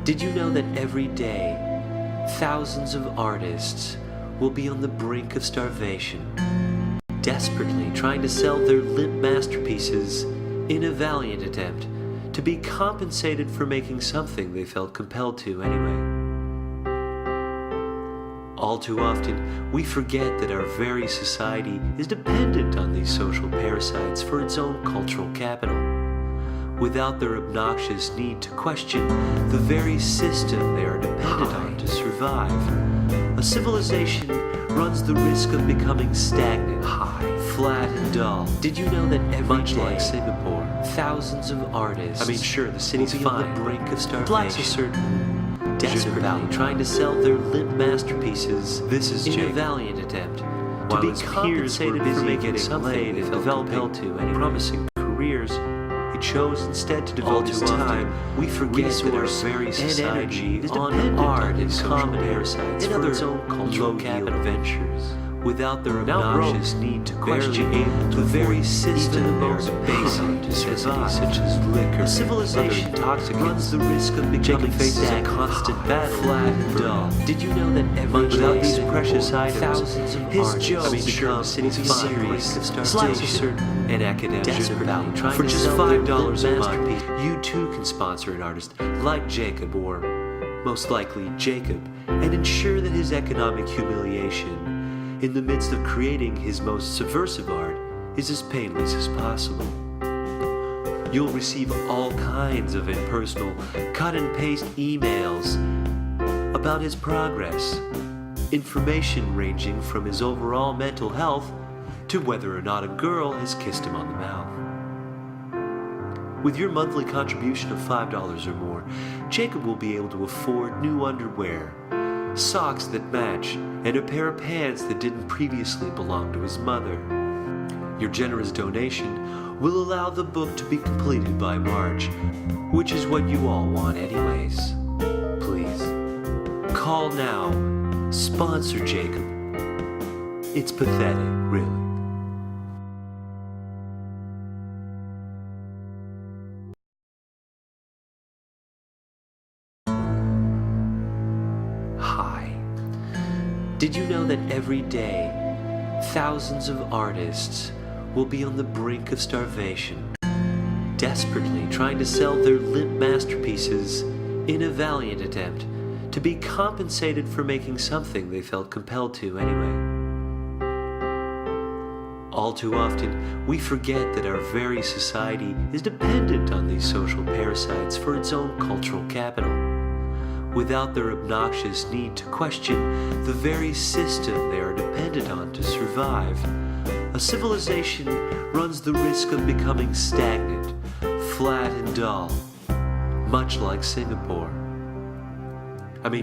Did you know that every day, thousands of artists will be on the brink of starvation, desperately trying to sell their limp masterpieces in a valiant attempt to be compensated for making something they felt compelled to anyway? All too often, we forget that our very society is dependent on these social parasites for its own cultural capital. Without their obnoxious need to question the very system they are dependent on to survive, a civilization runs the risk of becoming stagnant, flat and dull. Did you know that every day, like Singapore, thousands of artists, sure, the city's on the brink of starvation, lacks a certain desperately trying to sell their limp masterpieces in a valiant attempt to be compensated for making something they felt compelled to anyway. Promising careers, he chose instead to devote his time. We forget that our very society is dependent on art and comedy and other low-yield ventures. Without their obnoxious need to question the very system they are basic necessities such as liquor, a civilization runs the risk of becoming a constant battle, flat and dull. Did you know that every day, without these precious items, his joke becomes serious, still and academic, for just $5 a month, you too can sponsor an artist like Jacob, or most likely Jacob, and ensure that his economic humiliation in the midst of creating his most subversive art is as painless as possible. You'll receive all kinds of impersonal cut-and-paste emails about his progress, information ranging from his overall mental health to whether or not a girl has kissed him on the mouth. With your monthly contribution of $5 or more, Jacob will be able to afford new underwear, socks that match, and a pair of pants that didn't previously belong to his mother. Your generous donation will allow the book to be completed by March, which is what you all want anyways. Please, call now. Sponsor Jacob. It's pathetic, really. Did you know that every day, thousands of artists will be on the brink of starvation, desperately trying to sell their limp masterpieces in a valiant attempt to be compensated for making something they felt compelled to anyway? All too often, we forget that our very society is dependent on these social parasites for its own cultural capital. Without their obnoxious need to question the very system they are dependent on to survive, a civilization runs the risk of becoming stagnant, flat and dull, much like Singapore.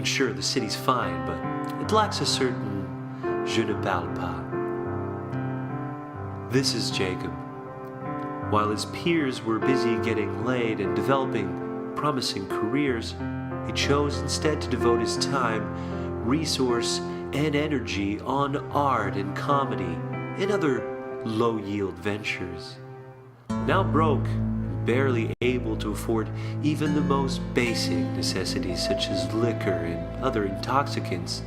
Sure, the city's fine, but it lacks a certain je ne parle pas. This is Jacob. While his peers were busy getting laid and developing promising careers, he chose instead to devote his time, resource, and energy on art and comedy and other low-yield ventures. Now broke and barely able to afford even the most basic necessities such as liquor and other intoxicants,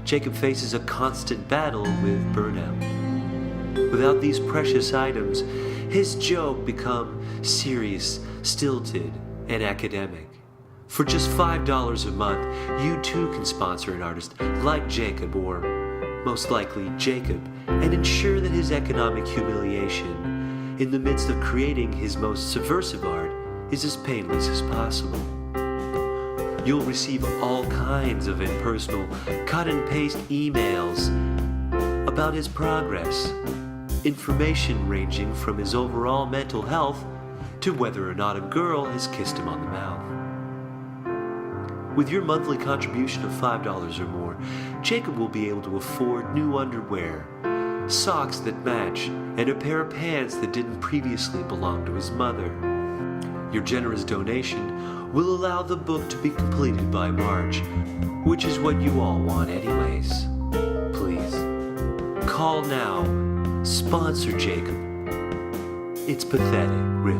Jacob faces a constant battle with burnout. Without these precious items, his joke becomes serious, stilted, and academic. For just $5 a month, you too can sponsor an artist like Jacob, or most likely Jacob, and ensure that his economic humiliation in the midst of creating his most subversive art is as painless as possible. You'll receive all kinds of impersonal cut-and-paste emails about his progress, information ranging from his overall mental health to whether or not a girl has kissed him on the mouth. With your monthly contribution of $5 or more, Jacob will be able to afford new underwear, socks that match, and a pair of pants that didn't previously belong to his mother. Your generous donation will allow the book to be completed by March, which is what you all want anyways. Please, call now. Sponsor Jacob. It's pathetic, really.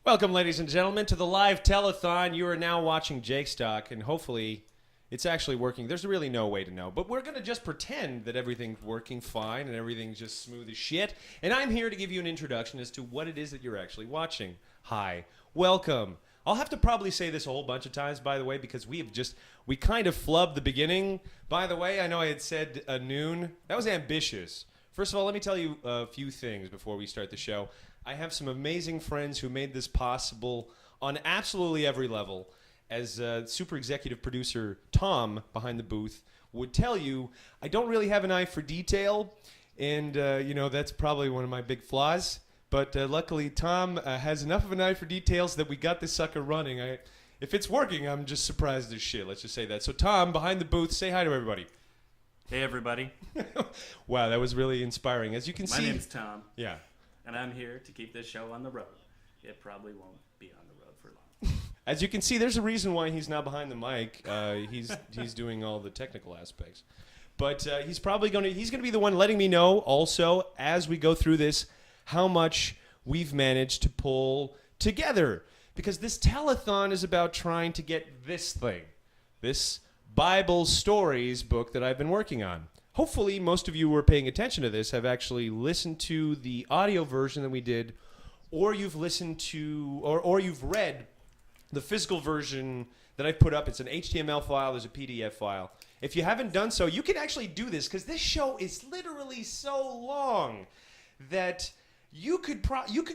Welcome, ladies and gentlemen, to the live telethon. You are now watching Jakestock, and hopefully it's actually working. There's really no way to know, but we're going to just pretend that everything's working fine and everything's just smooth as shit. And I'm here to give you an introduction as to what it is that you're actually watching. Hi, welcome. I'll have to probably say this a whole bunch of times, by the way, because we kind of flubbed the beginning. By the way, I know I had said noon. That was ambitious. First of all, let me tell you a few things before we start the show. I have some amazing friends who made this possible on absolutely every level. As super executive producer Tom behind the booth would tell you, I don't really have an eye for detail, and that's probably one of my big flaws. But luckily, Tom has enough of an eye for details that we got this sucker running. If it's working, I'm just surprised as shit. Let's just say that. So Tom, behind the booth, say hi to everybody. Hey, everybody. Wow, that was really inspiring. As you can see... My name's Tom. Yeah. And I'm here to keep this show on the road. It probably won't be on the road for long. As you can see, there's a reason why he's not behind the mic. He's doing all the technical aspects. But he's going to be the one letting me know also, as we go through this, how much we've managed to pull together. Because this telethon is about trying to get this thing, this Bible stories book that I've been working on. Hopefully, most of you who are paying attention to this have actually listened to the audio version that we did, or you've listened to, or you've read the physical version that I've put up. It's an HTML file. There's a PDF file. If you haven't done so, you can actually do this, because this show is literally so long that you could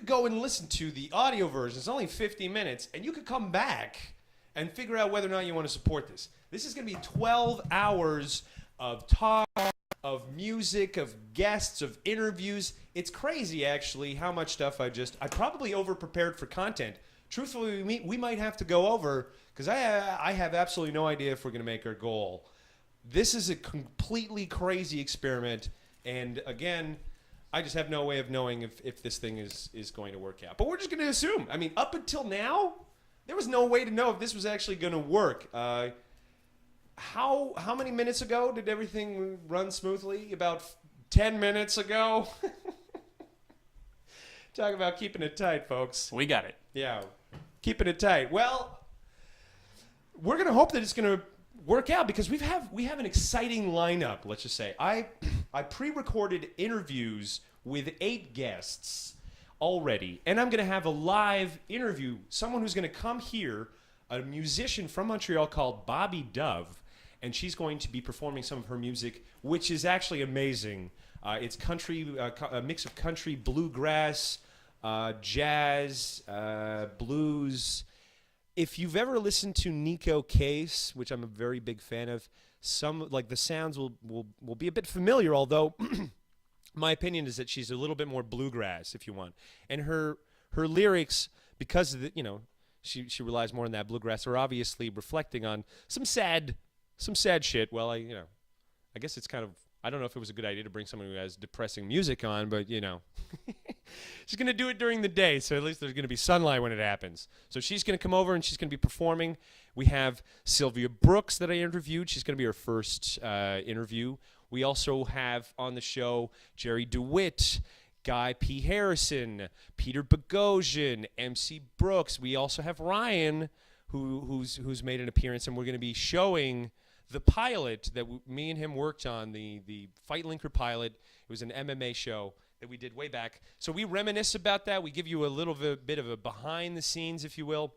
go and listen to the audio version. It's only 50 minutes, and you could come back and figure out whether or not you want to support this. This is going to be 12 hours of talk, of music, of guests, of interviews. It's crazy, actually, how much stuff I probably over-prepared for content. Truthfully, we might have to go over, because I have absolutely no idea if we're going to make our goal. This is a completely crazy experiment, and again, I just have no way of knowing if this thing is going to work out. But we're just going to assume. I mean, up until now, there was no way to know if this was actually going to work. How many minutes ago did everything run smoothly? About 10 minutes ago? Talk about keeping it tight, folks. We got it. Yeah, keeping it tight. Well, we're going to hope that it's going to work out, because we have an exciting lineup, let's just say. I pre-recorded interviews with 8 guests already, and I'm going to have a live interview, someone who's going to come here, a musician from Montreal called Bobby Dove, and she's going to be performing some of her music, which is actually amazing. It's country, a mix of country, bluegrass, jazz, blues. If you've ever listened to Nico Case, which I'm a very big fan of, the sounds will be a bit familiar, although my opinion is that she's a little bit more bluegrass, if you want. And her lyrics, because of the, she relies more on that bluegrass, are obviously reflecting on some sad shit. Well, I guess it's kind of, I don't know if it was a good idea to bring someone who has depressing music on, but she's going to do it during the day, so at least there's going to be sunlight when it happens. So she's going to come over and she's going to be performing. We have Sylvia Brooks that I interviewed. She's going to be her first interview. We also have on the show Jerry DeWitt, Guy P. Harrison, Peter Boghossian, MC Brooks. We also have Ryan, who's made an appearance, and we're going to be showing the pilot that me and him worked on, the Fight Linker pilot. It was an MMA show that we did way back. So we reminisce about that. We give you a little bit of a behind the scenes, if you will.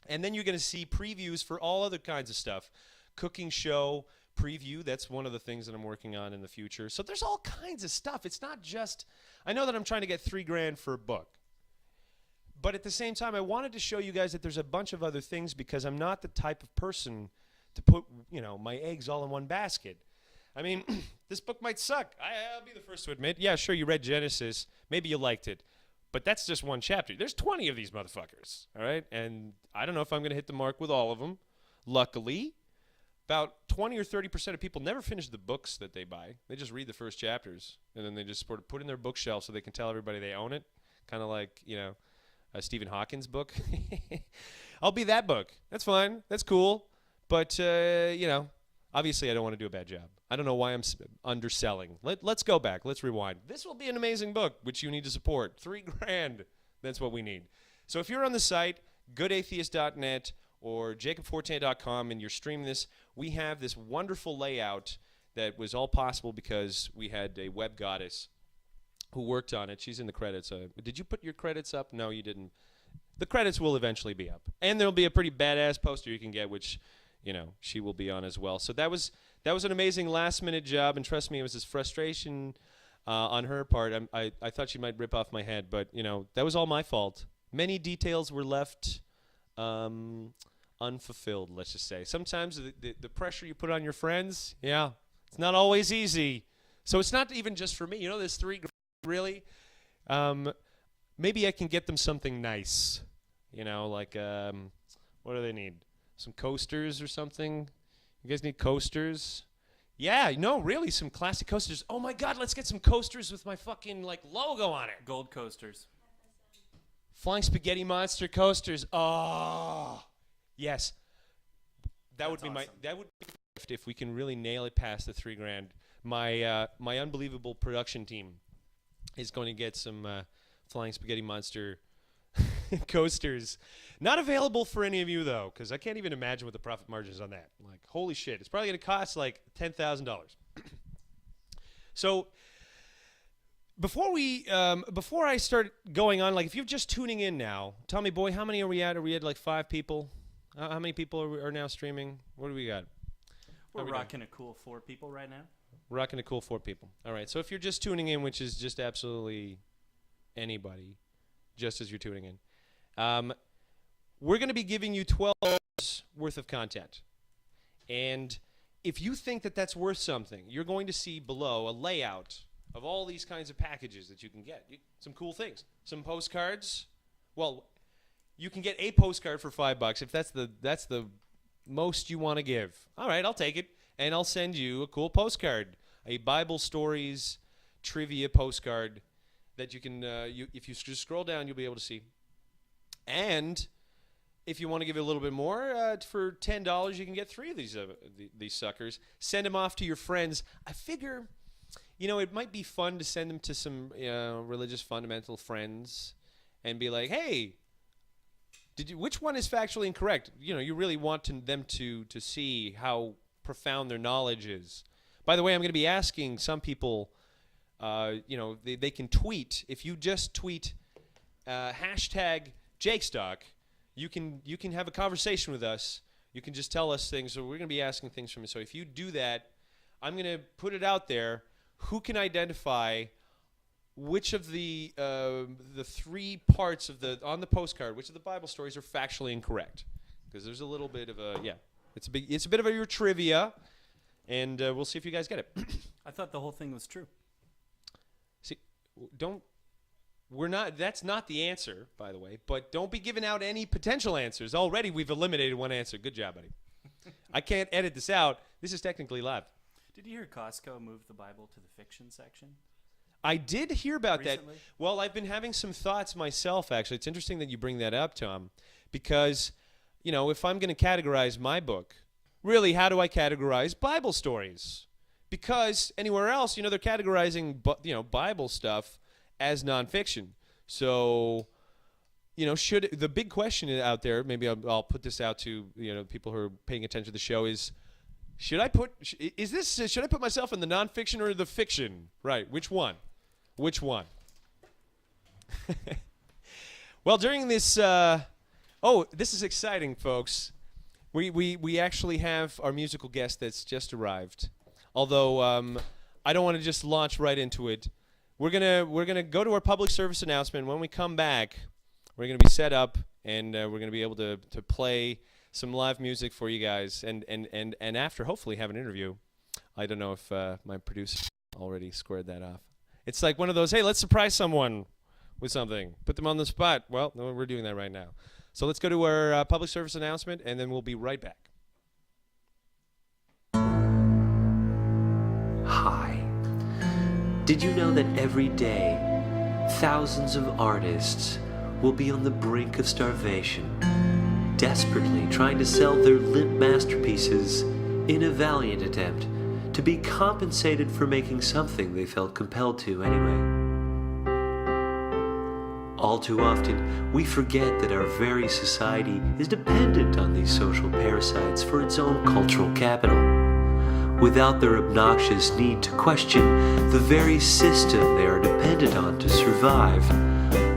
And then you're going to see previews for all other kinds of stuff. Cooking show preview, that's one of the things that I'm working on in the future. So there's all kinds of stuff. It's not just, I know that I'm trying to get $3,000 for a book. But at the same time, I wanted to show you guys that there's a bunch of other things, because I'm not the type of person to put, my eggs all in one basket. I mean, this book might suck. I'll be the first to admit. Yeah, sure, you read Genesis. Maybe you liked it. But that's just one chapter. There's 20 of these motherfuckers, all right? And I don't know if I'm going to hit the mark with all of them. Luckily, about 20 or 30% of people never finish the books that they buy. They just read the first chapters, and then they just sort of put it in their bookshelf so they can tell everybody they own it. Kind of like, a Stephen Hawking's book. I'll be that book. That's fine. That's cool. But, obviously I don't want to do a bad job. I don't know why I'm underselling. Let's go back. Let's rewind. This will be an amazing book, which you need to support. $3,000. That's what we need. So if you're on the site, goodatheist.net or jacobforte.com, and you're streaming this, we have this wonderful layout that was all possible because we had a web goddess who worked on it. She's in the credits. Did you put your credits up? No, you didn't. The credits will eventually be up. And there'll be a pretty badass poster you can get, which, you know, she will be on as well. So that was an amazing last-minute job, and trust me, it was this frustration on her part. I thought she might rip off my head, but, you know, that was all my fault. Many details were left unfulfilled, let's just say. Sometimes the pressure you put on your friends, yeah, it's not always easy. So it's not even just for me. You know, there's three, really. Maybe I can get them something nice. You know, like, what do they need? Some coasters or something? You guys need coasters? Yeah, no, really, some classic coasters. Oh, my God, let's get some coasters with my fucking, like, logo on it. Gold coasters. Flying Spaghetti Monster coasters. Oh, yes. That would be awesome. that would be if we can really nail it past the $3,000. My unbelievable production team is going to get some Flying Spaghetti Monster coasters. Not available for any of you, though, because I can't even imagine what the profit margin is on that. Like, holy shit. It's probably going to cost like $10,000. So before I start going on, like, if you're just tuning in now, tell me, boy, how many are we at? Are we at like 5 people? How many people are now streaming? What do we got? We're rocking a cool 4 people right now. Rocking a cool 4 people. All right. So if you're just tuning in, which is just absolutely anybody, just as you're tuning in, we're going to be giving you 12 hours worth of content. And if you think that that's worth something, you're going to see below a layout of all these kinds of packages that you can get. Some cool things. Some postcards. Well, you can get a postcard for $5 if that's the most you want to give. All right, I'll take it, and I'll send you a cool postcard, a Bible stories trivia postcard that you can, if you just scroll down, you'll be able to see. And if you want to give it a little bit more, for $10, you can get 3 of these suckers. Send them off to your friends. I figure, you know, it might be fun to send them to some religious fundamental friends and be like, hey, which one is factually incorrect? You know, you really want them to see how profound their knowledge is. By the way, I'm going to be asking some people, you know, they can tweet. If you just tweet hashtag Jakestock, you can have a conversation with us. You can just tell us things. So we're going to be asking things from you. So if you do that, I'm going to put it out there. Who can identify which of the 3 parts of on the postcard, which of the Bible stories are factually incorrect? Because there's a little bit of a it's a bit of your trivia, and we'll see if you guys get it. I thought the whole thing was true. See, that's not the answer, by the way, but don't be giving out any potential answers. Already we've eliminated one answer. Good job, buddy. I can't edit this out. This is technically live. Did you hear Costco move the Bible to the fiction section? I did hear about recently? that. Well, I've been having some thoughts myself, actually. It's interesting that you bring that up, Tom, because, you know, if I'm going to categorize my book, really, how do I categorize Bible stories? Because anywhere else, you know, they're categorizing, Bible stuff as nonfiction. So, you know, the big question out there, maybe I'll put this out to, you know, people who are paying attention to the show is, should I put myself in the nonfiction or the fiction? Right, which one? Which one? Well, during this, this is exciting, folks. We actually have our musical guest that's just arrived. Although I don't want to just launch right into it. We're gonna go to our public service announcement. When we come back, we're gonna be set up, and we're gonna be able to play some live music for you guys, and after hopefully have an interview. I don't know if my producer already squared that off. It's like one of those, hey, let's surprise someone with something. Put them on the spot. Well, no, we're doing that right now. So let's go to our public service announcement, and then we'll be right back. Hi. Did you know that every day, thousands of artists will be on the brink of starvation, desperately trying to sell their limp masterpieces in a valiant attempt to be compensated for making something they felt compelled to anyway? All too often, we forget that our very society is dependent on these social parasites for its own cultural capital. Without their obnoxious need to question the very system they are dependent on to survive,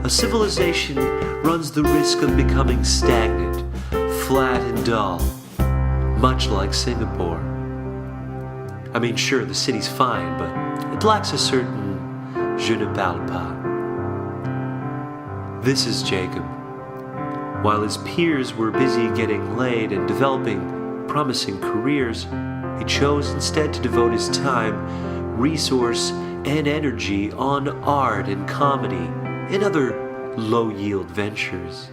a civilization runs the risk of becoming stagnant, flat and dull, much like Singapore. I mean, sure, the city's fine, but it lacks a certain je ne parle pas. This is Jacob. While his peers were busy getting laid and developing promising careers, he chose instead to devote his time, resource, and energy on art and comedy and other low-yield ventures.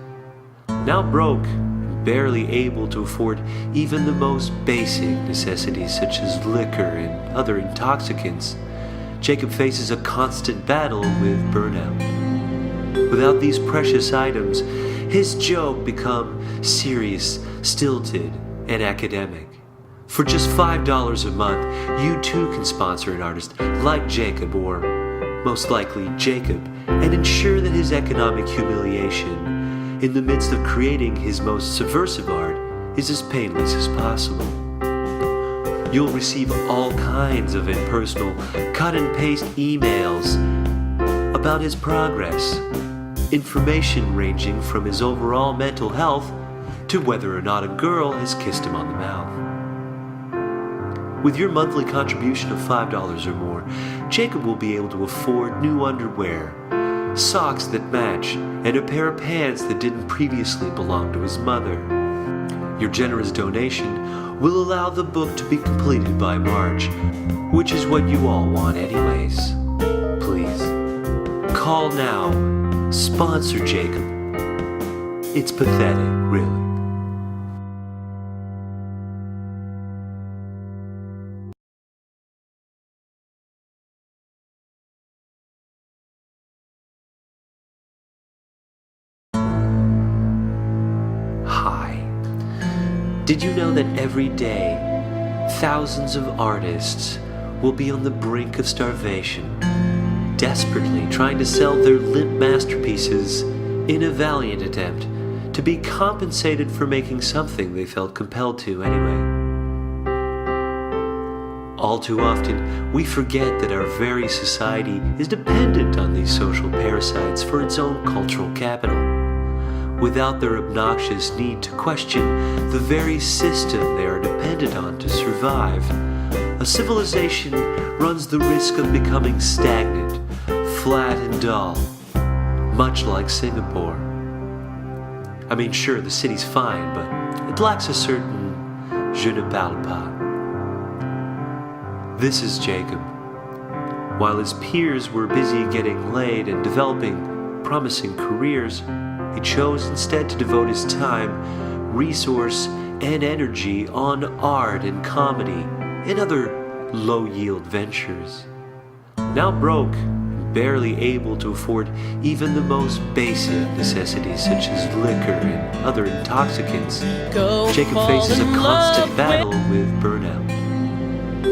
Now broke and barely able to afford even the most basic necessities such as liquor and other intoxicants, Jacob faces a constant battle with burnout. Without these precious items, his joke becomes serious, stilted, and academic. For just $5 a month, you too can sponsor an artist like Jacob, or most likely Jacob, and ensure that his economic humiliation in the midst of creating his most subversive art is as painless as possible. You'll receive all kinds of impersonal cut-and-paste emails about his progress, information ranging from his overall mental health to whether or not a girl has kissed him on the mouth. With your monthly contribution of $5 or more, Jacob will be able to afford new underwear, socks that match, and a pair of pants that didn't previously belong to his mother. Your generous donation will allow the book to be completed by March, which is what you all want anyways. Please, call now. Sponsor Jacob. It's pathetic, really. Hi. Did you know that every day, thousands of artists will be on the brink of starvation, desperately trying to sell their limp masterpieces in a valiant attempt to be compensated for making something they felt compelled to anyway? All too often, we forget that our very society is dependent on these social parasites for its own cultural capital. Without their obnoxious need to question the very system they are dependent on to survive, a civilization runs the risk of becoming stagnant, flat and dull, much like Singapore. I mean, sure, the city's fine, but it lacks a certain je ne parle pas. This is Jacob. While his peers were busy getting laid and developing promising careers, he chose instead to devote his time, resource, and energy on art and comedy and other low-yield ventures. Now broke, barely able to afford even the most basic necessities such as liquor and other intoxicants, Jacob faces a constant battle with burnout.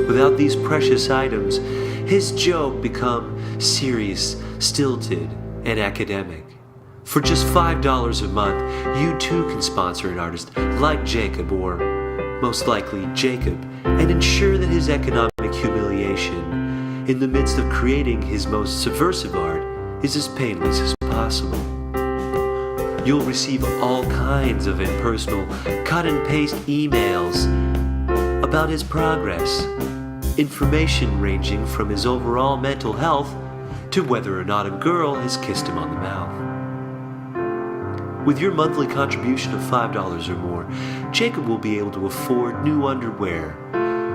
Without these precious items, his joke becomes serious, stilted, and academic. For just $5 a month, you too can sponsor an artist like Jacob, or most likely Jacob, and ensure that his economic humiliation in the midst of creating his most subversive art is as painless as possible. You'll receive all kinds of impersonal cut-and-paste emails about his progress, information ranging from his overall mental health to whether or not a girl has kissed him on the mouth. With your monthly contribution of $5 or more, Jacob will be able to afford new underwear,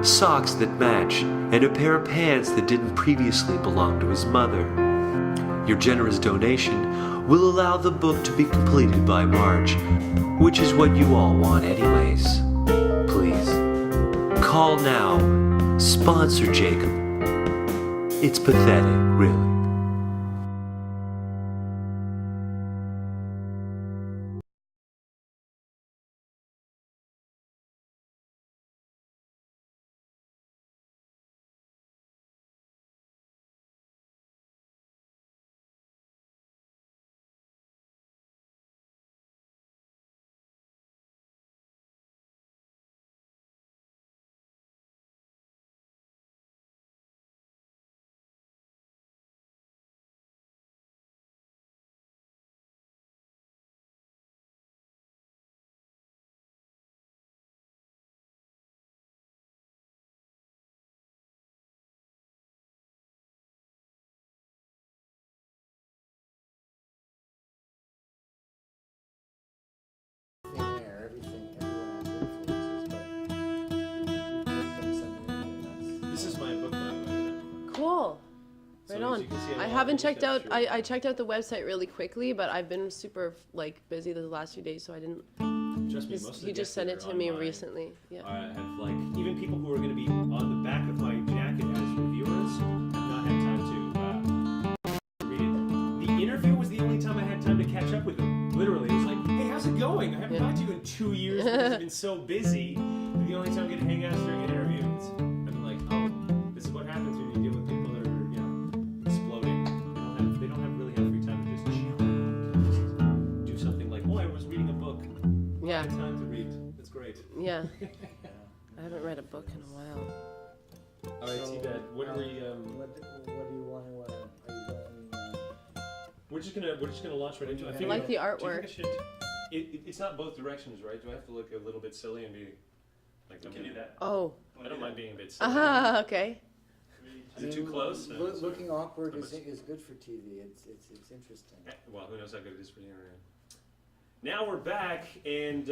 socks that match, and a pair of pants that didn't previously belong to his mother. Your generous donation will allow the book to be completed by March, which is what you all want anyways. Please, call now. Sponsor Jacob. It's pathetic, really. So Right as on. you can see, I'm I all haven't finished checked up, out. sure. I checked out the website really quickly, but I've been super busy the last few days, so I didn't. Trust me, most of the He just guests sent that it are to me online recently. Yeah. have like even people who are going to be on the back of my jacket as reviewers have not had time to read it. The interview was the only time I had time to catch up with them. Literally, it was like, hey, how's it going? I haven't talked to you in 2 years because I've been so busy. The only time I get to hang out is during an interview. I'm like, oh, this is what happens when you deal with people that are, exploding. They don't have really have free time to just chill out, do something like, oh, I was reading a book. I Yeah. had time to read. That's great. Yeah. I haven't read a book in a while. All right, T-Bad, what are we? What do you want to? Are you going? We're just gonna launch right into it. I like the Do you artwork. think I should? It's not both directions, right? Do I have to look a little bit silly and be like? You can do that. Oh. I don't mind being a bit silly. Okay. Is it too close? Looking awkward is good for TV. It's interesting. Well, who knows how good it is for the internet. Now we're back, and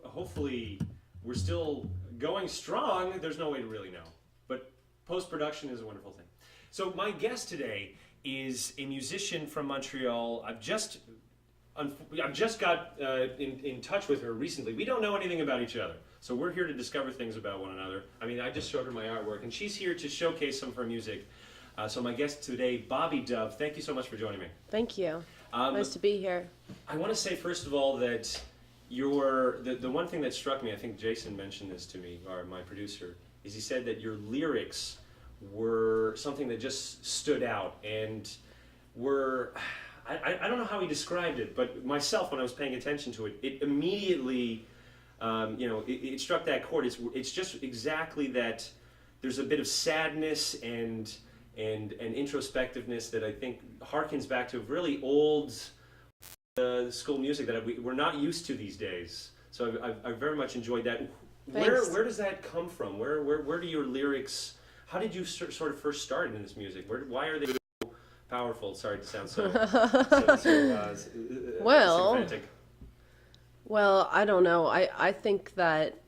hopefully we're still going strong. There's no way to really know, but post-production is a wonderful thing. So my guest today is a musician from Montreal. I've just got in touch with her recently. We don't know anything about each other, so we're here to discover things about one another. I mean, I just showed her my artwork, and she's here to showcase some of her music. So my guest today, Bobby Dove, thank you so much for joining me. Thank you. Nice to be here. I want to say, first of all, that the one thing that struck me, I think Jason mentioned this to me, or my producer, is he said that your lyrics were something that just stood out and were, I don't know how he described it, but myself, when I was paying attention to it, it immediately, it struck that chord. It's just exactly that. There's a bit of sadness and introspectiveness that I think harkens back to really old school music that we're not used to these days. So I very much enjoyed that. Thanks. Where does that come from? Where do your lyrics? How did you sort of first start in this music? Why are they so powerful? Sorry to sound so sympathetic. Well, I don't know. I think that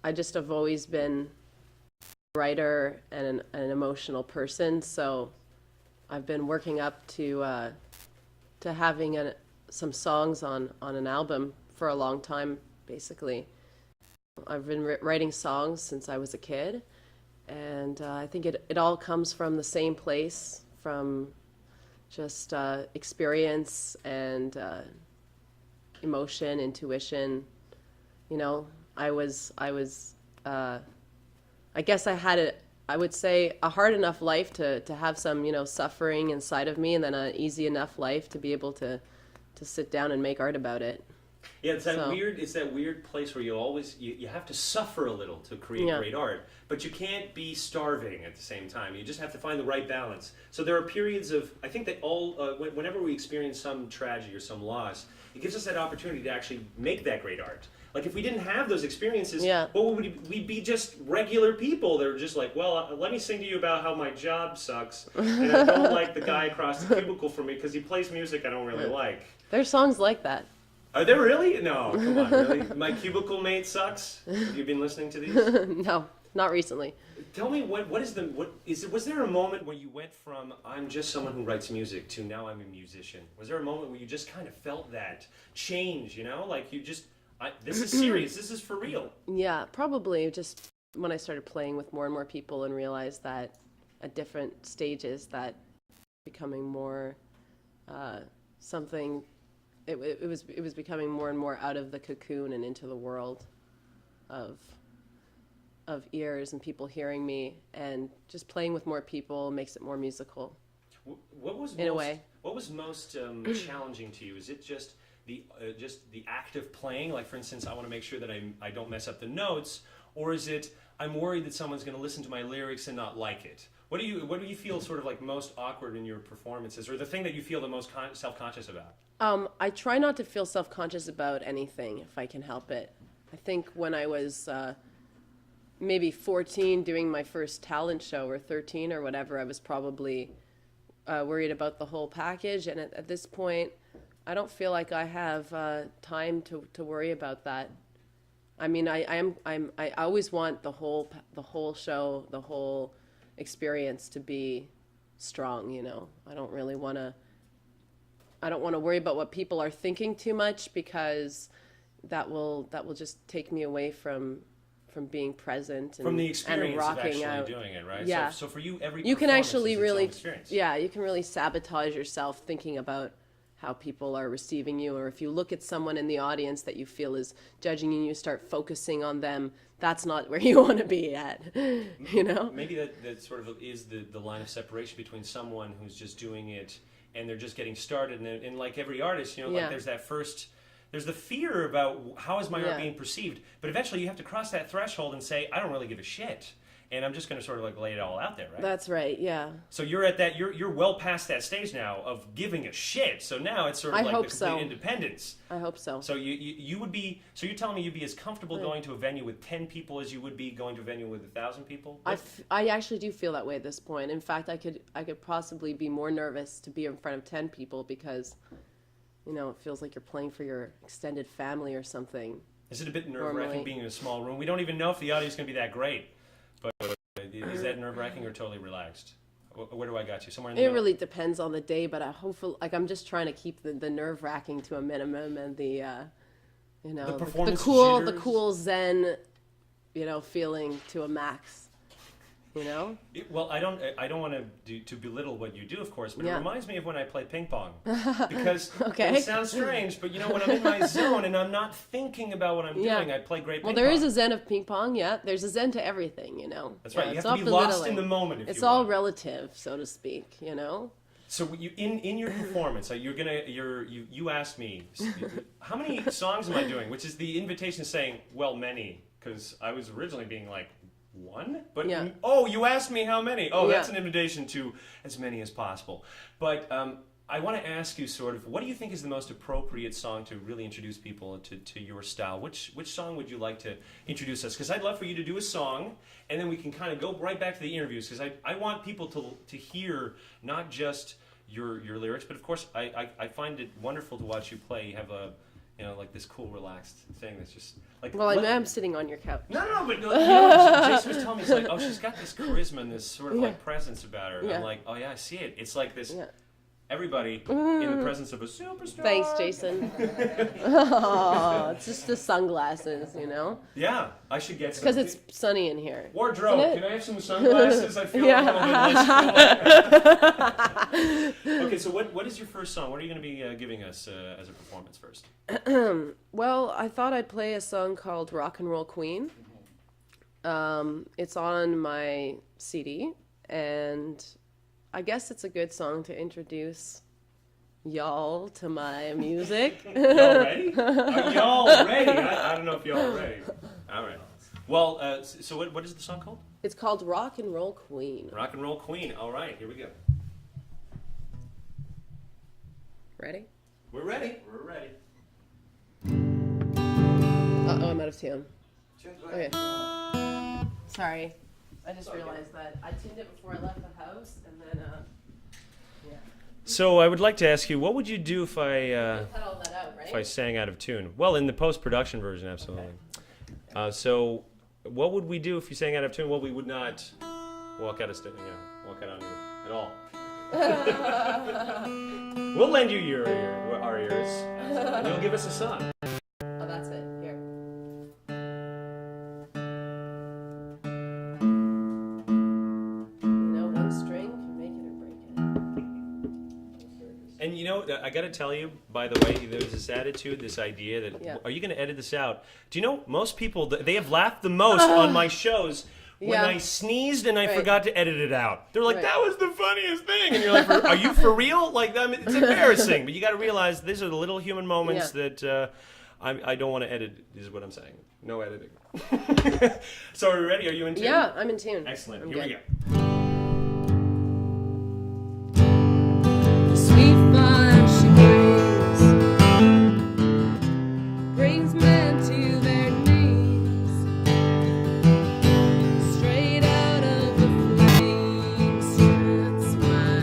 I just have always been a writer and an emotional person, so I've been working up to having some songs on an album for a long time, basically. I've been writing songs since I was a kid, and I think it all comes from the same place, from just experience and emotion, intuition. I guess I had I would say a hard enough life to have some, suffering inside of me, and then an easy enough life to be able to sit down and make art about it. Yeah, it's that weird place where you have to suffer a little to create great art, but you can't be starving at the same time. You just have to find the right balance. So there are periods of, I think that whenever we experience some tragedy or some loss, it gives us that opportunity to actually make that great art. Like if we didn't have those experiences, what would we'd be just regular people that are just like, well, let me sing to you about how my job sucks, and I don't like the guy across the cubicle from me because he plays music I don't really like. There's songs like that. Are there really? No, come on, really? My cubicle mate sucks? Have you been listening to these? No, not recently. Tell me, was there a moment where you went from, I'm just someone who writes music, to now I'm a musician? Was there a moment where you just kind of felt that change, like you just, this is serious, this is for real? Yeah, probably just when I started playing with more and more people and realized that at different stages that becoming more something. It was becoming more and more out of the cocoon and into the world of ears and people hearing me, and just playing with more people makes it more musical. What was in a way? What was most challenging to you? Is it just the act of playing? Like, for instance, I want to make sure that I don't mess up the notes, or is it I'm worried that someone's going to listen to my lyrics and not like it? What do you feel sort of like most awkward in your performances, or the thing that you feel the most self-conscious about? I try not to feel self-conscious about anything if I can help it. I think when I was maybe 14 doing my first talent show, or 13 or whatever, I was probably worried about the whole package. And at this point, I don't feel like I have time to worry about that. I mean, I always want the whole show, the whole experience to be strong, you know. I don't want to worry about what people are thinking too much, because that will just take me away from being present and, From the experience and of rocking actually out. doing it, right? Yeah. So for you, every You can performance actually is its own really, experience. yeah, you can really sabotage yourself thinking about how people are receiving you, or if you look at someone in the audience that you feel is judging you, you start focusing on them. That's not where you want to be at, you know? Maybe that sort of is the line of separation between someone who's just doing it and they're just getting started, and like every artist, you know, like there's the fear about how is my art being perceived, but eventually you have to cross that threshold and say, I don't really give a shit, and I'm just going to sort of like lay it all out there, right? That's right, yeah. So you're at that, you're well past that stage now of giving a shit. So now it's sort of I like hope the complete so. independence. I hope so. So you would be, so you're telling me you'd be as comfortable going to a venue with 10 people as you would be going to a venue with 1,000 people? I actually do feel that way at this point. In fact, I could possibly be more nervous to be in front of 10 people, because, you know, it feels like you're playing for your extended family or something. Is it a bit nerve-wracking Normally. being in a small room? We don't even know if the audio is going to be that great. But is that nerve-wracking or totally relaxed? Where do I got you? Somewhere in the It middle? really depends on the day, but I hopefully, like, I'm just trying to keep the nerve-wracking to a minimum, and the you know, the performance cool jitters? zen, you know, feeling to a max. You know? Well, I don't want to belittle what you do, of course, but it Yeah. reminds me of when I play ping pong. Because Okay. it sounds strange, but you know, when I'm in my zone and I'm not thinking about what I'm Yeah. doing, I play great Well, ping there pong. is a zen of ping pong, yeah. There's a zen to everything, you know. That's right. Yeah, You it's have to all be lost in belittling. the moment. If It's you all want. relative, so to speak, you know. So you in your performance, you asked me how many songs am I doing, which is the invitation saying, well, many, because I was originally being like one, but Yeah. oh, you asked me how many. Oh, Yeah. that's an invitation to as many as possible. But I want to ask you sort of, what do you think is the most appropriate song to really introduce people to your style? Which song would you like to introduce us? Because I'd love for you to do a song, and then we can kind of go right back to the interviews, because I want people to hear not just your lyrics, but of course I find it wonderful to watch you play. You have a, you know, like this cool, relaxed thing that's just like. Well, I am sitting on your couch. No, but you know what Jason was telling me, it's like, oh, she's got this charisma and this sort of like presence about her. Yeah. I'm like, oh yeah, I see it. It's like this. Yeah. Everybody in the presence of a superstar. Thanks, Jason. Oh, it's just the sunglasses, you know? Yeah, I should get some. Because it's sunny in here. Wardrobe, Isn't it? can I have some sunglasses? I feel Yeah. a little bit less cool. Okay, so what is your first song? What are you going to be giving us as a performance first? Well, I thought I'd play a song called Rock and Roll Queen. It's on my CD, and I guess it's a good song to introduce y'all to my music. Y'all ready? Are y'all ready? I don't know if y'all are ready. All right. Well, so what is the song called? It's called Rock and Roll Queen. Rock and Roll Queen. All right, here we go. Ready? We're ready. We're ready. Uh-oh, I'm out of tune. Okay. Sorry. I just realized that I tuned it before I left the house, and then, yeah. So I would like to ask you, what would you do if I Cut all that out, right? if I sang out of tune? Well, in the post-production version, absolutely. So what would we do if you sang out of tune? Well, we would not walk out of walk out on you at all. We'll lend you our ears, and you'll give us a song. Oh, that's it. Here. You know, one string can make it or break it. And you know, I got to tell you, by the way, there's this attitude, this idea that, Yeah. are you going to edit this out? Do you know, most people, they have laughed the most on my shows when Yeah. I sneezed and I Right. forgot to edit it out. They're like, Right. that was the funniest thing. And you're like, are you for real? Like, I mean, it's embarrassing. But you got to realize these are the little human moments that I don't want to edit, is what I'm saying. No editing. So are we ready? Are you in tune? Yeah, I'm in tune. Excellent. I'm Here we good. go. The sweet fun she brings men to their knees, straight out of the flames. That's my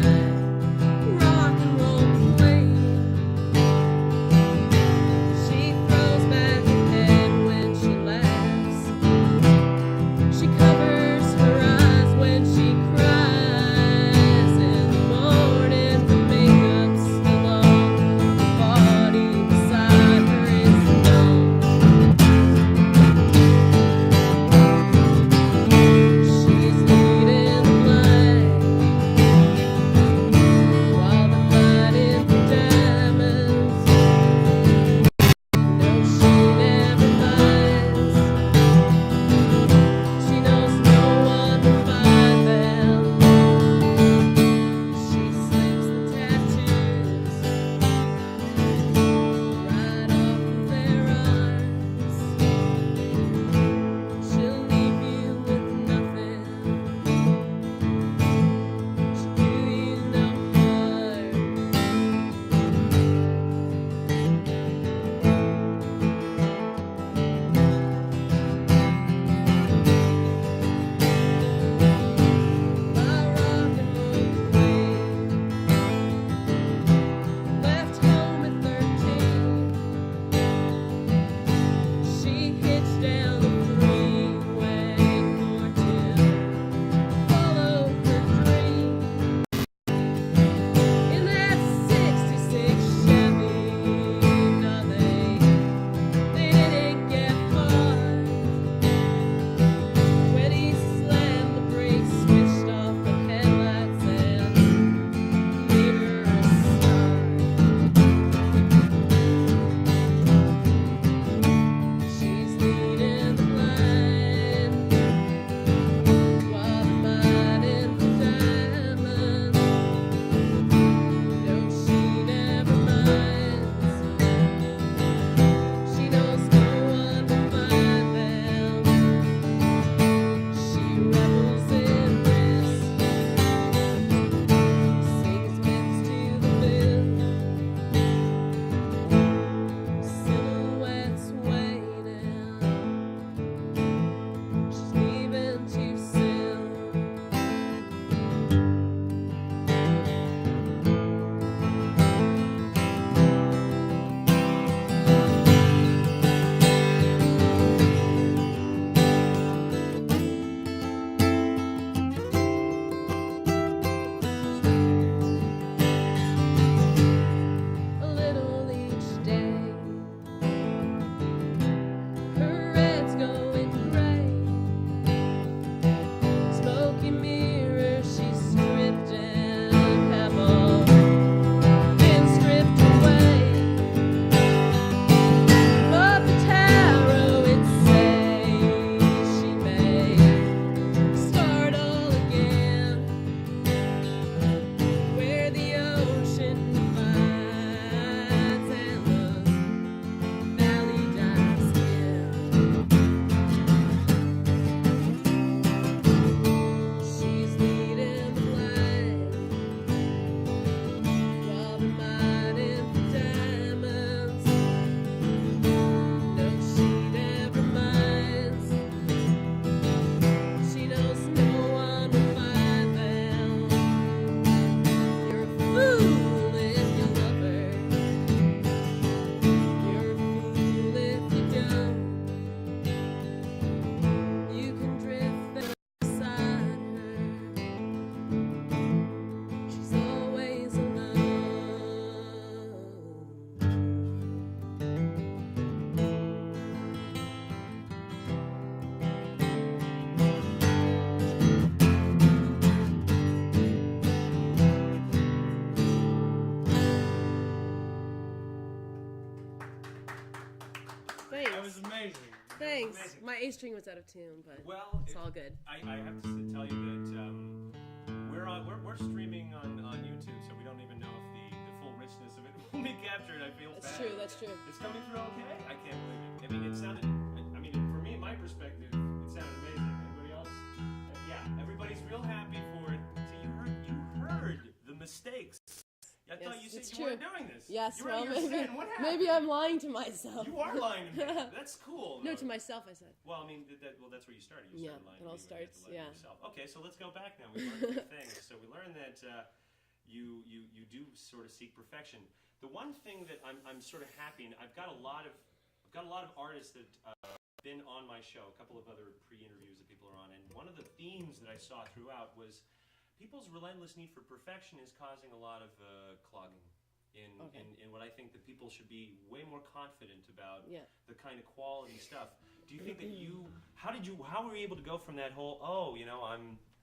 rock and roll queen. She throws back her head when she laughs. She covers her eyes when she was amazing. Thanks. amazing. My A string was out of tune, but Well, it's all good. I have to tell you that we're streaming on YouTube, so we don't even know if the full richness of it will be captured. I feel That's bad. true. That's true. It's coming through okay? I can't believe it. I mean, it sounded. I mean, for me, in my perspective, it sounded amazing. Anybody else? Yeah, everybody's real happy for it. So you heard the mistakes. I thought you said it's you true. weren't doing this. Yes, you were well, out of your maybe, sin. What happened? maybe I'm lying to myself. You are lying to me. That's cool. No, though. to myself, I said. Well, I mean, that's where you started. You Yeah, started lying it to all me when you had to starts, lie to yeah. yourself. Okay, so let's go back now. We learned a few things. So we learned that you do sort of seek perfection. The one thing that I'm sort of happy, and I've got a lot of artists that have been on my show, a couple of other pre-interviews that people are on, and one of the themes that I saw throughout was people's relentless need for perfection is causing a lot of clogging. In what I think that people should be way more confident about the kind of quality stuff. Do you think that how were you able to go from that whole,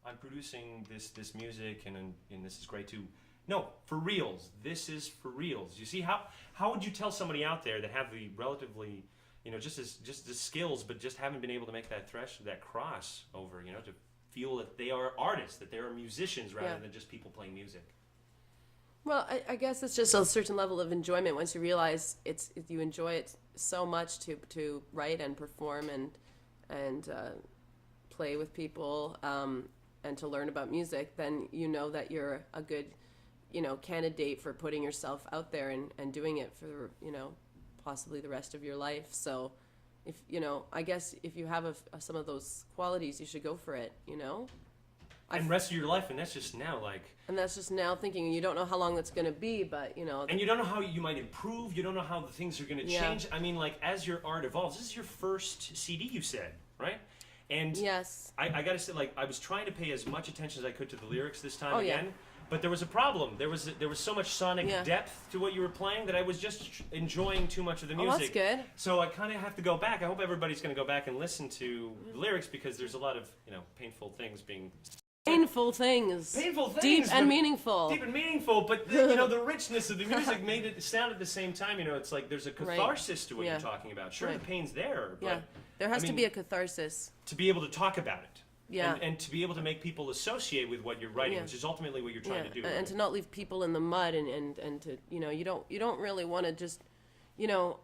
I'm producing this music and this is great too, no, for reals, this is for reals. You see, how would you tell somebody out there that have the relatively, just the skills, but just haven't been able to make that cross over, to feel that they are artists, that they are musicians rather than just people playing music? Well, I guess it's just a certain level of enjoyment once you realize you enjoy it so much to write and perform and play with people and to learn about music. Then you know that you're a good candidate for putting yourself out there and doing it for possibly the rest of your life. So if I guess if you have some of those qualities, you should go for it. And rest of your life, and that's just now, And that's just now thinking. You don't know how long that's going to be, but And you don't know how you might improve. You don't know how the things are going to change. I mean, as your art evolves, this is your first CD, you said, right? And yes, I got to say, I was trying to pay as much attention as I could to the lyrics this time Oh, again. yeah. But there was a problem. There was so much sonic depth to what you were playing that I was just enjoying too much of the music. Oh, that's good. So I kind of have to go back. I hope everybody's going to go back and listen to the lyrics because there's a lot of painful things being. Painful things. Painful things. Deep and meaningful. Deep and meaningful, but the richness of the music made it sound at the same time. It's like there's a catharsis to what you're talking about. Sure, the pain's there, but there has to be a catharsis. to be able to talk about it. Yeah. And to be able to make people associate with what you're writing, which is ultimately what you're trying to do. And right? to not leave people in the mud and to you don't really want to just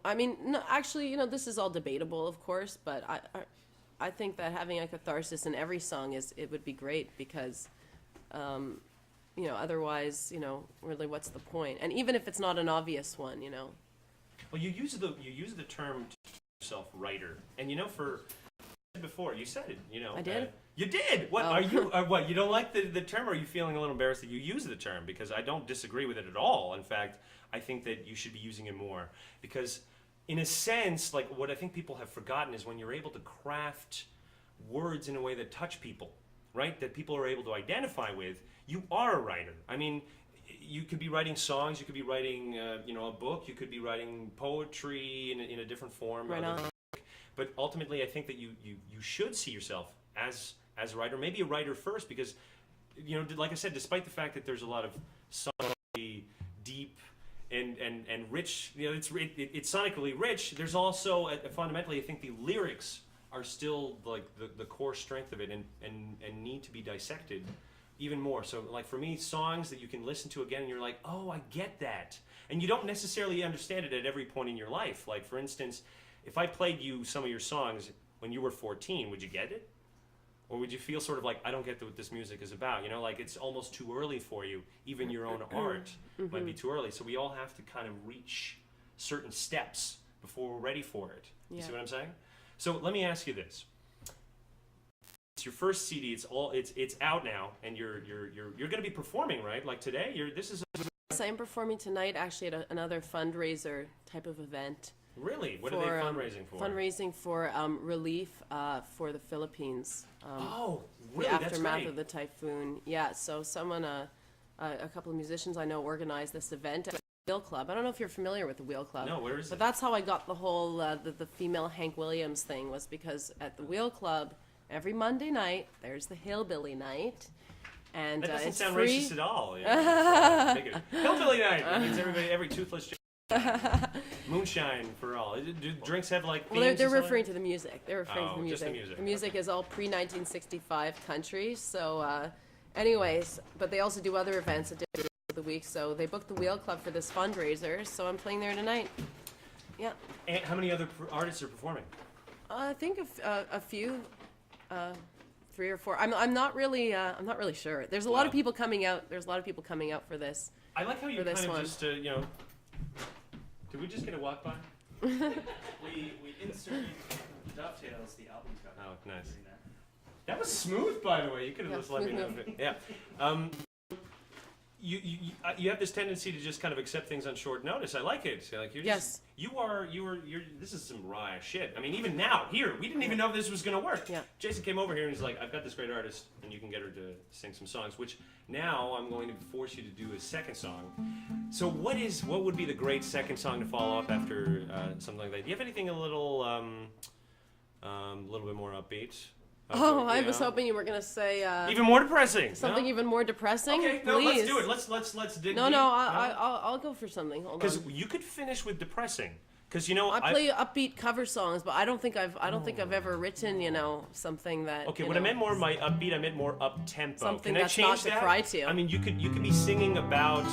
I mean no, actually this is all debatable, of course, but I think that having a catharsis in every song it would be great because otherwise really what's the point? And even if it's not an obvious one, Well, you use the term yourself writer, and for before you said it. I did. You did. What Oh. are you? What you don't like the term? Or are you feeling a little embarrassed that you use the term? Because I don't disagree with it at all. In fact, I think that you should be using it more because, in a sense, what I think people have forgotten is when you're able to craft words in a way that touch people, right? That people are able to identify with. You are a writer. I mean, you could be writing songs. You could be writing, a book. You could be writing poetry in a different form. Right on. But ultimately, I think that you should see yourself as a writer, maybe a writer first, because like I said, despite the fact that there's a lot of sonically deep and rich, it's sonically rich. There's also fundamentally, I think the lyrics are still the core strength of it, and need to be dissected even more. So for me, songs that you can listen to again, and you're like, oh, I get that, and you don't necessarily understand it at every point in your life. Like for instance, if I played you some of your songs when you were 14, would you get it? Or would you feel sort of I don't get what this music is about? It's almost too early for you. Even your own art might be too early. So we all have to kind of reach certain steps before we're ready for it. You see what I'm saying? So let me ask you this. It's your first CD. It's out now, and you're going to be performing, right? Like today. Yes, I'm performing tonight actually at another fundraiser type of event. Really? What are they fundraising for? Fundraising for relief for the Philippines. Really? The That's aftermath great. of the typhoon. Yeah, so someone, a couple of musicians I know organized this event at the Wheel Club. I don't know if you're familiar with the Wheel Club. No, where is But it? that's how I got the whole, the female Hank Williams thing, was because at the Wheel Club, every Monday night, there's the Hillbilly Night. And That doesn't it's sound free. racist at all. Hillbilly night. It means every toothless Moonshine for all. Do drinks have like Well, themes they're or something? referring to the music. They're referring to the just music. the music. The music is all pre-1965 country. So, anyways, but they also do other events at different days of the week. So they booked the Wheel Club for this fundraiser. So I'm playing there tonight. Yeah. And how many other artists are performing? I think a few, 3 or 4. I'm not really sure. There's a lot of people coming out. There's a lot of people coming out for this. I like how you For kind this of one. just Did we just get a walk by? We inserted Dovetails, the album cover. Oh, nice. Doing that. That was smooth, by the way. You could have Yeah, just let me know. smooth Yeah. You have this tendency to just kind of accept things on short notice. I like it. Like you're Yes. you're. This is some raw shit. I mean, even now, here, we didn't even know if this was gonna work. Yeah. Jason came over here and he's like, "I've got this great artist, and you can get her to sing some songs." Which now I'm going to force you to do a second song. So what would be the great second song to follow up after something like that? Do you have anything a little bit more upbeat? Oh, I Yeah. was hoping you were gonna say Even more depressing. something no? even more depressing. Okay, no, Please. let's do it. Let's dig. No, deep. no, I'll go for something. Hold Because on. you could finish with depressing. Because you know I play upbeat cover songs, but I don't think I've ever written, something that. Okay, you when I know, meant more my upbeat, I meant more up tempo. Something Can I that's change not to that? cry to. I mean, you could be singing about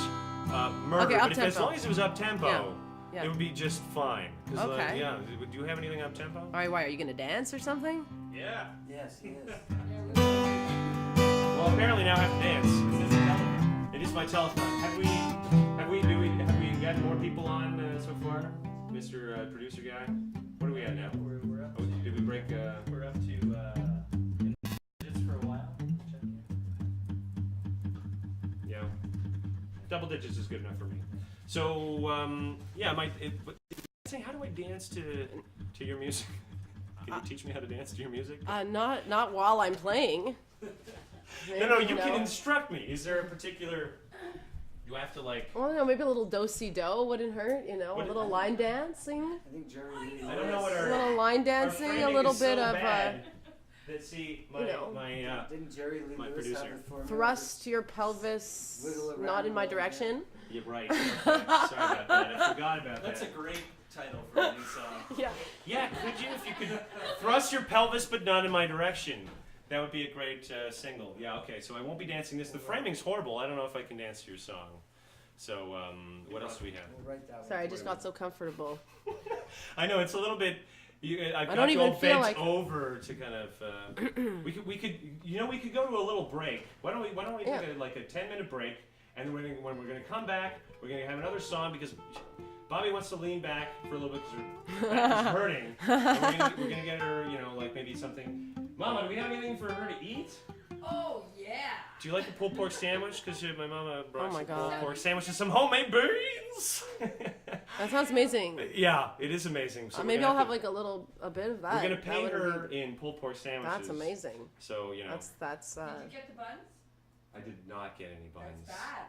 murder, Okay, but if, as up-tempo. long as it was up tempo, Yeah. it would be just fine. 'Cause, Okay. yeah. Do you have anything up tempo? All right, why are you gonna dance or something? Yeah. Yes, yes. Well, apparently now I have to dance. It is my telethon. Have we got more people on so far, Mr. Producer guy? What are we at now? We're up. Oh, did we break? We're up to in the digits for a while. Check here. Yeah. Double digits is good enough for me. So, how do I dance to your music? Can you teach me how to dance to your music? Not while I'm playing. No, you can instruct me. Is there a particular... Do I have to, like... Well, no, maybe a little do-si-do wouldn't hurt, What a little line dancing. I think Jerry Lee. I don't know what A our... little line our dancing, a framing little is bit so of bad that, see, Didn't Jerry Lee my Lewis producer. have it for me? thrust your pelvis Wiggle around not in a my little direction. Yeah, right. Okay. Sorry about that. I forgot about That's a that. great title for a new song. Yeah. Yeah, could you, if you could thrust your pelvis but not in my direction? That would be a great single. Yeah, okay, so I won't be dancing this. The framing's horrible. I don't know if I can dance to your song. So, what else do we have? We'll write that one. Sorry, I just got so comfortable. I know, it's a little bit... I don't got you even all feel bent like- over to kind of... we could go to a little break. Why don't we Yeah. take like a 10-minute break, and then when we're going to come back, we're going to have another song because Bobby wants to lean back for a little bit because her back is hurting. And we're gonna get her, like maybe something. Mama, do we have anything for her to eat? Oh, yeah. Do you like a pulled pork sandwich? Because my mama brought Oh my some pulled God. pork sandwich and some homemade beans. That sounds amazing. Yeah, it is amazing. So we're Maybe gonna I'll have to- like a bit of that. We're gonna That pay would her be- in pulled pork sandwiches. That's amazing. So That's. Did you get the buns? I did not get any buns. That's bad.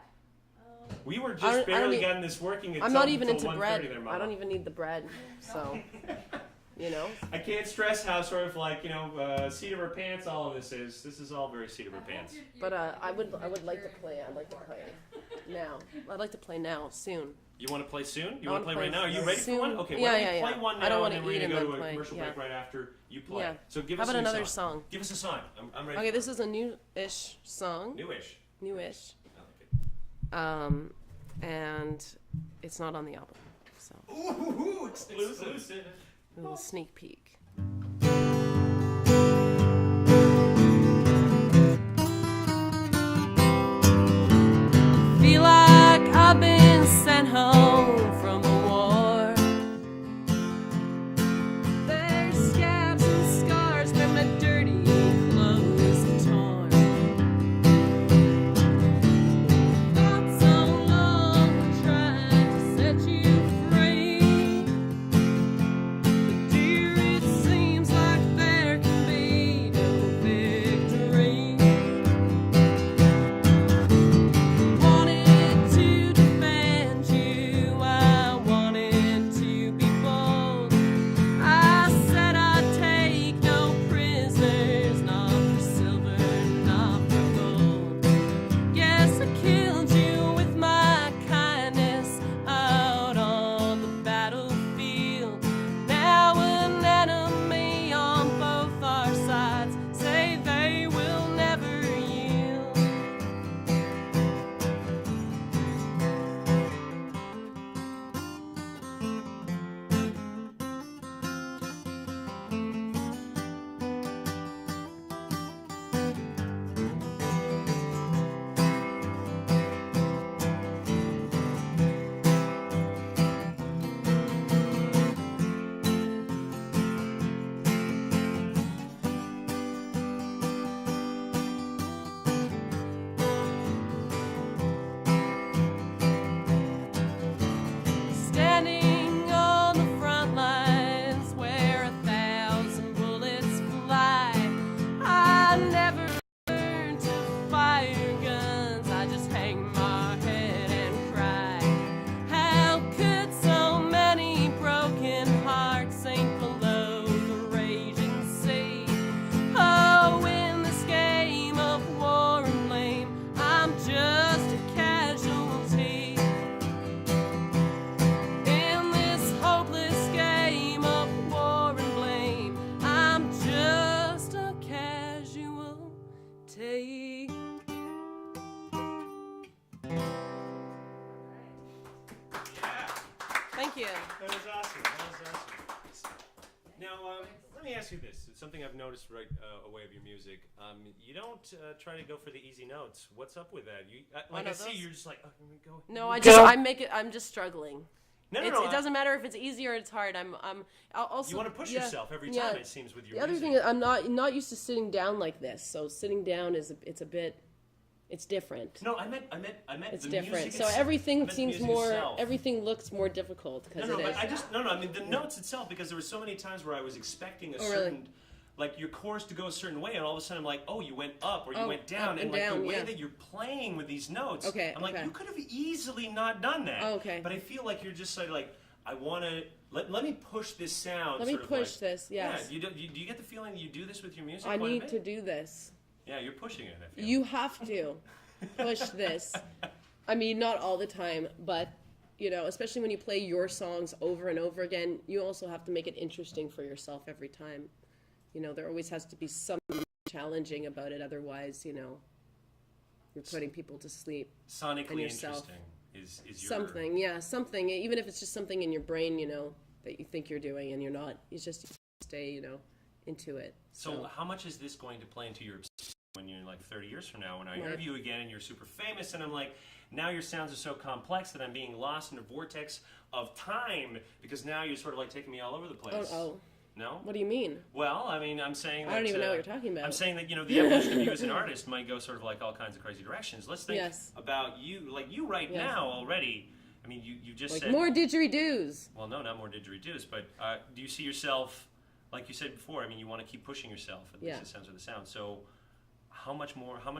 Oh. We were I just don't barely e- getting this working. I'm not even until into 1:30 bread. there, I Mama. don't even need the bread. So, I can't stress how sort of like seat of her pants. All of this is. This is all very seat of her pants. But I would like to play. I'd like to play now. I'd like to play now soon. You want to play soon? You I want to wanna play right play now? Are you ready for soon. one? Okay, Yeah, why don't yeah, you play yeah. one now, I don't and wanna then we're eat gonna and go then to a play, commercial yeah. break right after you play. Yeah. So give How us about a new another song. song? Give us a song. I'm ready. Okay, this is a new-ish song. Newish. Newish. I like it. And it's not on the album. So, Ooh, exclusive. a little sneak peek. Feel like I've been sent home from the war. There's scabs and scars where my dirty clothes are torn. Fought so long trying to set you free, but dear, it's Thank you. That was awesome. That was awesome. Now, let me ask you this. It's something I've noticed right away of your music. You don't try to go for the easy notes. What's up with that? You, like One I of see, those? you're just like, oh, here we go. No, I'm just struggling. No, It doesn't matter if it's easy or it's hard. I'll also. You want to push yourself every time. yeah. It seems with your The other music. thing is I'm not used to sitting down like this. So sitting down it's different. No, I meant It's the different. music So itself. I everything meant the seems music more. itself. Everything looks more difficult because No, it is. but I mean the notes itself, because there were so many times where I was expecting a Oh, certain, really? like your chorus to go a certain way, and all of a sudden I'm like, oh, you went up or you Oh, went down, up and and like down, the way yeah. that you're playing with these notes, Okay, I'm like, okay. you could have easily not done that. Oh, okay. But I feel like you're just sort of like, I want to let me push this sound. Let me sort of push like, this. Yes. Yeah. Do you get the feeling that you do this with your music? I quite a need bit? to do this. Yeah, you're pushing it. I feel. You have to push this. I mean, not all the time, but especially when you play your songs over and over again, you also have to make it interesting for yourself every time. There always has to be something challenging about it. Otherwise, you're putting people to sleep. Sonically and yourself. interesting is your Something, yeah, something. Even if it's just something in your brain, that you think you're doing and you're not. You just stay, into it. So how much is this going to play into your obsession when you're like 30 years from now, when I Right. interview you again and you're super famous, and I'm like, now your sounds are so complex that I'm being lost in a vortex of time, because now you're sort of like taking me all over the place. Oh, No? what do you mean? Well, I mean, I'm saying that... I don't even know what you're talking about. I'm saying that, the evolution of you as an artist might go sort of like all kinds of crazy directions. Let's think Yes. about you, like you right Yes. now already. I mean, you just Like said... more didgeridoos. Well, no, not more didgeridoos, but do you see yourself, like you said before, I mean, you want to keep pushing yourself, at least Yeah. it sounds with the sound. So how much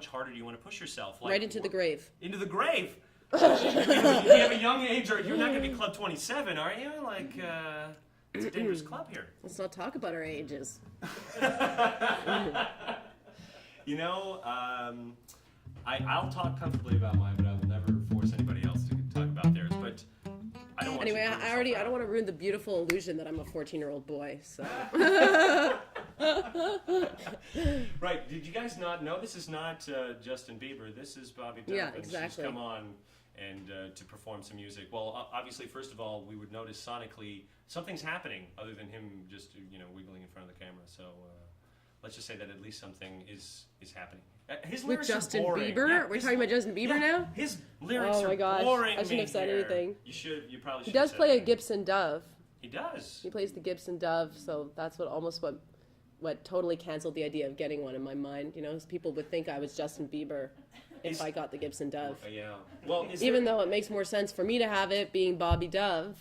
harder do you want to push yourself? Like, Right into the grave. Into the grave? You have a young age, or you're not going to be Club 27, are you? Like, it's a dangerous club here. Let's not talk about our ages. I'll talk comfortably about mine, but I will never force anybody else to talk about theirs. But I don't want Anyway, you to put I yourself don't want to ruin the beautiful illusion that I'm a 14-year-old boy. So Right, did you guys not know this is not Justin Bieber, this is Bobby Dove. Yeah, and exactly. She's come on and to perform some music. Well, obviously, first of all, we would notice sonically something's happening other than him just, wiggling in front of the camera. So let's just say that at least something is happening. His with lyrics are Justin boring. Bieber, Yeah, we're talking about Justin Bieber now. His lyrics Oh my are gosh, boring. I shouldn't have said here. anything. You probably He should. does play a Gibson Dove. He does. He plays the Gibson Dove, so that's what totally canceled the idea of getting one in my mind. People would think I was Justin Bieber if I got the Gibson Dove. Yeah. Well, Even though it makes more sense for me to have it being Bobby Dove.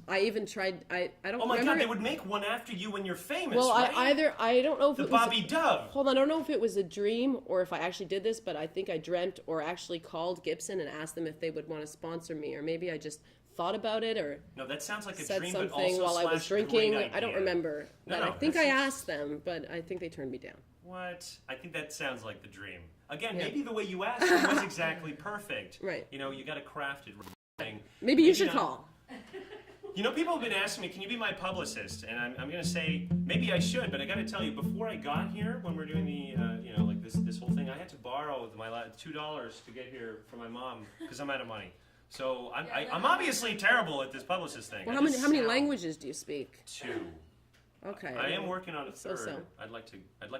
I even tried. I don't. Oh my remember God! They it. would make one after you when you're famous. Well, right? I don't know if The it was Bobby Dove. Hold on, I don't know if it was a dream or if I actually did this, but I think I dreamt or actually called Gibson and asked them if they would want to sponsor me, or maybe I just thought about it or No, that sounds like a said dream, but something also while I was slash great drinking. I don't idea. remember. No, But no, I think that's- I asked them, but I think they turned me down. What? I think that sounds like the dream. Again, Yeah. maybe the way you asked it was exactly perfect. Right. You got to craft it. Right. Maybe you should not. call. People have been asking me, can you be my publicist? And I'm going to say, maybe I should, but I got to tell you, before I got here, when we're doing the, like this whole thing, I had to borrow my $2 to get here from my mom because I'm out of money. So I'm obviously terrible at this publicist thing. Well, I how just many sound languages do you speak? 2. Okay. I am working on a third. So. I'd like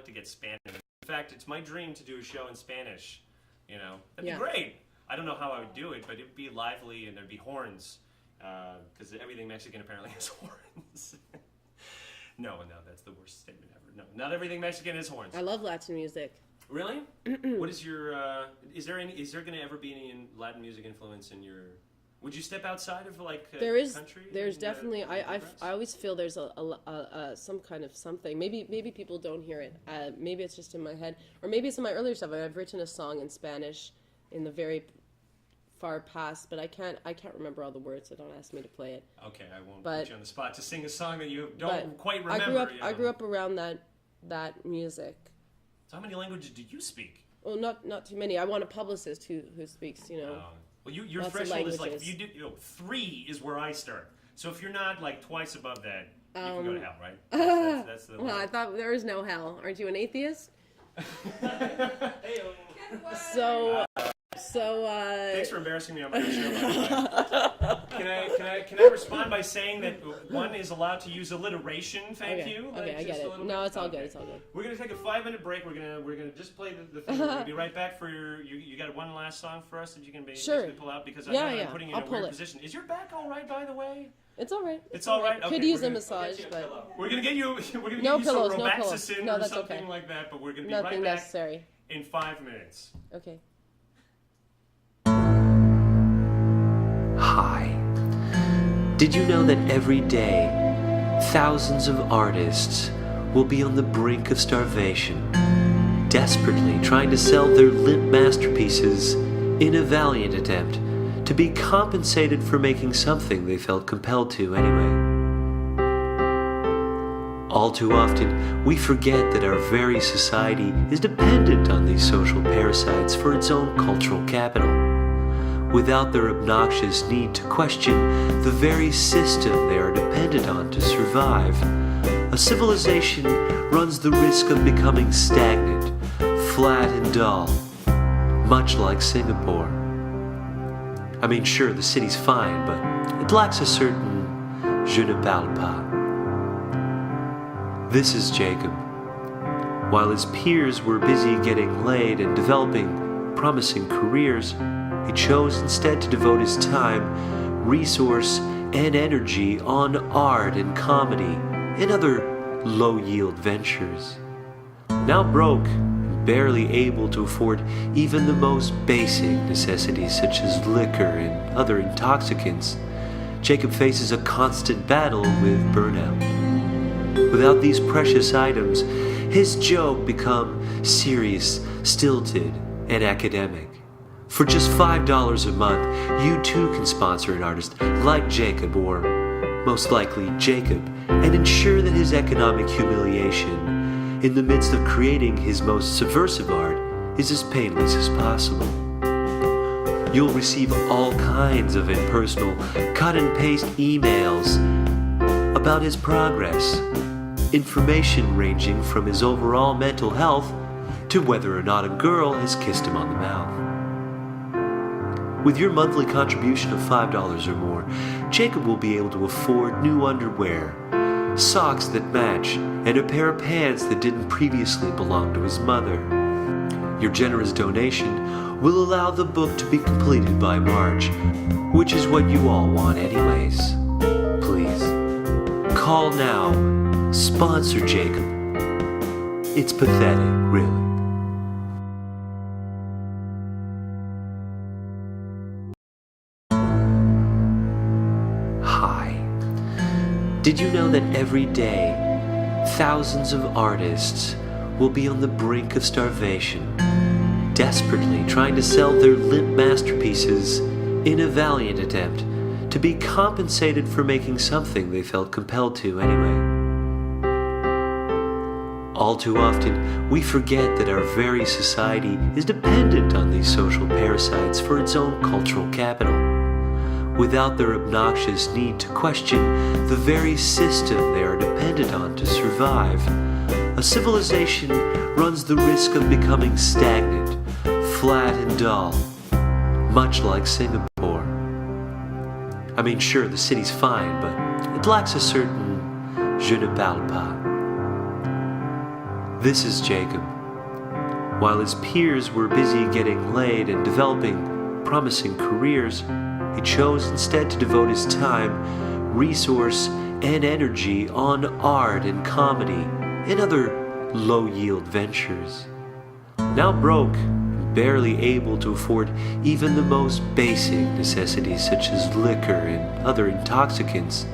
to get Spanish. In fact, it's my dream to do a show in Spanish. That'd Yeah. be great. I don't know how I would do it, but it'd be lively and there'd be horns, because everything Mexican apparently has horns. No, that's the worst statement ever. No, not everything Mexican has horns. I love Latin music. Really? What is your? Is there going to ever be any Latin music influence in your? Would you step outside of country? There's and, definitely. I immigrants? always feel there's a some kind of something. Maybe people don't hear it. Maybe it's just in my head, or maybe it's in my earlier stuff. I've written a song in Spanish in the very far past, but I can't remember all the words, so don't ask me to play it. Okay, I won't But- put you on the spot to sing a song that you don't But quite remember. I grew up around that music. So how many languages do you speak? Well, not too many. I want a publicist who speaks, Well, your Lots of threshold is like, languages. if you do, 3 is where I start. So if you're not like twice above that, you can go to hell, right? That's the Well, I thought there is no hell. Aren't you an atheist? Hey-o. So Thanks for embarrassing me on my own show. By the way. can I respond by saying that one is allowed to use alliteration? Thank Okay, you. okay, I just get a it. little No, bit? it's all good, Okay. it's all good. We're gonna take a 5-minute break. We're gonna just play the thing. We're gonna be right back for your. You got one last song for us that you can basically pull out because Yeah, I'm yeah, putting you I'll in a pull weird it. position. Is your back all right, by the way? It's all right. It's all right. Okay, Could use we're a gonna- massage, but We're gonna get you. We're gonna No get pillows, you no some pillows. Robaxacin No, or that's something okay. like that. But we're gonna be nothing right back necessary. in 5 minutes. Okay. Hi. Did you know that every day thousands of artists will be on the brink of starvation, desperately trying to sell their limp masterpieces in a valiant attempt to be compensated for making something they felt compelled to anyway? All too often, we forget that our very society is dependent on these social parasites for its own cultural capital. Without their obnoxious need to question the very system they are dependent on to survive, a civilization runs the risk of becoming stagnant, flat and dull, much like Singapore. I mean, sure, the city's fine, but it lacks a certain je ne parle pas. This is Jacob. While his peers were busy getting laid and developing promising careers, he chose instead to devote his time, resource, and energy on art and comedy and other low-yield ventures. Now broke, barely able to afford even the most basic necessities such as liquor and other intoxicants, Jacob faces a constant battle with burnout. Without these precious items, his joke become serious, stilted, and academic. For just $5 a month, you too can sponsor an artist like Jacob, or most likely Jacob, and ensure that his economic humiliation in the midst of creating his most subversive art is as painless as possible. You'll receive all kinds of impersonal cut-and-paste emails about his progress, information ranging from his overall mental health to whether or not a girl has kissed him on the mouth. With your monthly contribution of $5 or more, Jacob will be able to afford new underwear, socks that match, and a pair of pants that didn't previously belong to his mother. Your generous donation will allow the book to be completed by March, which is what you all want anyways. Please, call now. Sponsor Jacob. It's pathetic, really. Hi. Did you know that every day thousands of artists will be on the brink of starvation, desperately trying to sell their limp masterpieces in a valiant attempt to be compensated for making something they felt compelled to anyway? All too often, we forget that our very society is dependent on these social parasites for its own cultural capital. Without their obnoxious need to question the very system they are dependent on to survive, a civilization runs the risk of becoming stagnant, flat and dull, much like Singapore. I mean, sure, the city's fine, but it lacks a certain je ne parle pas. This is Jacob. While his peers were busy getting laid and developing promising careers, he chose instead to devote his time, resource, and energy on art and comedy and other low-yield ventures. Now broke, barely able to afford even the most basic necessities such as liquor and other intoxicants,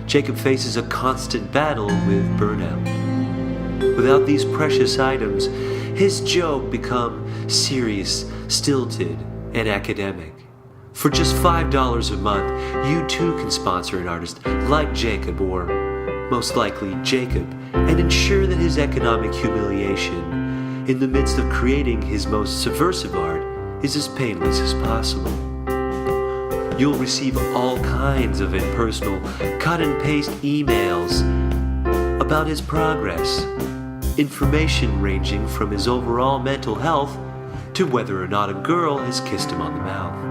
Jacob faces a constant battle with burnout. Without these precious items, his joke become serious, stilted, and academic. For just $5 a month, you too can sponsor an artist like Jacob, or most likely Jacob, and ensure that his economic humiliation in the midst of creating his most subversive art is as painless as possible. You'll receive all kinds of impersonal cut-and-paste emails about his progress, information ranging from his overall mental health to whether or not a girl has kissed him on the mouth.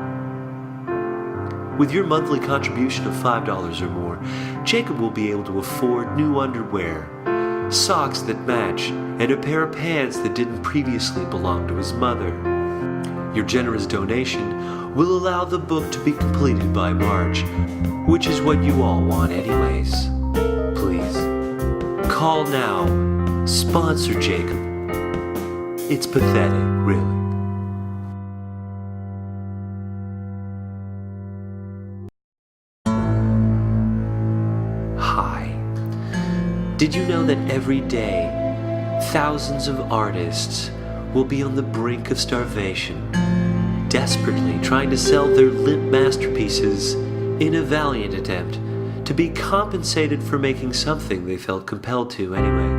With your monthly contribution of $5 or more, Jacob will be able to afford new underwear, socks that match, and a pair of pants that didn't previously belong to his mother. Your generous donation will allow the book to be completed by March, which is what you all want anyways. Please, call now. Sponsor Jacob. It's pathetic, really. Hi. Did you know that every day, thousands of artists will be on the brink of starvation, desperately trying to sell their limp masterpieces in a valiant attempt to be compensated for making something they felt compelled to anyway?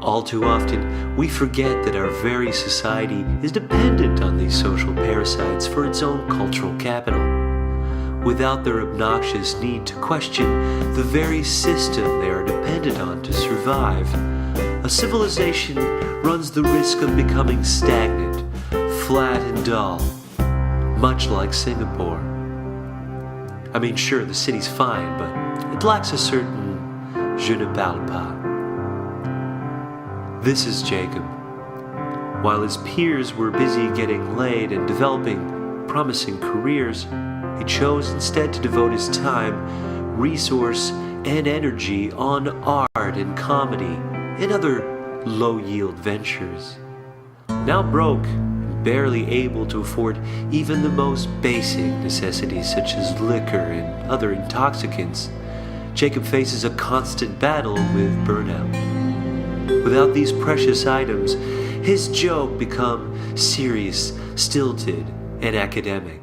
All too often, we forget that our very society is dependent on these social parasites for its own cultural capital. Without their obnoxious need to question the very system they are dependent on to survive, a civilization runs the risk of becoming stagnant, flat and dull, much like Singapore. I mean, sure, the city's fine, but it lacks a certain je ne parle pas. This is Jacob. While his peers were busy getting laid and developing promising careers, he chose instead to devote his time, resource, and energy on art and comedy and other low-yield ventures. Now broke, barely able to afford even the most basic necessities such as liquor and other intoxicants, Jacob faces a constant battle with burnout. Without these precious items, his joke become serious, stilted, and academic.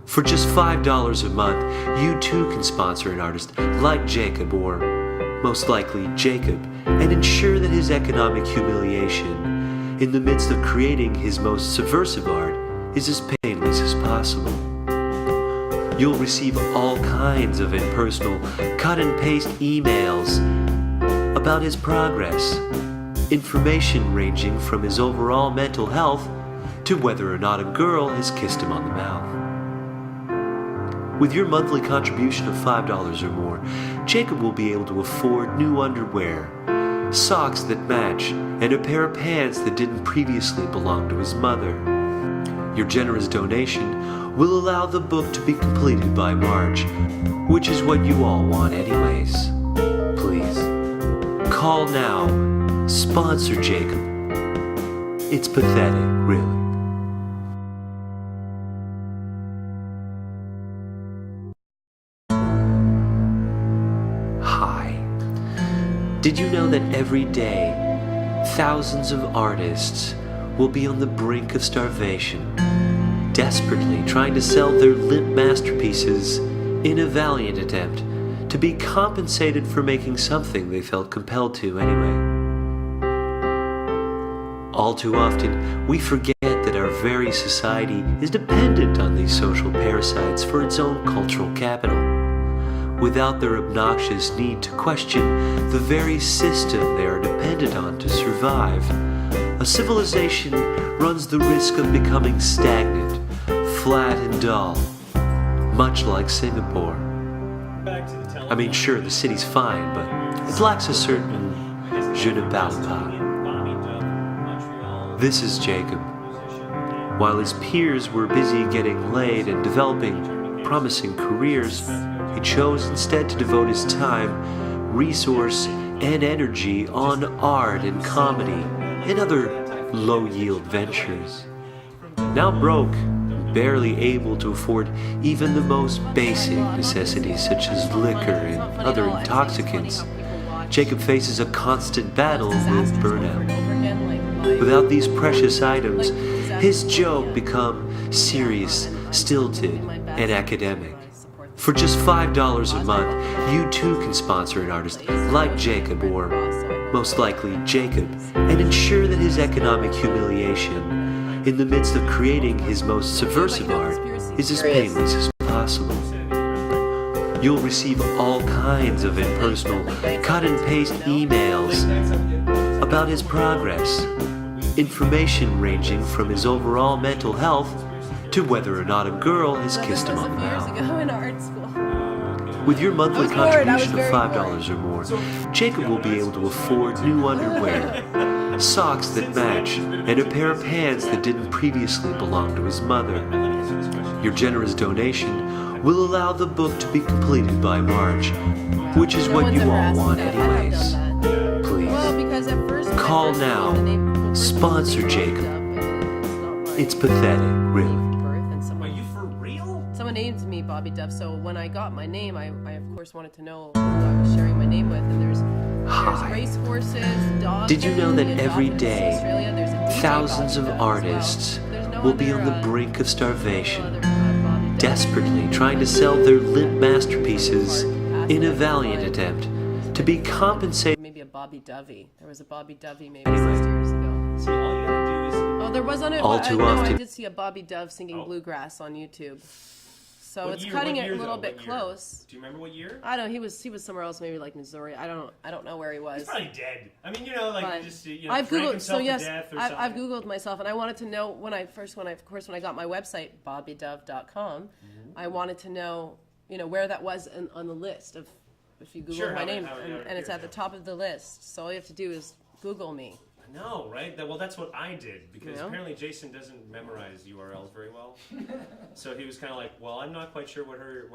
For just $5 a month, you too can sponsor an artist like Jacob, or most likely Jacob, and ensure that his economic humiliation in the midst of creating his most subversive art is as painless as possible. You'll receive all kinds of impersonal cut-and-paste emails about his progress, information ranging from his overall mental health to whether or not a girl has kissed him on the mouth. With your monthly contribution of $5 or more, Jacob will be able to afford new underwear, socks that match, and a pair of pants that didn't previously belong to his mother. Your generous donation will allow the book to be completed by March, which is what you all want anyways. Please, call now. Sponsor Jacob. It's pathetic, really. Did you know that every day, thousands of artists will be on the brink of starvation, desperately trying to sell their limp masterpieces in a valiant attempt to be compensated for making something they felt compelled to anyway? All too often, we forget that our very society is dependent on these social parasites for its own cultural capital. Without their obnoxious need to question the very system they are dependent on to survive, a civilization runs the risk of becoming stagnant, flat and dull, much like Singapore. I mean, sure, the city's fine, but it lacks a certain je ne parle pas. This is Jacob. While his peers were busy getting laid and developing promising careers, he chose instead to devote his time, resource, and energy on art and comedy and other low-yield ventures. Now broke, barely able to afford even the most basic necessities such as liquor and other intoxicants, Jacob faces a constant battle with burnout. Without these precious items, his joke become serious, stilted, and academic. For just $5 a month, you too can sponsor an artist like Jacob, or most likely Jacob, and ensure that his economic humiliation in the midst of creating his most subversive art is as painless as possible. You'll receive all kinds of impersonal cut-and-paste emails about his progress, information ranging from his overall mental health to whether or not a girl has So this kissed him was on a the few years mouth. ago in art school. With your monthly I was bored. I was contribution of very $5 or more, Jacob will be able to afford new underwear, socks that match, and a pair of pants that didn't previously belong to his mother. Your generous donation will allow the book to be completed by March, which is No what one's you ever all asked want me that. I have anyways. done that. Please. Well, because at first when I Call first came now. on the name- well, first Sponsor it was Jacob. Dove, and it's not my It's pathetic, name really. of birth, and Are someone you for real? named me Bobby Dove. So when I got my name, I of course wanted to know who I was sharing my name with. And there's Hi. race horses, dogs. Did you know that Indian every dolphins, day, Australia. There's a DJ thousands of Bobby Dove as well. artists There's no will be other, on the brink of no starvation, other, Bobby Dove. desperately trying to sell their limp masterpieces in a valiant attempt to be compensated? Maybe a Bobby Dovey. There was a Bobby Dovey maybe Anyway. 6 years ago. See, all you gotta do is. Oh, there was on it. All too no, I often. did see a Bobby Dove singing bluegrass on YouTube. So What it's year- cutting what it year, a little though? bit What year? close. Do you remember what year? I don't know. He was somewhere else, maybe like Missouri. I don't know where he was. He's probably dead. I mean, you know, like But just you know, I've drank googled. himself So yes, to death or I've something. googled myself, and I wanted to know when I got my website bobbydove.com. Mm-hmm. I wanted to know, where that was on the list of if you Google Sure, my how it- name, how it- and, how it and it's at appeared, the top of the list. So all you have to do is Google me. No, right? Well, that's what I did because Yeah. apparently Jason doesn't memorize URLs very well. So he was kind of like, "Well, I'm not quite sure what her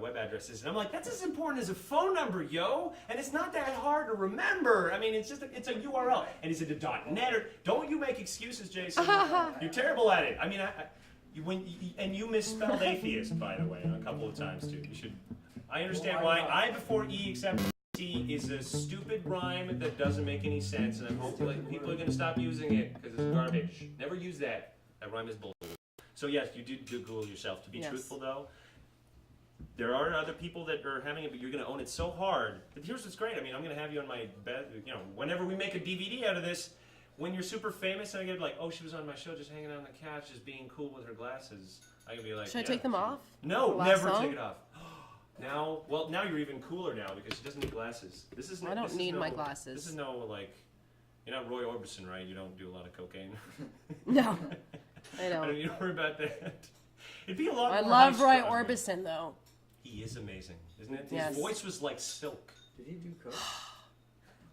web address is," and I'm like, "That's as important as a phone number, yo! And it's not that hard to remember. I mean, it's just it's a URL." And he said, ".net or don't you make excuses, Jason? You're terrible at it. I mean, you misspelled atheist, by the way, a couple of times too. You should. I understand why I before E except." Is a stupid rhyme that doesn't make any sense, and I'm hoping people are going to stop using it because it's garbage. Never use that. That rhyme is bullshit. So yes, you did Google yourself. To be Yes. truthful, though, there are other people that are having it, but you're going to own it so hard. But here's what's great. I mean, I'm going to have you on my bed. Whenever we make a DVD out of this, when you're super famous, and I get like, "Oh, she was on my show, just hanging out on the couch, just being cool with her glasses." I can be like, Should I "Yeah, take them off? No, The last never song? take it off. Now you're even cooler now because she doesn't need glasses. This is I don't need my glasses. This is no you're not Roy Orbison, right? You don't do a lot of cocaine. No, I I don't. don't need to worry about that. It'd be a lot. I more love Roy high-strung. Orbison though. He is amazing, isn't it? His Yes. voice was like silk. Did he do coke?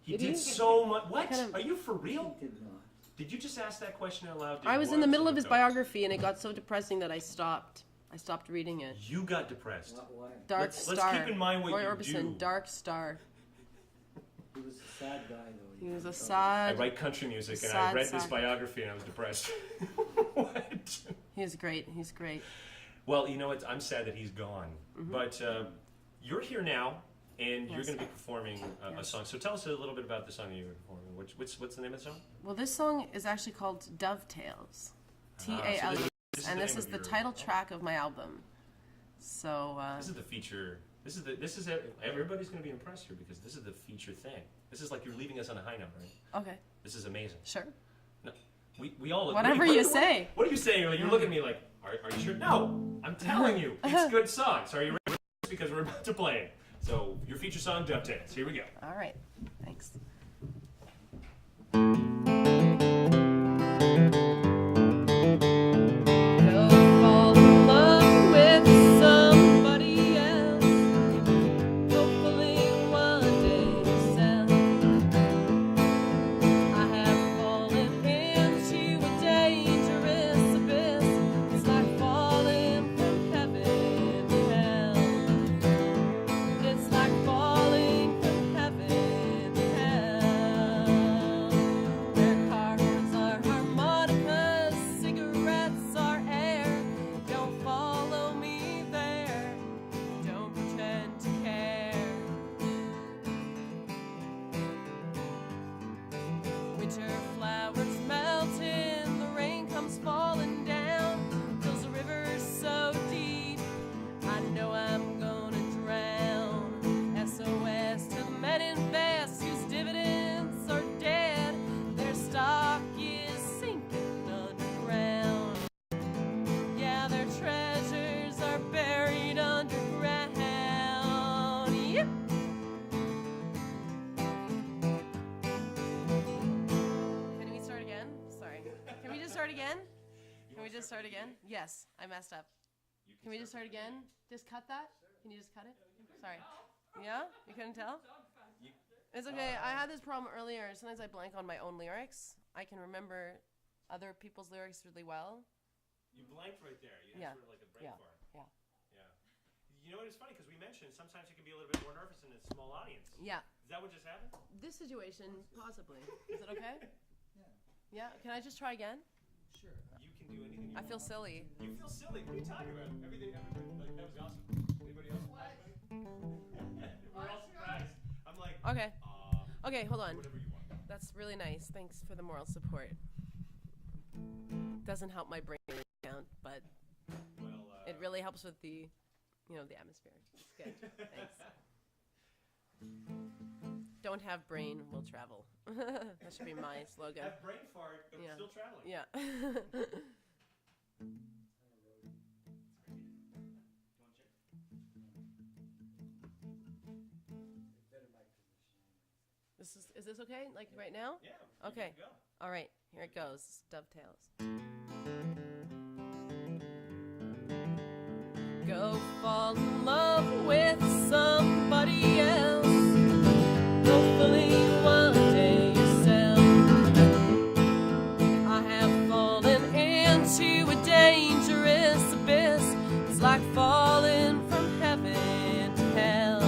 He Did did he? so much. What? Kind of- Are you for real? He did not. Did you just ask that question out loud? I was in the What? middle of his Go. biography, and it got so depressing that I stopped reading it. You got depressed. Why? Dark Let's Star. keep in mind what Roy you Orbison, do. Dark Star. He was a sad guy, though. He was a I sad. write country music, and I Sad read this sack. biography, and I was depressed. What? He's great. He's great. Well, you know what? I'm sad that he's gone. But you're here now, and you're Yes. going to be performing a Yes. song. So tell us a little bit about the song you're performing. What's the name of the song? Well, this song is actually called Dovetails. T-A-L-E. this is And the this name is of the your- title track of my album. So, This is the feature. This is everybody's going to be impressed here because this is the feature thing. This is like you're leaving us on a high note, right? okay, This is amazing. sure. No, we all agree. Whatever What- you what- say. What are you saying? You're looking at me like, are you sure? No, I'm telling you, it's a good song. So are you ready for this? Because we're about to play it. So your feature song, Dovetails. Here we go. All right. Thanks. Go fall in love with somebody else. Hopefully one day soon. I have fallen into a dangerous abyss. It's like falling from heaven to hell. It's like falling from heaven to hell. They're just start again? Yes, I messed up. Can we just start again? Just cut that? Can you just cut it? Sorry. Yeah? You couldn't tell? It's okay. I had this problem earlier. Sometimes I blank on my own lyrics. I can remember other people's lyrics really well. You blanked right there. You Yeah. had sort of like a brain fart. Yeah. Yeah. You know what? It's funny because we mentioned sometimes you can be a little bit more nervous in a small audience. Yeah. Is that what just happened? This situation, possibly. Is it okay? Yeah. Can I just try again? Sure. You can do anything you I want. feel silly. You feel silly. What are you talking about? Everything like, that was awesome. Anybody else? We're all surprised. I'm like, Okay. Okay, hold on. whatever you want. That's really nice. Thanks for the moral support. Doesn't help my brain count, but Well, it really helps with the, the atmosphere. It's good. Thanks. Don't have brain, will travel. That should be my slogan. have brain fart, but Yeah. still traveling. Yeah. Is this okay? Like right now? Yeah. Okay. Go. All right. Here it goes. Dovetails. Go fall in love with somebody else. Hopefully one day yourself. I have fallen into a dangerous abyss. It's like falling from heaven to hell.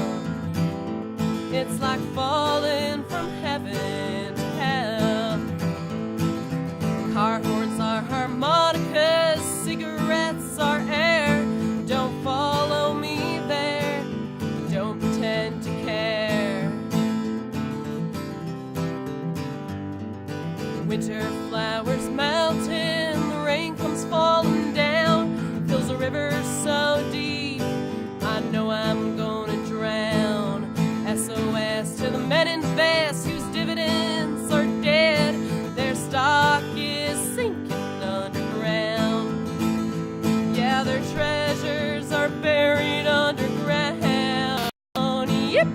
It's like falling from heaven to hell. Car horns are harmonicas, cigarettes are air. Don't follow me there, don't pretend to care. Winter flowers melting, the rain comes falling down, fills the river so deep, I know I'm gonna drown. SOS to the men in vests whose dividends are dead, their stock is sinking underground. Yeah, their treasures are buried underground. Yep.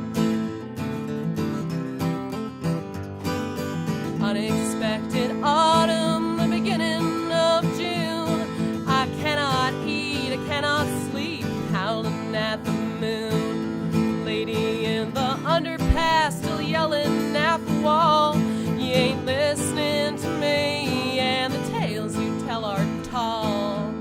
Unexpected autumn, the beginning of June. I cannot eat, I cannot sleep, howling at the moon. Lady in the underpass, still yelling at the wall. You ain't listening to me, and the tales you tell are tall.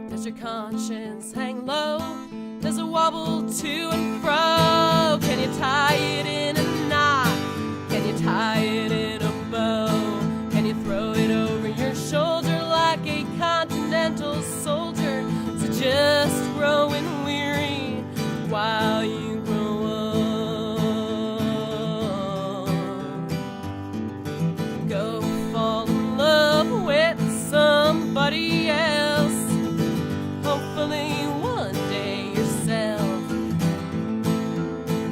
Does your conscience hang low? Does it wobble to and fro? Can you tie it in a knot? Can you tie it in a bow? Can you throw it over your shoulder like a continental soldier? Is it just growing weary while you grow old? Go fall in love with somebody else. Hopefully one day yourself.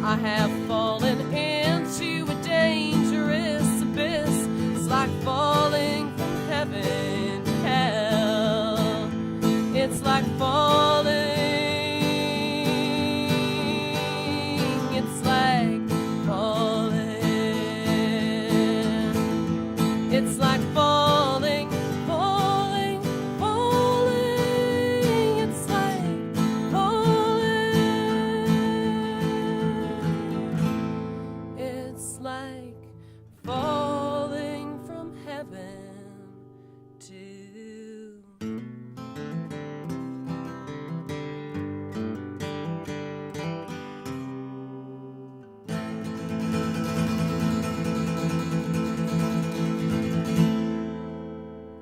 I have fallen into a dangerous abyss. It's like falling from heaven to hell. It's like falling. It's like falling. It's like falling, falling, falling. It's like falling. It's like falling from heaven to.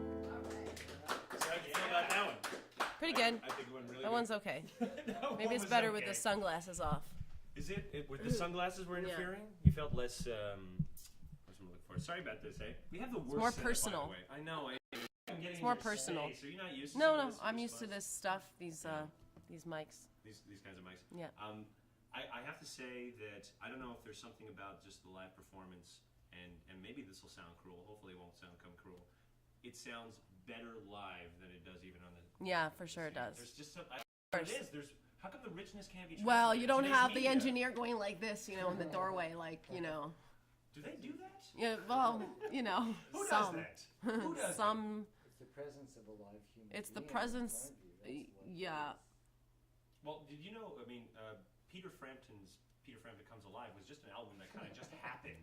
So how'd you feel about that one? Pretty good. I think it went really That good. one's okay. That Maybe one it's was better with okay. the sunglasses off. Is it? With the sunglasses were Yeah. interfering? You felt less. What's I'm looking for? Sorry about this, eh? We have the worst. more setup, by the personal. way. I know. I'm getting It's more into personal. space. Are you not used to No, some of no, this? I'm used to this stuff. These these mics. These kinds of mics. Yeah. I have to say that I don't know if there's something about just the live performance, and maybe this will sound cruel. Hopefully, it won't come cruel. It sounds better live than it does even on the. Yeah, for sure it does. There's just some. It is. There's. How come the richness can't be? Well, transferred you in don't today's have the media? engineer going like this, you know, in the doorway, like, you know. Do they do that? Yeah, well, you know, Who some. does that? Who does Some. It's the presence of a live human It's the being in presence. front of you. That's what- Yeah. Well, did you know? I mean, Peter Frampton Comes Alive was just an album that kind of just happened.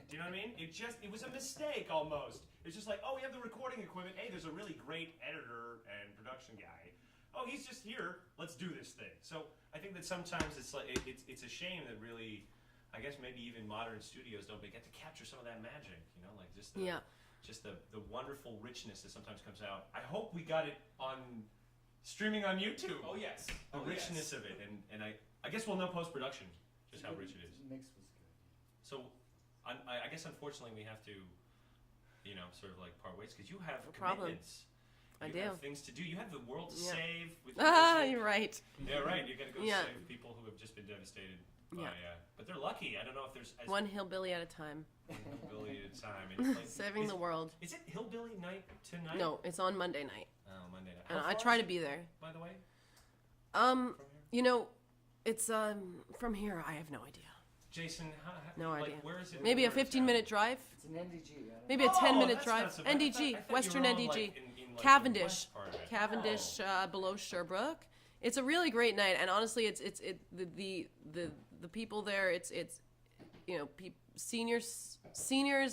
Do you know what I mean? It was a mistake almost. It's just like, oh, we have the recording equipment. Hey, there's a really great editor and production guy. Oh, he's just here. Let's do this thing. So I think that sometimes it's like it's a shame that really, I guess maybe even modern studios don't get to capture some of that magic. You know, like just the wonderful richness that sometimes comes out. I hope we got it on streaming on YouTube. Oh yes. The richness of it, and I guess we'll know post production just how rich it is. The mix was good. So, I guess unfortunately we have to, you know, sort of like part ways because you have No problem. commitments. I You do. have things to do. You have the world to Yeah. save. With Ah, music. you're right. Yeah, right. You're gonna go Yeah. save people who have just been devastated by. Yeah. But they're lucky. I don't know if there's One hillbilly at a time. one hillbilly at a time. And like, Saving the world. Is it hillbilly night tonight? No, it's on Monday night. Oh, Monday night. And How I far try is to it, be there. by the way. Um, you know, it's from here. I have no idea. Jason, No like, idea. where is it? Maybe a Where in 15-minute drive. It's an NDG. I don't Maybe a know. 10-minute that's drive. not so bad. NDG, I thought you Western were on, NDG. like, in, like, the Cavendish. west part of it. Cavendish, Oh. below Sherbrooke. It's a really great night, and honestly, the people there. It's you know, seniors,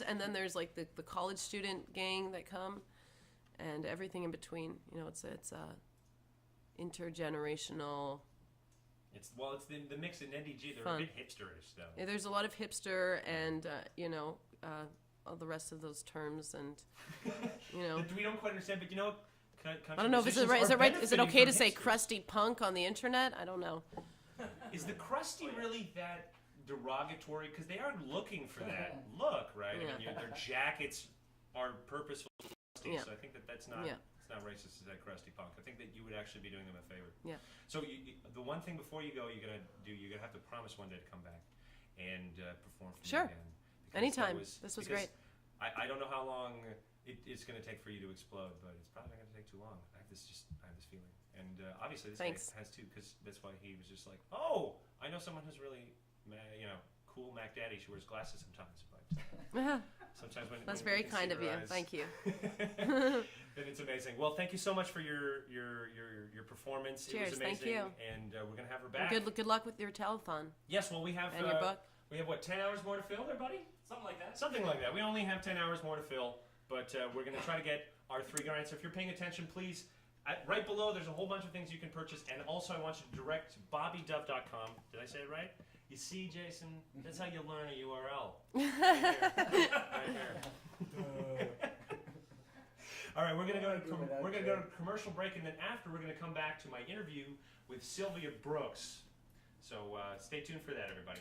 and then there's like the college student gang that come, and everything in between. You know, it's intergenerational. It's the mix in NDG. They're Fun. a bit hipsterish though. Yeah, there's a lot of hipster and you know, all the rest of those terms, and you know. That we don't quite understand, but you know, I don't know if it's right. Is it right? Is it okay to say crusty punk on the internet? I don't know. Is the crusty really that derogatory? Because they are looking for that look, right? I mean, their jackets are purposeful crusty, Yeah. so I think that's not. Yeah. It's not racist to say crusty punk. I think that you would actually be doing them a favor. Yeah. So the one thing before you go, you're gonna have to promise one day to come back and perform for Sure. me again. Because Anytime. that This was because great. I don't know how long it's going to take for you to explode, but it's probably not going to take too long. I have this feeling, and obviously this Thanks. guy has too, because that's why he was just like, oh, I know someone who's really, cool Mac Daddy. She wears glasses sometimes, but sometimes when That's when very we can see kind of her you. eyes, Thank you. then it's amazing. Well, thank you so much for your performance. Cheers, It was thank amazing, you. and we're going to have her back. Good luck with your telethon Yes, well, we have and your book. we have what, 10 hours more to fill there, buddy? Something like that. Something like that. We only have 10 hours more to fill, but we're going to try to get our 3 grants. So if you're paying attention, please, right below, there's a whole bunch of things you can purchase. And also, I want you to direct bobbydove.com. Did I say it right? You see, Jason, that's how you learn a URL. Right here. Right here. All right, we're going to go to commercial break, and then after, we're going to come back to my interview with Sylvia Brooks. So stay tuned for that, everybody.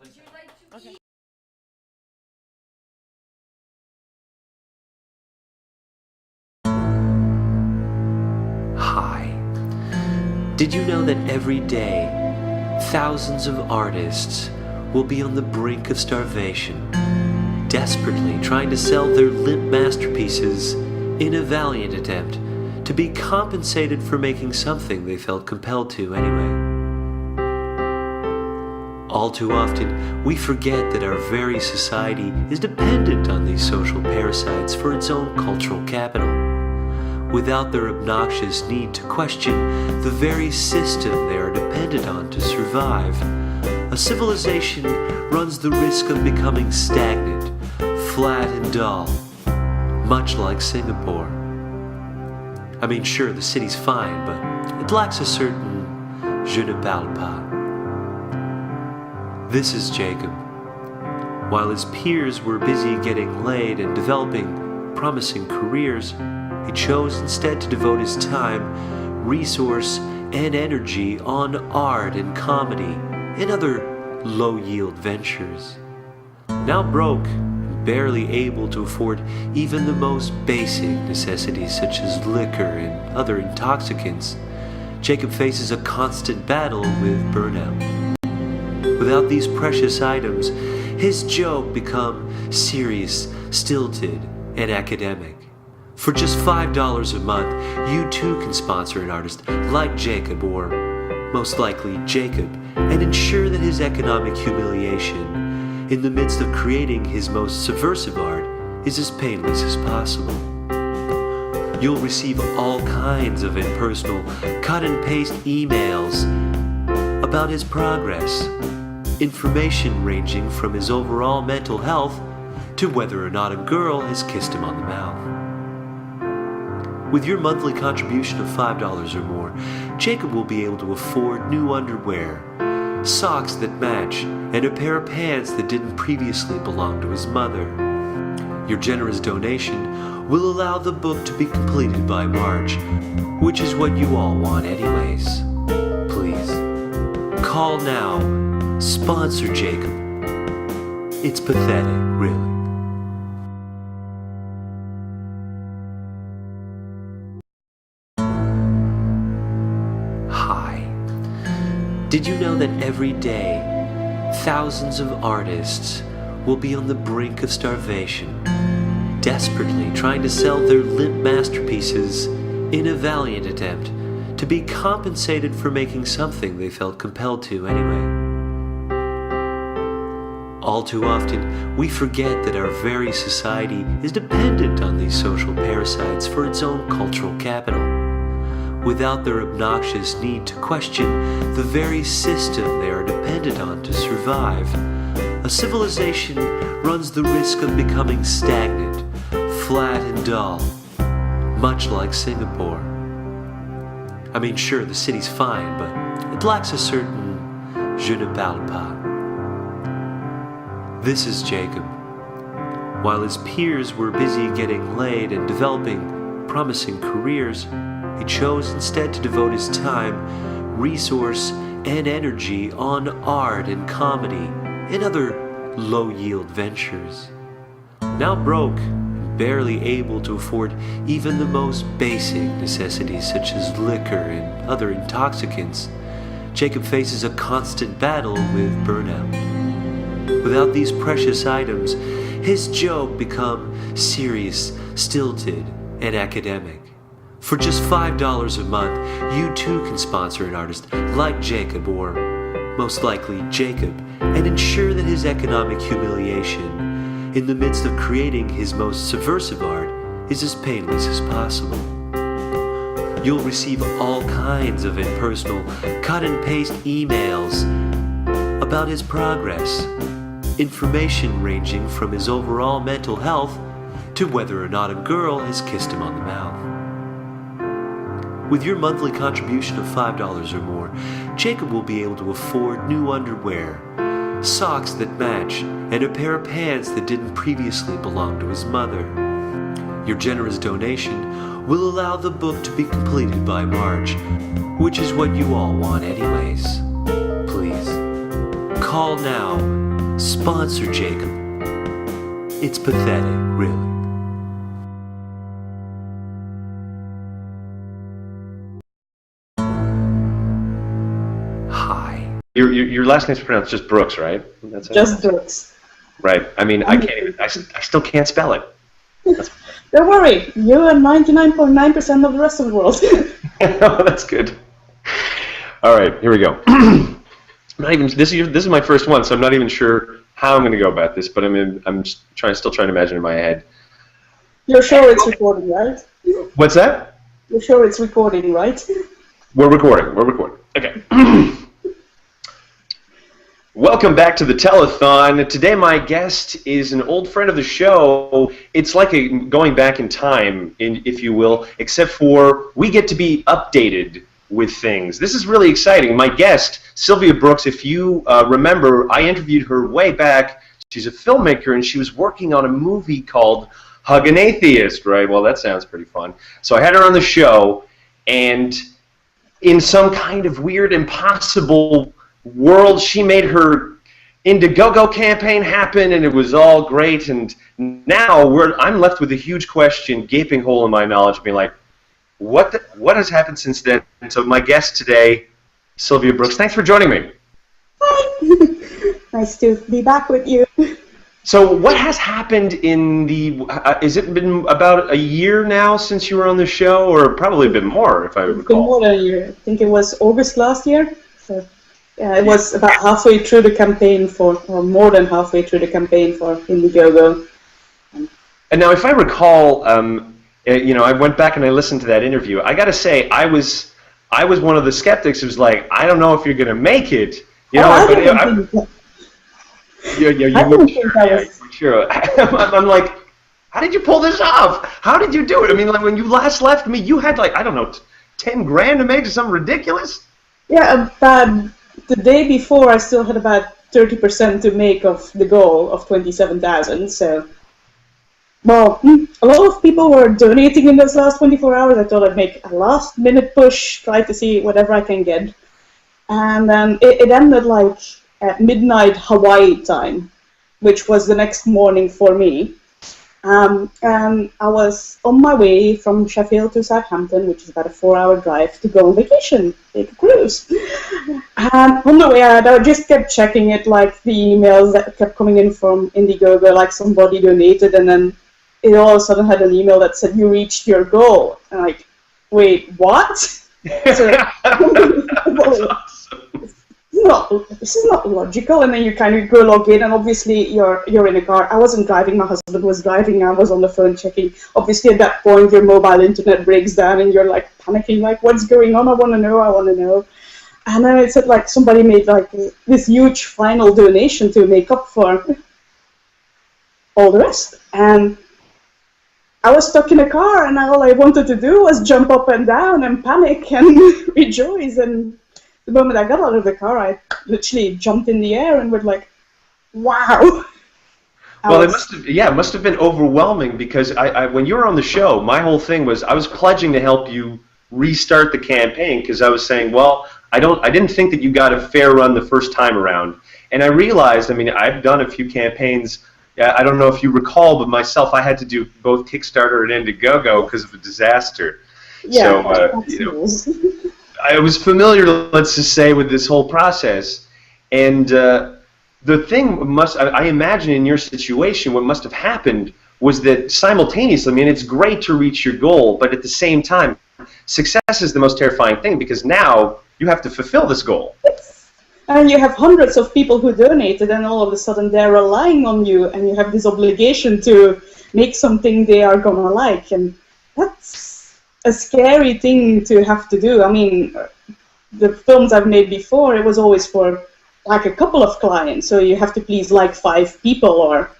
Would you like to Okay. eat? Hi. Did you know that every day thousands of artists will be on the brink of starvation, desperately trying to sell their limp masterpieces in a valiant attempt to be compensated for making something they felt compelled to anyway? All too often, we forget that our very society is dependent on these social parasites for its own cultural capital. Without their obnoxious need to question the very system they are dependent on to survive, a civilization runs the risk of becoming stagnant, flat and dull, much like Singapore. I mean, sure, the city's fine, but it lacks a certain je ne parle pas. This is Jacob. While his peers were busy getting laid and developing promising careers, he chose instead to devote his time, resource, and energy on art and comedy and other low-yield ventures. Now broke and barely able to afford even the most basic necessities such as liquor and other intoxicants, Jacob faces a constant battle with burnout. Without these precious items, his joke becomes serious, stilted, and academic. For just $5 a month, you too can sponsor an artist like Jacob, or most likely Jacob, and ensure that his economic humiliation in the midst of creating his most subversive art is as painless as possible. You'll receive all kinds of impersonal cut-and-paste emails about his progress, information ranging from his overall mental health to whether or not a girl has kissed him on the mouth. With your monthly contribution of $5 or more, Jacob will be able to afford new underwear, socks that match, and a pair of pants that didn't previously belong to his mother. Your generous donation will allow the book to be completed by March, which is what you all want anyways. Please, call now. Sponsor Jacob. It's pathetic, really. Hi. Did you know that every day, thousands of artists will be on the brink of starvation, desperately trying to sell their limp masterpieces in a valiant attempt to be compensated for making something they felt compelled to anyway? All too often, we forget that our very society is dependent on these social parasites for its own cultural capital. Without their obnoxious need to question the very system they are dependent on to survive, a civilization runs the risk of becoming stagnant, flat and dull, much like Singapore. I mean, sure, the city's fine, but it lacks a certain je ne parle pas. This is Jacob. While his peers were busy getting laid and developing promising careers, he chose instead to devote his time, resource, and energy on art and comedy and other low-yield ventures. Now broke, and barely able to afford even the most basic necessities such as liquor and other intoxicants, Jacob faces a constant battle with burnout. Without these precious items, his joke becomes serious, stilted, and academic. For just $5 a month, you too can sponsor an artist like Jacob, or most likely Jacob, and ensure that his economic humiliation in the midst of creating his most subversive art is as painless as possible. You'll receive all kinds of impersonal cut-and-paste emails about his progress, information ranging from his overall mental health to whether or not a girl has kissed him on the mouth. With your monthly contribution of $5 or more, Jacob will be able to afford new underwear, socks that match, and a pair of pants that didn't previously belong to his mother. Your generous donation will allow the book to be completed by March, which is what you all want anyways. Please, call now. Sponsor Jacob. It's pathetic, really. Hi. Your last name's pronounced just Brooks, right? That's it? Just Brooks. Right. I mean, I can't even. I still can't spell it. Don't worry, you and 99.9% of the rest of the world. Oh, that's good. All right, here we go. Not even this is my first one, so I'm not even sure how I'm going to go about this. But I'm still trying to imagine in my head. You're sure it's recording, right? What's that? You're sure it's recording, right? We're recording. We're recording. Okay. Welcome back to the telethon. Today my guest is an old friend of the show. It's like going back in time, if you will, except for we get to be updated with things. This is really exciting. My guest, Sylvia Brooks, if you remember, I interviewed her way back. She's a filmmaker, and she was working on a movie called Hug an Atheist, right? Well, that sounds pretty fun. So I had her on the show, and in some kind of weird, impossible world, she made her Indiegogo campaign happened, and it was all great. And now I'm left with a huge question, gaping hole in my knowledge, being like, what has happened since then? And so my guest today, Sylvia Brooks, thanks for joining me. Hi. Nice to be back with you. So what has happened in the, has it been about a year now since you were on the show, or probably a bit more, if I recall? It's been more than a year. I think it was August last year. So, yeah, it was about halfway through the campaign or more than halfway through the campaign for Indiegogo. And now, if I recall, I went back and I listened to that interview. I got to say, I was one of the skeptics who was like, I don't know if you're going to make it. Sure. I'm like, how did you pull this off? How did you do it? I mean, like when you last left me, you had like, I don't know, 10 grand to make or something ridiculous? Yeah, about the day before, I still had about 30% to make of the goal of 27,000. So, well, a lot of people were donating in those last 24 hours. I thought I'd make a last-minute push, try to see whatever I can get. And then it ended like at midnight Hawaii time, which was the next morning for me. And I was on my way from Sheffield to Southampton, which is about a 4-hour drive, to go on vacation, take a cruise. And on the way out, I just kept checking it, like the emails that kept coming in from Indiegogo, like somebody donated, and then it all of a sudden had an email that said, you reached your goal. And I'm like, wait, what? So, this is not logical. And then you kind of go log in, and obviously you're in a car. I wasn't driving, my husband was driving, I was on the phone checking. Obviously at that point your mobile internet breaks down and you're like panicking, like what's going on? I want to know. And then it said like somebody made like this huge final donation to make up for all the rest. And I was stuck in a car, and all I wanted to do was jump up and down and panic and rejoice. And the moment I got out of the car, I literally jumped in the air and was like, wow. Well, it must have been overwhelming, because when you were on the show, my whole thing was I was pledging to help you restart the campaign, because I was saying, well, I didn't think that you got a fair run the first time around. And I realized, I mean, I've done a few campaigns. I don't know if you recall, but myself, I had to do both Kickstarter and Indiegogo because of a disaster. Yeah, so, I was familiar, let's just say, with this whole process. And the thing I imagine in your situation, what must have happened was that simultaneously, I mean, it's great to reach your goal, but at the same time, success is the most terrifying thing, because now you have to fulfill this goal. And you have hundreds of people who donated, and all of a sudden they're relying on you, and you have this obligation to make something they are gonna like, and that's a scary thing to have to do. I mean, the films I've made before, it was always for like a couple of clients, so you have to please like 5 people or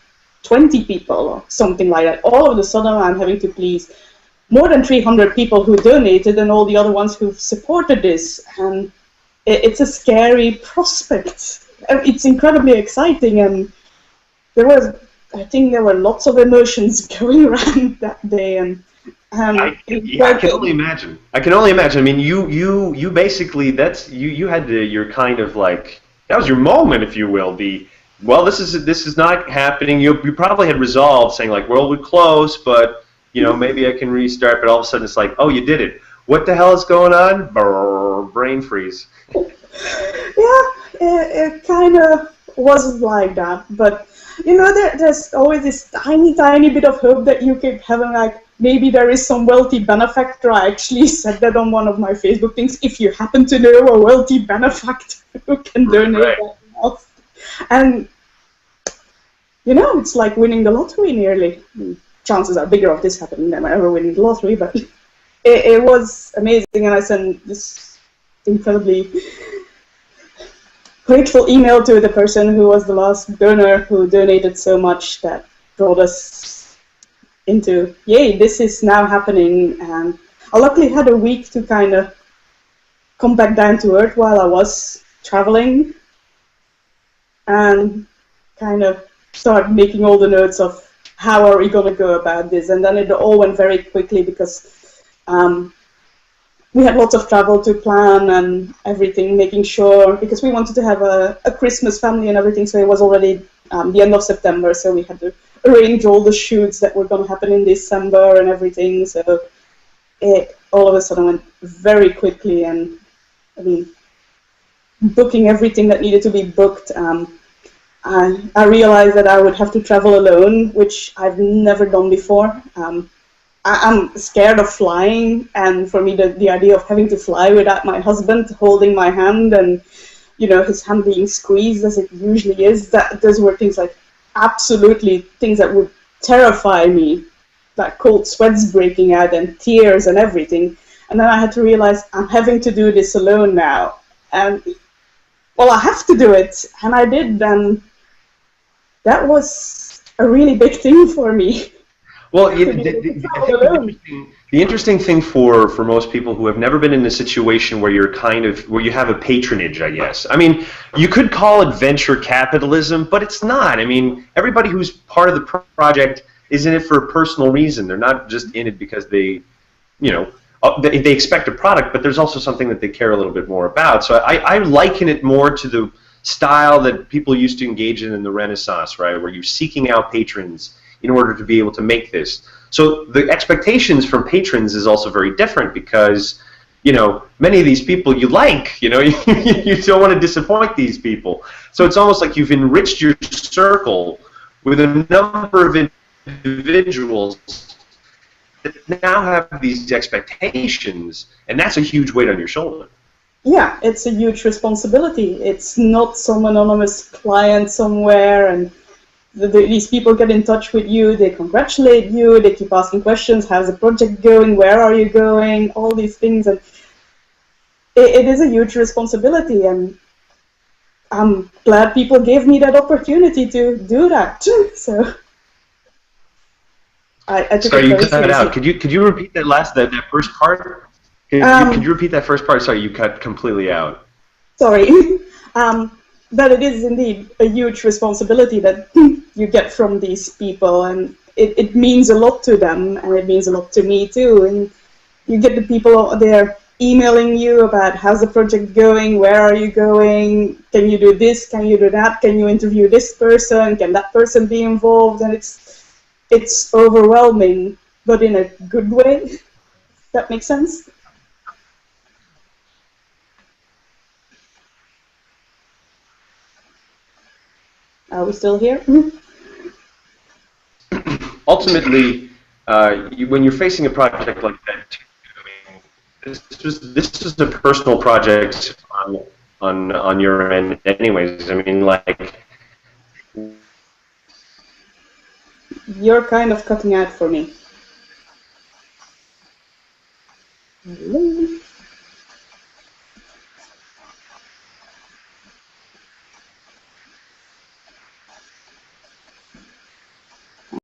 20 people or something like that. All of a sudden I'm having to please more than 300 people who donated and all the other ones who've supported this, and it's a scary prospect. It's incredibly exciting, and I think there were lots of emotions going around that day, and I can only imagine. I mean, you basically, you had your kind of like, that was your moment, if you will. Well, this is not happening. You probably had resolved, saying like, well, we're close, but maybe I can restart. But all of a sudden, it's like, oh, you did it. What the hell is going on? Brrr, brain freeze. Yeah, it kind of wasn't like that, but there's always this tiny bit of hope that you keep having, like maybe there is some wealthy benefactor. I actually said that on one of my Facebook things. If you happen to know a wealthy benefactor who can donate that enough, and it's like winning the lottery nearly. Chances are bigger of this happening than ever winning the lottery, but it was amazing, and I sent this incredibly grateful email to the person who was the last donor who donated so much that brought us into, yay, this is now happening. And I luckily had a week to kind of come back down to earth while I was traveling and kind of start making all the notes of how are we going to go about this. And then it all went very quickly because we had lots of travel to plan and everything, making sure, because we wanted to have a Christmas family and everything, so it was already the end of September, so we had to arrange all the shoots that were going to happen in December and everything, so it all of a sudden went very quickly, and I mean, booking everything that needed to be booked. I realized that I would have to travel alone, which I've never done before. I'm scared of flying, and for me the idea of having to fly without my husband holding my hand and, you know, his hand being squeezed as it usually is, those were things like absolutely things that would terrify me, like cold sweats breaking out and tears and everything. And then I had to realize I'm having to do this alone now, and well, I have to do it, and I did, and that was a really big thing for me. Well, the interesting thing for most people who have never been in a situation where you're where you have a patronage, I guess. I mean, you could call it venture capitalism, but it's not. I mean, everybody who's part of the project is in it for a personal reason. They're not just in it because they, you know, they expect a product, but there's also something that they care a little bit more about. So I liken it more to the style that people used to engage in the Renaissance, right, where you're seeking out patrons in order to be able to make this. So the expectations from patrons is also very different because, you know, many of these people you like, you know, you don't want to disappoint these people. So it's almost like you've enriched your circle with a number of individuals that now have these expectations, and that's a huge weight on your shoulder. Yeah, it's a huge responsibility. It's not some anonymous client somewhere, and these people get in touch with you, they congratulate you, they keep asking questions, how's the project going, where are you going, all these things, and it is a huge responsibility, and I'm glad people gave me that opportunity to do that. So I took Sorry, it you very cut it out. seriously. Could you repeat that first part? Could you repeat that first part? Sorry, you cut completely out. Sorry. But it is indeed a huge responsibility that you get from these people, and it means a lot to them, and it means a lot to me too. And you get the people there emailing you about how's the project going, where are you going, can you do this, can you do that, can you interview this person, can that person be involved, and it's overwhelming, but in a good way. Does that make sense? Are we still here? Ultimately, when you're facing a project like that, I mean, this is a personal project on your end, anyways. I mean, like, You're kind of cutting out for me. Hello?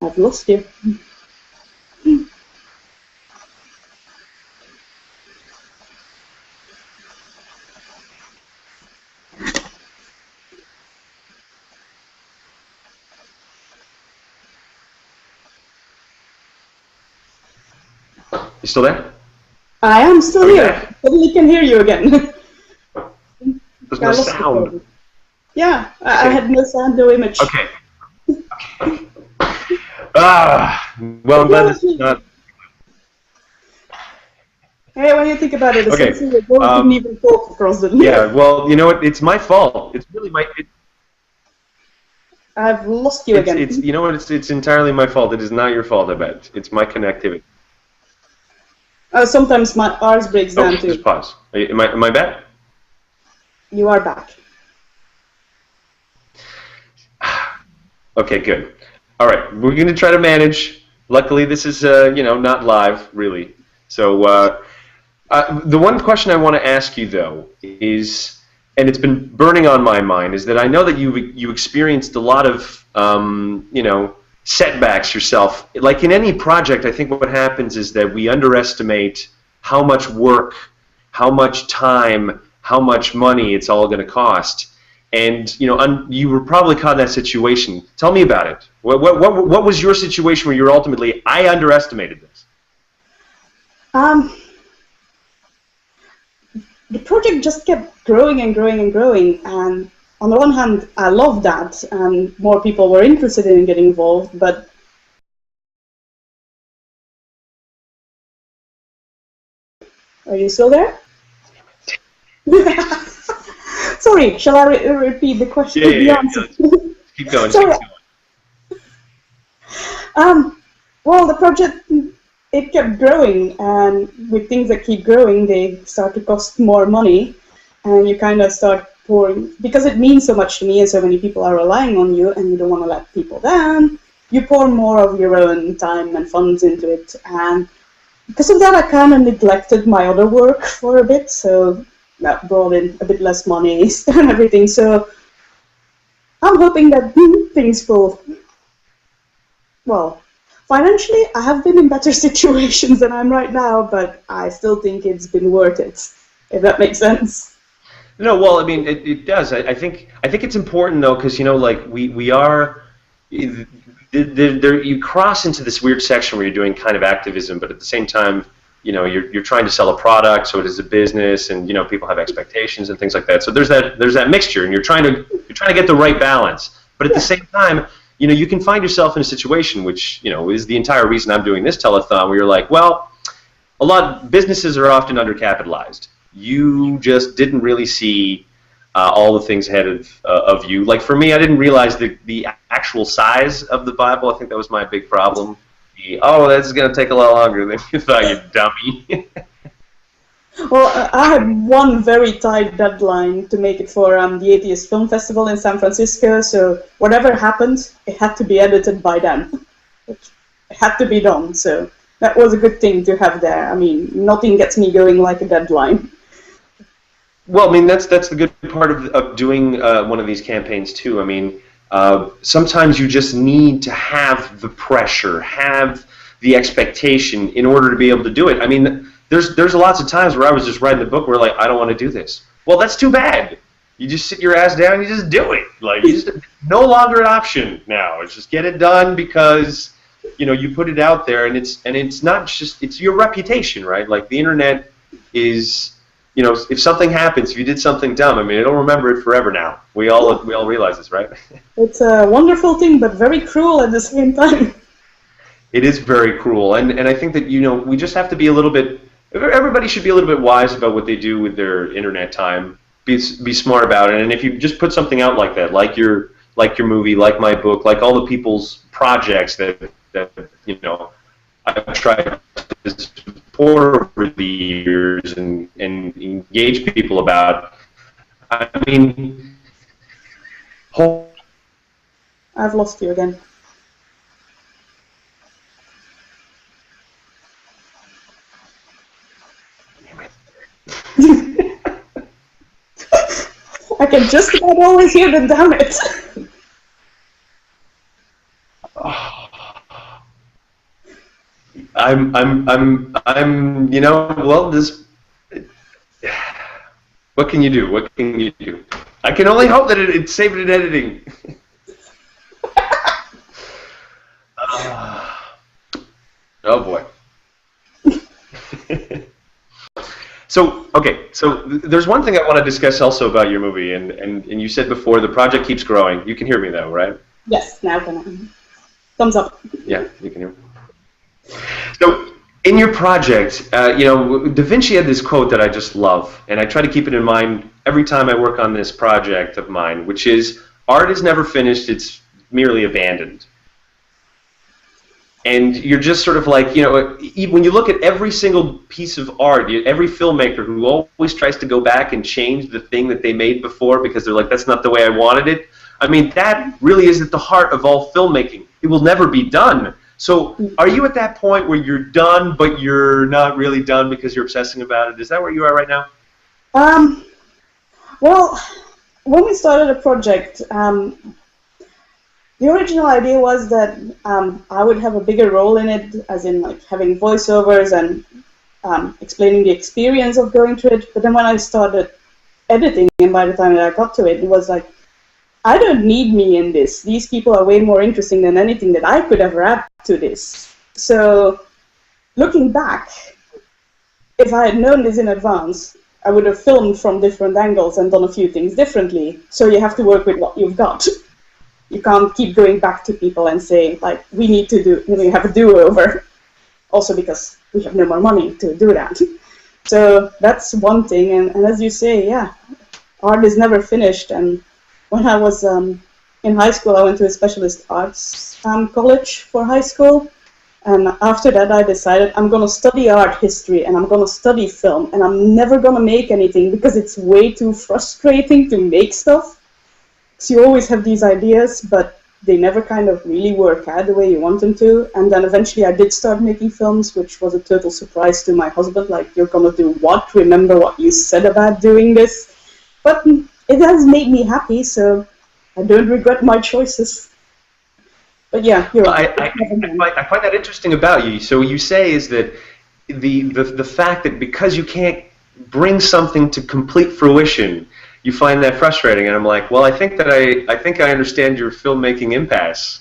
I've lost you. you still there? I am still here. Suddenly can hear you again. There's I no lost the sound. phone. Yeah, I had no sound, no image. Okay. Well, I'm glad this is not. Hey, when you think about it, Okay, essentially we both didn't even talk across the Yeah, well, you know what? It's my fault. It's really my. I've lost you again. It's you know what? It's entirely my fault. It is not your fault. I bet it's my connectivity. Sometimes my ours breaks down too. Just pause. Am I back? You are back. Okay, good. All right, we're going to try to manage. Luckily, this is you know, not live really. So the one question I want to ask you though is, and it's been burning on my mind, is that I know that you experienced a lot of you know, setbacks yourself. Like in any project, I think what happens is that we underestimate how much work, how much time, how much money it's all going to cost. And you know, you were probably caught in that situation. Tell me about it. What was your situation where you were ultimately, I underestimated this? the project just kept growing and growing and growing. And on the one hand, I love that, and more people were interested in getting involved. But are you still there? Sorry, shall I repeat the question? The answer? Keep going. Sorry. Well, the project, it kept growing, and with things that keep growing, they start to cost more money, and you kind of start pouring, because it means so much to me and so many people are relying on you, and you don't want to let people down, you pour more of your own time and funds into it, and because of that I kind of neglected my other work for a bit, so that brought in a bit less money and everything, so I'm hoping that things will, well, financially, I have been in better situations than I'm right now, but I still think it's been worth it, if that makes sense. No, well, I mean, it does. I think it's important though, because like we are, you cross into this weird section where you're doing kind of activism, but at the same time, you're trying to sell a product, so it is a business, and people have expectations and things like that. So there's that mixture, and you're trying to get the right balance, but at the same time, you can find yourself in a situation which, is the entire reason I'm doing this telethon, where you're like, well, a lot of businesses are often undercapitalized. You just didn't really see all the things ahead of you. Like for me, I didn't realize the actual size of the Bible. I think that was my big problem. That's going to take a lot longer than you thought, you dummy. Well, I had one very tight deadline to make it for the Atheist Film Festival in San Francisco, so whatever happened, it had to be edited by then. It had to be done, so that was a good thing to have there. I mean, nothing gets me going like a deadline. Well, I mean, that's the good part of doing one of these campaigns, too. I mean, sometimes you just need to have the pressure, have the expectation in order to be able to do it. I mean, there's lots of times where I was just writing the book where like, I don't want to do this. Well, that's too bad. You just sit your ass down and you just do it. Like, it's no longer an option now. It's just get it done because, you put it out there, and it's not just, it's your reputation, right? Like the internet is, if something happens, if you did something dumb, I mean, I don't remember it forever now. We all realize this, right? It's a wonderful thing, but very cruel at the same time. It is very cruel, and I think that we just have to be a little bit. Everybody should be a little bit wise about what they do with their internet time. Be smart about it, and if you just put something out like that, like your movie, like my book, like all the people's projects that I've tried to support over the years and engage people about. I mean, I've lost you again. I can just about always hear them, damn it. Well, this. What can you do? What can you do? I can only hope that it's saved in editing. Oh boy. So there's one thing I want to discuss also about your movie, and you said before the project keeps growing. You can hear me though, right? Yes, now can I? Thumbs up. Yeah, you can hear me. So in your project, Da Vinci had this quote that I just love, and I try to keep it in mind every time I work on this project of mine, which is, art is never finished, it's merely abandoned. And you're just sort of like, when you look at every single piece of art, every filmmaker who always tries to go back and change the thing that they made before because they're like, that's not the way I wanted it. I mean, that really is at the heart of all filmmaking. It will never be done. So are you at that point where you're done, but you're not really done because you're obsessing about it? Is that where you are right now? Well, when we started the project, the original idea was that I would have a bigger role in it, as in like having voiceovers and explaining the experience of going through it. But then when I started editing, and by the time that I got to it, it was like, I don't need me in this. These people are way more interesting than anything that I could ever add to this. So looking back, if I had known this in advance, I would have filmed from different angles and done a few things differently. So you have to work with what you've got. You can't keep going back to people and say, like, we need to do, you have a do-over. Also because we have no more money to do that. So that's one thing. And as you say, yeah, art is never finished. And when I was in high school, I went to a specialist arts college for high school. And after that, I decided I'm going to study art history and I'm going to study film. And I'm never going to make anything because it's way too frustrating to make stuff. So you always have these ideas, but they never kind of really work out the way you want them to. And then eventually I did start making films, which was a total surprise to my husband. Like, you're going to do what? Remember what you said about doing this? But it has made me happy, so I don't regret my choices. But yeah, you're right. I find that interesting about you. So what you say is that the fact that because you can't bring something to complete fruition, you find that frustrating. And I'm like, well, I think I understand your filmmaking impasse.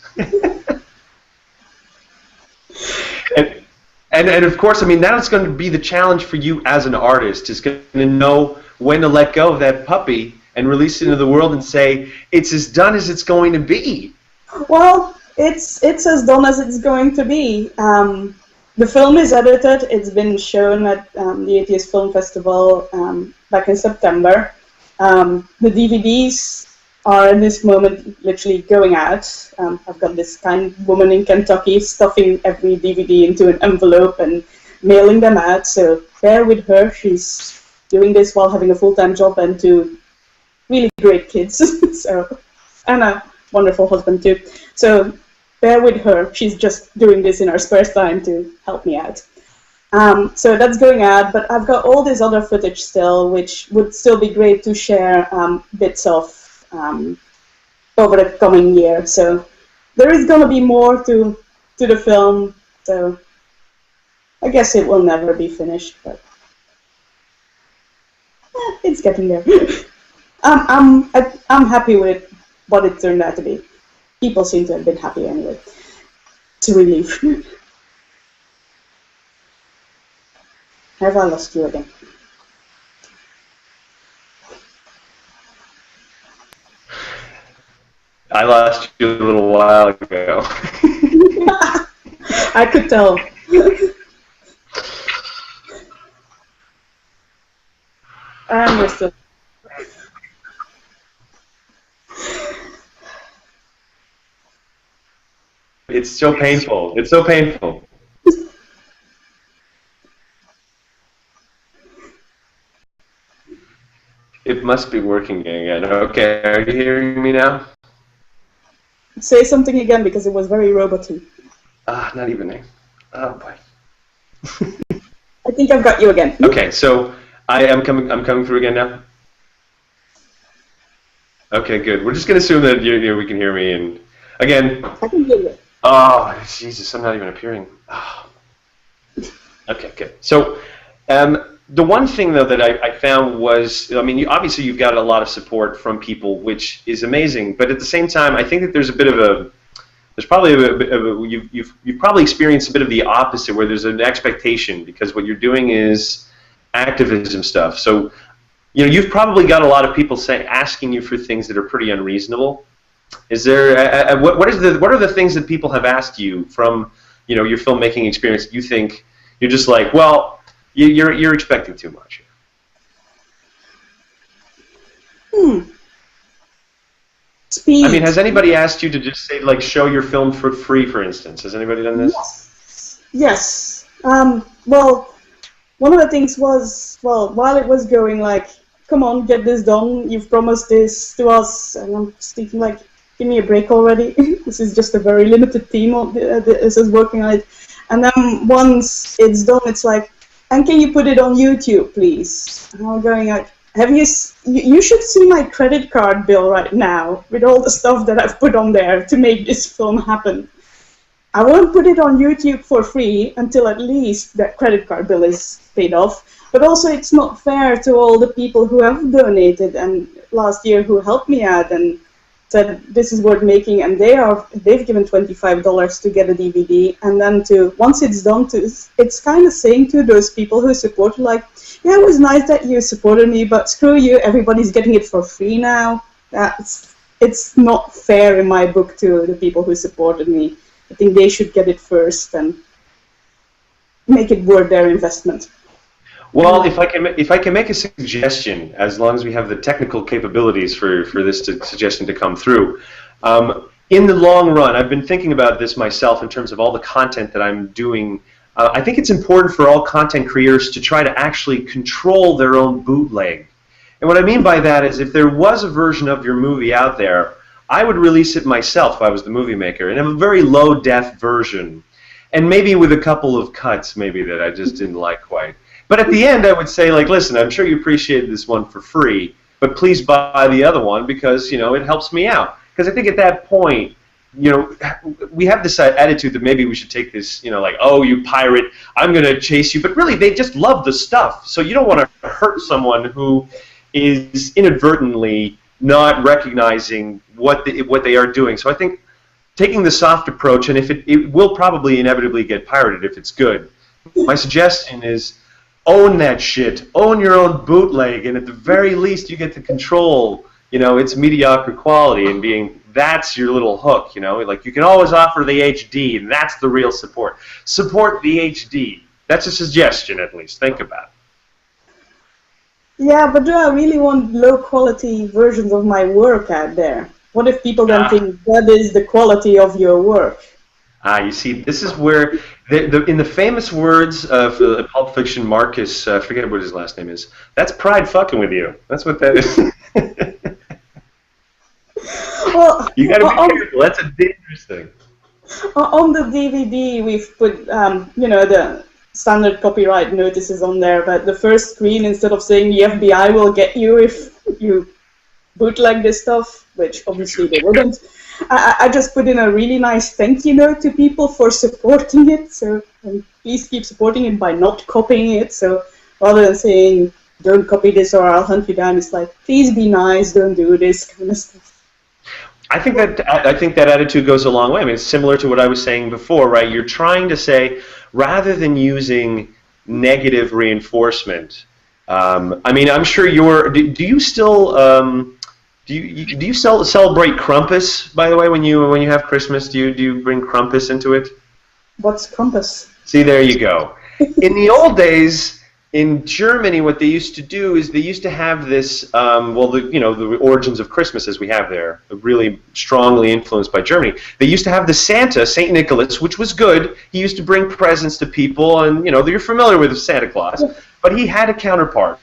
and of course, I mean, that's going to be the challenge for you as an artist, is going to know when to let go of that puppy and release it into the world and say, it's as done as it's going to be. Well, it's as done as it's going to be. The film is edited. It's been shown at the Atheist Film Festival back in September. The DVDs are at this moment literally going out. I've got this kind woman in Kentucky stuffing every DVD into an envelope and mailing them out, so bear with her. She's doing this while having a full-time job and two really great kids, so, and a wonderful husband too. So bear with her. She's just doing this in her spare time to help me out. So that's going out, but I've got all this other footage still, which would still be great to share bits of over the coming year. So there is going to be more to the film, so I guess it will never be finished, but it's getting there. I'm happy with what it turned out to be. People seem to have been happy anyway. It's a relief. Have I lost you again? I lost you a little while ago. I could tell. I understood. It's so painful. It's so painful. It must be working again. Okay, are you hearing me now? Say something again because it was very roboty. Not even me. Oh boy. I think I've got you again. Okay, so I'm coming through again now. Okay, good. We're just gonna assume that we can hear me, and again. I can hear you. Oh Jesus, I'm not even appearing. Oh. Okay, good. So. The one thing, though, that I found was, I mean, obviously you've got a lot of support from people, which is amazing. But at the same time, I think that there's a bit of there's probably you've probably experienced a bit of the opposite, where there's an expectation because what you're doing is activism stuff. So, you've probably got a lot of people asking you for things that are pretty unreasonable. Is there what are the things that people have asked you from your filmmaking experience that you think you're just like, well, you're expecting too much? Speed. I mean, has anybody asked you to just say, like, show your film for free, for instance? Has anybody done this? Yes. Well, one of the things was, while it was going, like, come on, get this done. You've promised this to us, and I'm just thinking, like, give me a break already. This is just a very limited team. This is working on it, and then once it's done, it's like, and can you put it on YouTube, please? And I'm going like, you should see my credit card bill right now with all the stuff that I've put on there to make this film happen. I won't put it on YouTube for free until at least that credit card bill is paid off. But also it's not fair to all the people who have donated and last year who helped me out and said this is worth making, and they've given $25 to get a DVD, and then once it's done, it's kind of saying to those people who supported, like, yeah, it was nice that you supported me, but screw you, everybody's getting it for free now. It's not fair in my book to the people who supported me. I think they should get it first and make it worth their investment. Well, if I can make a suggestion, as long as we have the technical capabilities for this suggestion to come through, in the long run, I've been thinking about this myself in terms of all the content that I'm doing. I think it's important for all content creators to try to actually control their own bootleg. And what I mean by that is, if there was a version of your movie out there, I would release it myself if I was the movie maker, and have a very low-def version, and maybe with a couple of cuts maybe that I just didn't like quite. But at the end, I would say, like, listen, I'm sure you appreciated this one for free, but please buy the other one because, you know, it helps me out. Because I think at that point, you know, we have this attitude that maybe we should take this, you know, like, oh, you pirate, I'm going to chase you. But really, they just love the stuff. So you don't want to hurt someone who is inadvertently not recognizing what they are doing. So I think taking the soft approach, and if it will probably inevitably get pirated if it's good, my suggestion is own that shit. Own your own bootleg, and at the very least you get to control, you know, its mediocre quality and being, that's your little hook, you know. Like, you can always offer the HD, and that's the real support. Support the HD. That's a suggestion, at least. Think about it. Yeah, but do I really want low-quality versions of my work out there? What if people don't think that is the quality of your work? You see, this is where, in the famous words of Pulp Fiction Marcus, I forget what his last name is, that's pride fucking with you. That's what that is. Well, you gotta be careful. That's a dangerous thing. On the DVD, we've put, you know, the standard copyright notices on there, but the first screen, instead of saying the FBI will get you if you bootleg this stuff, which obviously they wouldn't, I just put in a really nice thank you note to people for supporting it. So please keep supporting it by not copying it. So rather than saying don't copy this or I'll hunt you down, it's like, please be nice, don't do this kind of stuff. I think that attitude goes a long way. I mean, it's similar to what I was saying before, right? You're trying to say, rather than using negative reinforcement, I mean, I'm sure do you still do you celebrate Krampus, by the way, when you have Christmas? Do you bring Krampus into it? What's Krampus? See, there you go. In the old days, in Germany, what they used to do is they used to have this, the origins of Christmas as we have there, really strongly influenced by Germany. They used to have the Santa, St. Nicholas, which was good. He used to bring presents to people, and, you know, you're familiar with Santa Claus. But he had a counterpart,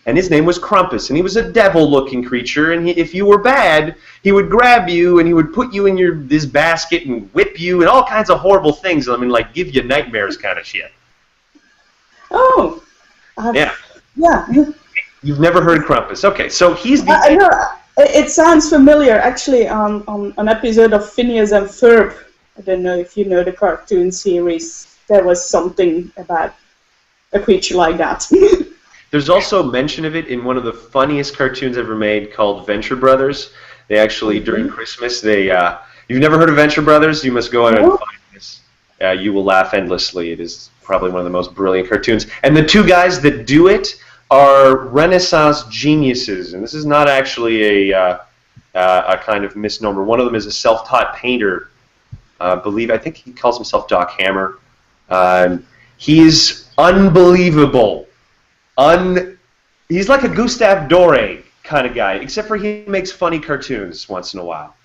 and his name was Krampus, and he was a devil-looking creature, and if you were bad, he would grab you, and he would put you in this basket and whip you, and all kinds of horrible things. I mean, like, give you nightmares kind of shit. Oh. Yeah. Yeah. You've never heard of Krampus. Okay, so he's the... I know. It sounds familiar. Actually, on an episode of Phineas and Ferb, I don't know if you know the cartoon series, there was something about a creature like that. There's also mention of it in one of the funniest cartoons ever made called Venture Brothers. They actually, during Christmas, you've never heard of Venture Brothers? You must go out and find this. You will laugh endlessly. It is probably one of the most brilliant cartoons. And the two guys that do it are Renaissance geniuses. And this is not actually a kind of misnomer. One of them is a self-taught painter. I think he calls himself Doc Hammer. He's unbelievable. He's like a Gustave Doré kind of guy, except for he makes funny cartoons once in a while.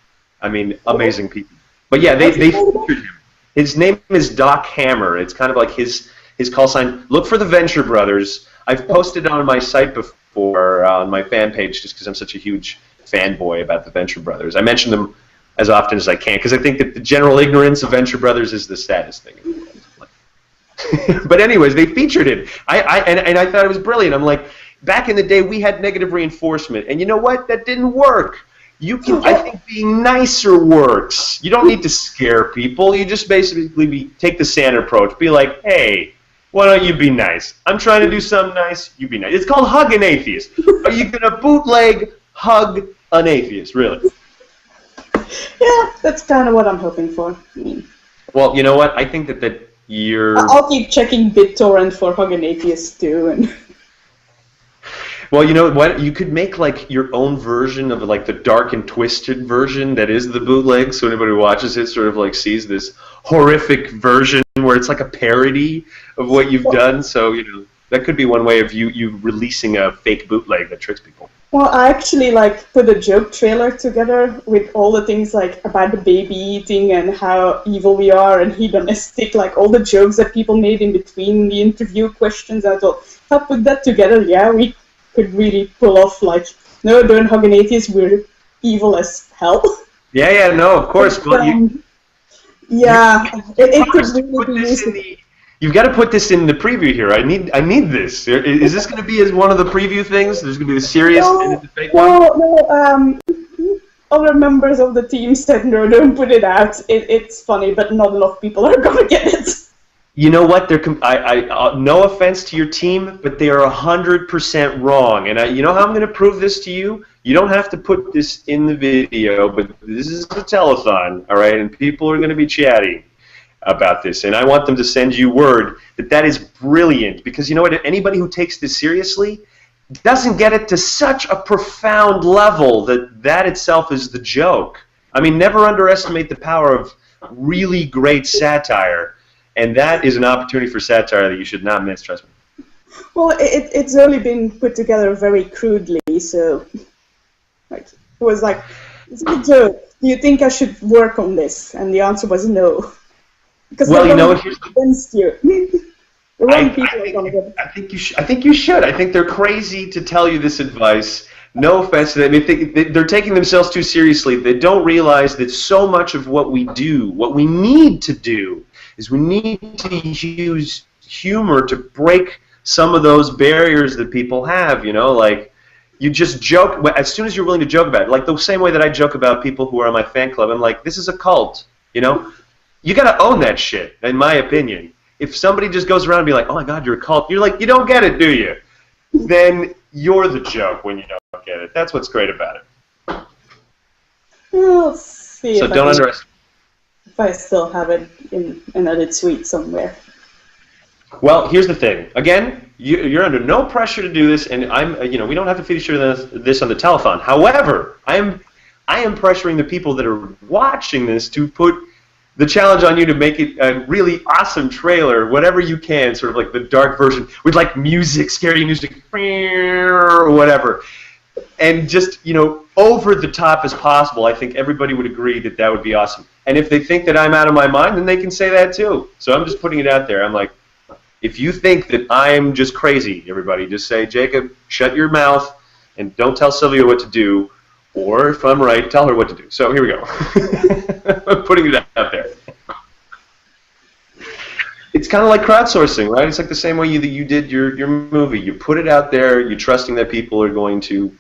I mean, amazing people. But yeah, they featured him. His name is Doc Hammer. It's kind of like his call sign. Look for the Venture Brothers. I've posted on my site before, on my fan page, just because I'm such a huge fanboy about the Venture Brothers. I mention them as often as I can, because I think that the general ignorance of Venture Brothers is the saddest thing in the world. But anyways, they featured it. And I thought it was brilliant. I'm like, back in the day, we had negative reinforcement. And you know what? That didn't work. I think being nicer works. You don't need to scare people. You just basically take the Santa approach. Be like, hey, why don't you be nice? I'm trying to do something nice. You be nice. It's called Hug an Atheist. Are you going to bootleg Hug an Atheist, really? Yeah, that's kind of what I'm hoping for. I mean, Well, you know what? I think that you're. I'll keep checking BitTorrent for Hug an Atheist too, and Well, you know what? You could make like your own version of like the dark and twisted version that is the bootleg, so anybody who watches it sort of like sees this horrific version where it's like a parody of what you've done. So that could be one way of you releasing a fake bootleg that tricks people. well, I actually like put a joke trailer together with all the things like about the baby eating and how evil we are and hedonistic, like all the jokes that people made in between the interview questions. I thought if I put that together, yeah, we could really pull off like, no, don't hug an atheist, we're evil as hell. Yeah, no, of course. But, Well, it could really be used. You've got to put this in the preview here. I need this. Is this going to be as one of the preview things? There's going to be the serious and the fake one? No, other members of the team said, no, don't put it out. It's funny, but not enough people are going to get it. You know what? No offense to your team, but they are 100% wrong. And you know how I'm going to prove this to you? You don't have to put this in the video, but this is a telethon, all right? And people are going to be chatting about this. And I want them to send you word that is brilliant. Because you know what? Anybody who takes this seriously doesn't get it to such a profound level that itself is the joke. I mean, never underestimate the power of really great satire. And that is an opportunity for satire that you should not miss, trust me. Well, it's only been put together very crudely, so like, it was like, it's a joke. Do you think I should work on this? And the answer was no. Because well, you know, here's against you. I think you should. I think they're crazy to tell you this advice. No offense to them. They're taking themselves too seriously. They don't realize that so much of what we do, what we need to do, is we need to use humor to break some of those barriers that people have, like you just joke, as soon as you're willing to joke about it, like the same way that I joke about people who are in my fan club, I'm like, this is a cult, you gotta own that shit, in my opinion. If somebody just goes around and be like, oh my god, you're a cult, you're like, you don't get it, do you? Then you're the joke when you don't get it. That's what's great about it. We'll see. So don't underestimate. If I still have it in another tweet somewhere. Well, here's the thing. Again, you're under no pressure to do this, and we don't have to feature this on the telethon. However, I am pressuring the people that are watching this to put the challenge on you to make it a really awesome trailer, whatever you can, sort of like the dark version with like music, scary music, or whatever. And just, over the top as possible. I think everybody would agree that would be awesome. And if they think that I'm out of my mind, then they can say that too. So I'm just putting it out there. I'm like, if you think that I'm just crazy, everybody, just say, Jacob, shut your mouth and don't tell Sylvia what to do. Or if I'm right, tell her what to do. So here we go. I'm putting it out there. It's kind of like crowdsourcing, right? It's like the same way you did your movie. You put it out there, you're trusting that people are going to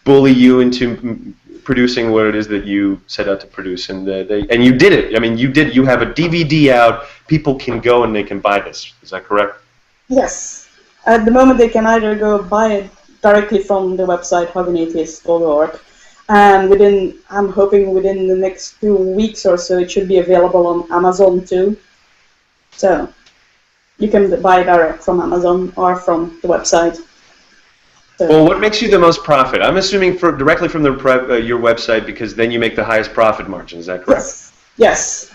bully you into producing what it is that you set out to produce, and you did it. I mean, you have a DVD out. People can go and they can buy this. Is that correct? Yes. At the moment, they can either go buy it directly from the website huganatheist.org, and I'm hoping within the next 2 weeks or so, it should be available on Amazon too. So you can buy direct from Amazon or from the website. So, well, what makes you the most profit? I'm assuming directly from your website, because then you make the highest profit margin. Is that correct? Yes.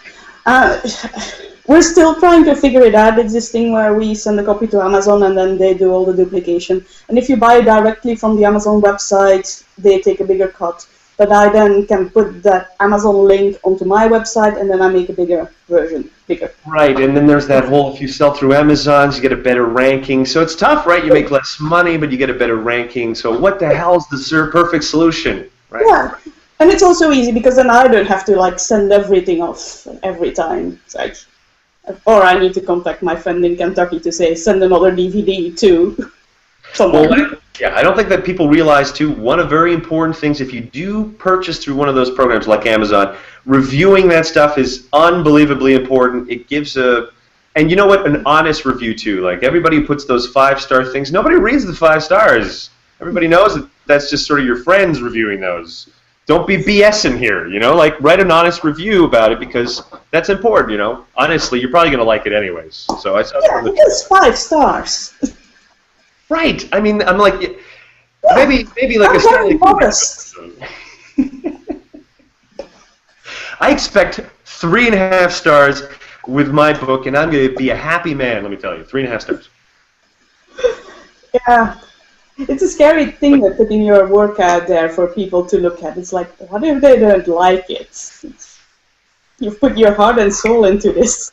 We're still trying to figure it out. It's this thing where we send a copy to Amazon and then they do all the duplication. And if you buy directly from the Amazon website, they take a bigger cut. But I then can put that Amazon link onto my website, and then I make a bigger version, bigger. Right, and then there's that whole, if you sell through Amazon, you get a better ranking. So it's tough, right? You make less money, but you get a better ranking. So what the hell's the perfect solution, right? Yeah, and it's also easy because then I don't have to send everything off every time. It's like, or I need to contact my friend in Kentucky to say, send another DVD to someone. Well, yeah, I don't think that people realize, too, one of the very important things, if you do purchase through one of those programs like Amazon, reviewing that stuff is unbelievably important. It gives and you know what, an honest review, too. Like, everybody who puts those 5-star things, nobody reads the 5 stars. Everybody knows that that's just sort of your friends reviewing those. don't be BSing here, you know? Like, write an honest review about it because that's important, you know? Honestly, you're probably going to like it anyways. So I saw Yeah, it's 5 stars. Right. I mean, I'm like, maybe like I'm a very modest. I expect 3.5 stars with my book, and I'm going to be a happy man, let me tell you. 3.5 stars. Yeah. It's a scary thing that putting your work out there for people to look at. It's like, what if they don't like it? You've put your heart and soul into this.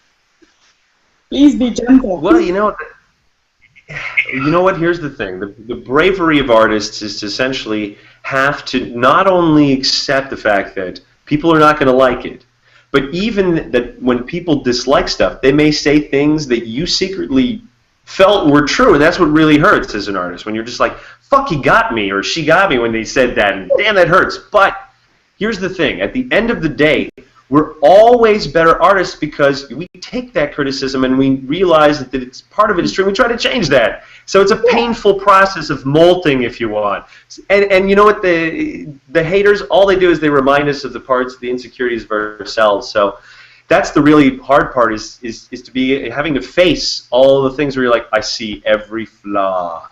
Please be gentle. Well, you know what? Here's the thing. The bravery of artists is to essentially have to not only accept the fact that people are not going to like it, but even that when people dislike stuff, they may say things that you secretly felt were true, and that's what really hurts as an artist, when you're just like, fuck, he got me, or she got me when they said that, and damn, that hurts. But here's the thing. At the end of the day, we're always better artists because we take that criticism and we realize that it's part of it is true. We try to change that. So it's a painful process of molting, if you want. And you know what? The haters, all they do is they remind us of the parts, the insecurities of ourselves. So that's the really hard part is to be having to face all the things where you're like, I see every flaw.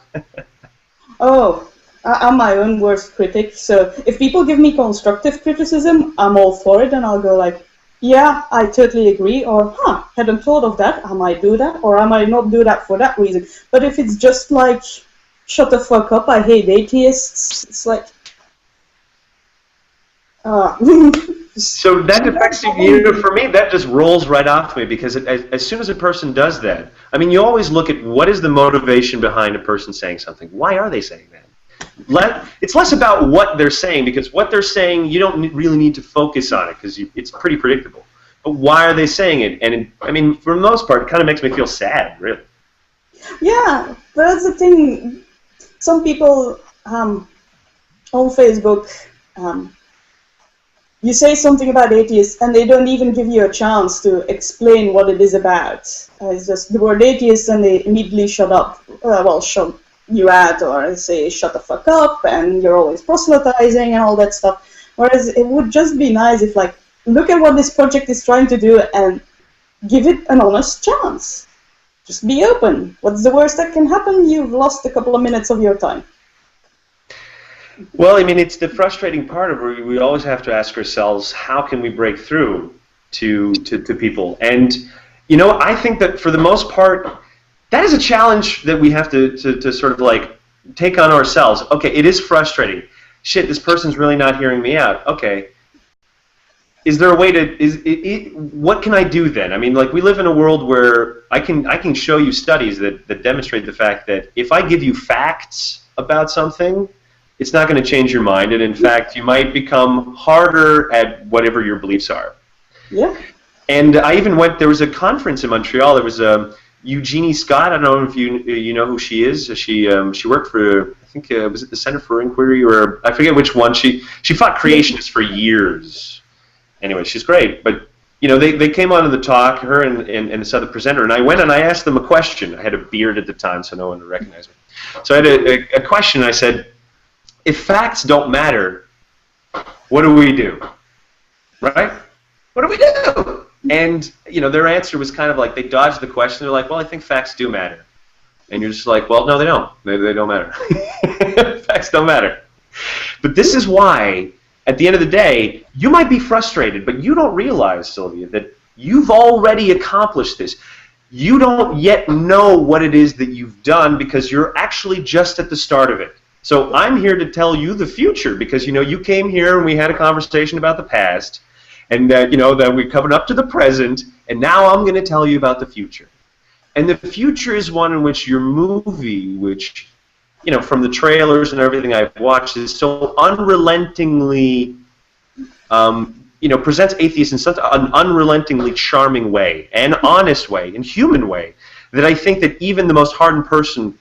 Oh, I'm my own worst critic, so if people give me constructive criticism, I'm all for it, and I'll go like, yeah, I totally agree, or, hadn't thought of that, I might do that, or I might not do that for that reason. But if it's just like, shut the fuck up, I hate atheists, it's like, So that affects you. For me, that just rolls right off me because as soon as a person does that, I mean, you always look at what is the motivation behind a person saying something. Why are they saying that? It's less about what they're saying because what they're saying, you don't really need to focus on it because it's pretty predictable. But why are they saying it? And I mean, for the most part, it kind of makes me feel sad, really. Yeah, but that's the thing. Some people on Facebook, you say something about atheists, and they don't even give you a chance to explain what it is about. It's just the word atheist, and they immediately shut up. Shut you out, or say shut the fuck up, and you're always proselytizing and all that stuff. Whereas it would just be nice if, like, look at what this project is trying to do and give it an honest chance. Just be open. What's the worst that can happen? You've lost a couple of minutes of your time. Well, I mean, it's the frustrating part of where we always have to ask ourselves, how can we break through to people? And, you know, I think that for the most part, that is a challenge that we have to sort of like take on ourselves. Okay, it is frustrating. Shit, this person's really not hearing me out. Okay. Is there a way to, what can I do then? I mean, like, we live in a world where I can show you studies that demonstrate the fact that if I give you facts about something, it's not going to change your mind, and in fact, you might become harder at whatever your beliefs are. Yeah. And I even went. There was a conference in Montreal. There was Eugenie Scott. I don't know if you know who she is. She worked for, I think was it the Center for Inquiry, or I forget which one. She fought creationists for years. Anyway, she's great. But you know, they came on to the talk, her and this other presenter, and I went and I asked them a question. I had a beard at the time, so no one would recognize me. So I had a question. I said, if facts don't matter, what do we do? Right? What do we do? And, you know, their answer was kind of like, they dodged the question. They're like, well, I think facts do matter. And you're just like, well, no, they don't. They don't matter. Facts don't matter. But this is why, at the end of the day, you might be frustrated, but you don't realize, Sylvia, that you've already accomplished this. You don't yet know what it is that you've done because you're actually just at the start of it. So I'm here to tell you the future because, you know, you came here and we had a conversation about the past, and you know, that we covered up to the present, and now I'm going to tell you about the future. And the future is one in which your movie, which, you know, from the trailers and everything I've watched, is so unrelentingly, you know, presents atheists in such an unrelentingly charming way, and honest way, and human way, that I think that even the most hardened person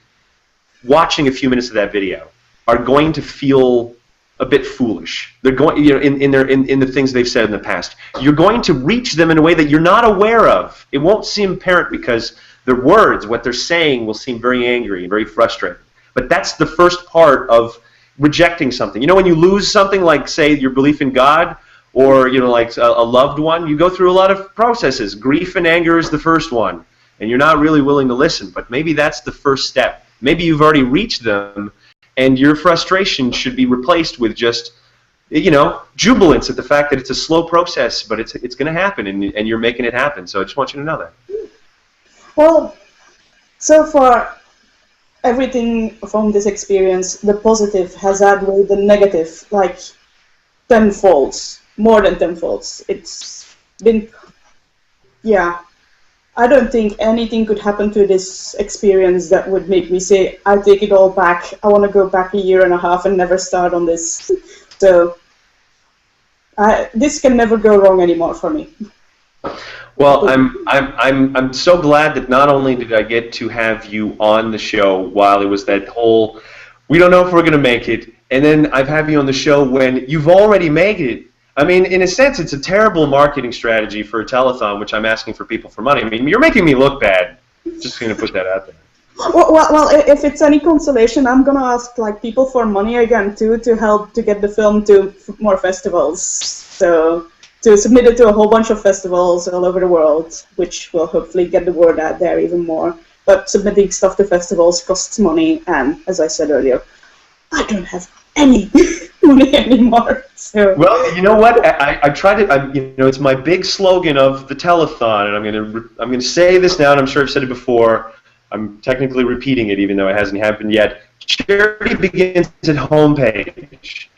watching a few minutes of that video are going to feel a bit foolish. They're going, you know, in the things they've said in the past. You're going to reach them in a way that you're not aware of. It won't seem apparent because their words, what they're saying, will seem very angry and very frustrated. But that's the first part of rejecting something. You know, when you lose something, like say your belief in God, or you know, like a loved one, you go through a lot of processes. Grief and anger is the first one, and you're not really willing to listen. But maybe that's the first step. Maybe you've already reached them, and your frustration should be replaced with just, you know, jubilance at the fact that it's a slow process, but it's going to happen, and you're making it happen. So I just want you to know that. Well, so far, everything from this experience, the positive has outweighed the negative, like tenfold, more than tenfold. It's been, yeah. I don't think anything could happen to this experience that would make me say, I take it all back. I want to go back a year and a half and never start on this. So this can never go wrong anymore for me. Well, I'm so glad that not only did I get to have you on the show while it was that whole, we don't know if we're going to make it, and then I've had you on the show when you've already made it. I mean, in a sense, it's a terrible marketing strategy for a telethon, which I'm asking for people for money. I mean, you're making me look bad. Just going to put that out there. Well, if it's any consolation, I'm going to ask like people for money again, too, to help to get the film to more festivals. So to submit it to a whole bunch of festivals all over the world, which will hopefully get the word out there even more. But submitting stuff to festivals costs money, and as I said earlier, I don't have any money anymore. So. Well, you know what? I tried it. You know, it's my big slogan of the telethon, and I'm gonna say this now, and I'm sure I've said it before. I'm technically repeating it, even though it hasn't happened yet. Charity begins at homepage,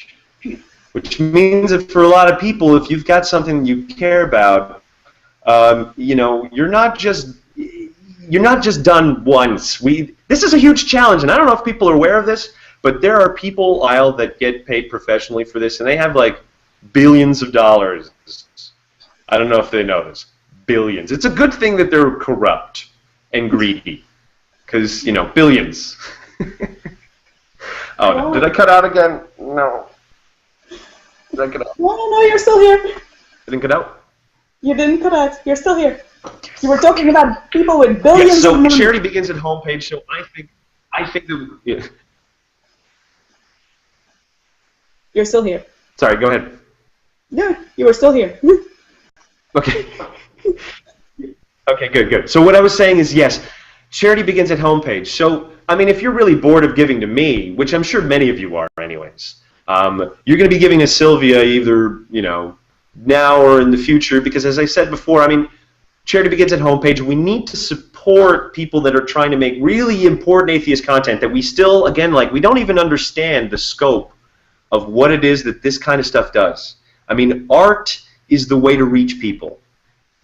which means that for a lot of people, if you've got something you care about, you know, you're not just done once. This is a huge challenge, and I don't know if people are aware of this. But there are people that get paid professionally for this, and they have like billions of dollars. I don't know if they know this. Billions. It's a good thing that they're corrupt and greedy, because, you know, billions. Oh, no. Did I cut out again? No. Did I cut out? No, you're still here. I didn't cut out? You didn't cut out. You're still here. You were talking about people with billions of money. So charity begins at homepage, so I think that... Yeah. You're still here. Sorry, go ahead. Yeah, you were still here. Okay. Okay, good. So what I was saying is, yes, charity begins at homepage. So, I mean, if you're really bored of giving to me, which I'm sure many of you are anyways, you're going to be giving to Sylvia either, you know, now or in the future, because as I said before, I mean, charity begins at homepage. We need to support people that are trying to make really important atheist content that we still, again, like, we don't even understand the scope of what it is that this kind of stuff does. I mean, art is the way to reach people.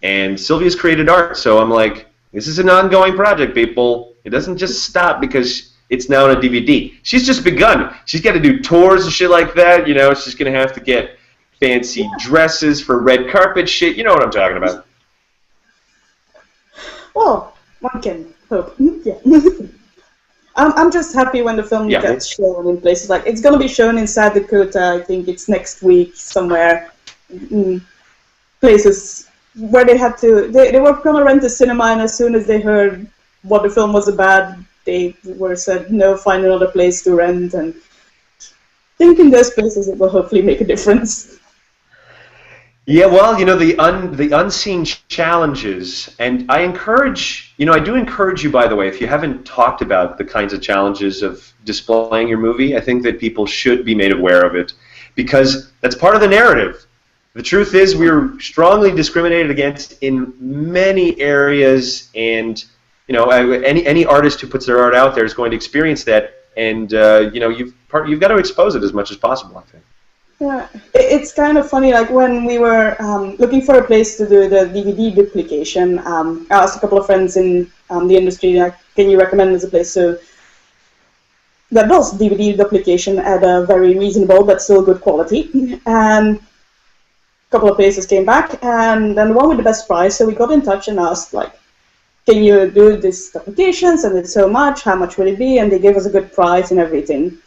And Sylvia's created art, so I'm like, this is an ongoing project, people. It doesn't just stop because it's now on a DVD. She's just begun. She's got to do tours and shit like that, you know. She's going to have to get fancy dresses for red carpet shit. You know what I'm talking about. Well, one can hope. Yeah. I'm just happy when the film gets shown in places like, it's going to be shown in South Dakota. I think it's next week somewhere. Places where they had to, they were going to rent a cinema, and as soon as they heard what the film was about, they were said, no, find another place to rent. And I think in those places it will hopefully make a difference. Yeah, well, you know, the unseen challenges, and I encourage, you know, I do encourage you, by the way, if you haven't talked about the kinds of challenges of displaying your movie, I think that people should be made aware of it, because that's part of the narrative. The truth is we're strongly discriminated against in many areas, and, you know, any artist who puts their art out there is going to experience that, and, you know, you've got to expose it as much as possible, I think. Yeah, it's kind of funny, like when we were looking for a place to do the DVD duplication, I asked a couple of friends in the industry, like, can you recommend as a place that does DVD duplication at a very reasonable but still good quality? And a couple of places came back, and then the one with the best price, so we got in touch and asked, like, can you do this duplications, and it's so much, how much will it be? And they gave us a good price and everything.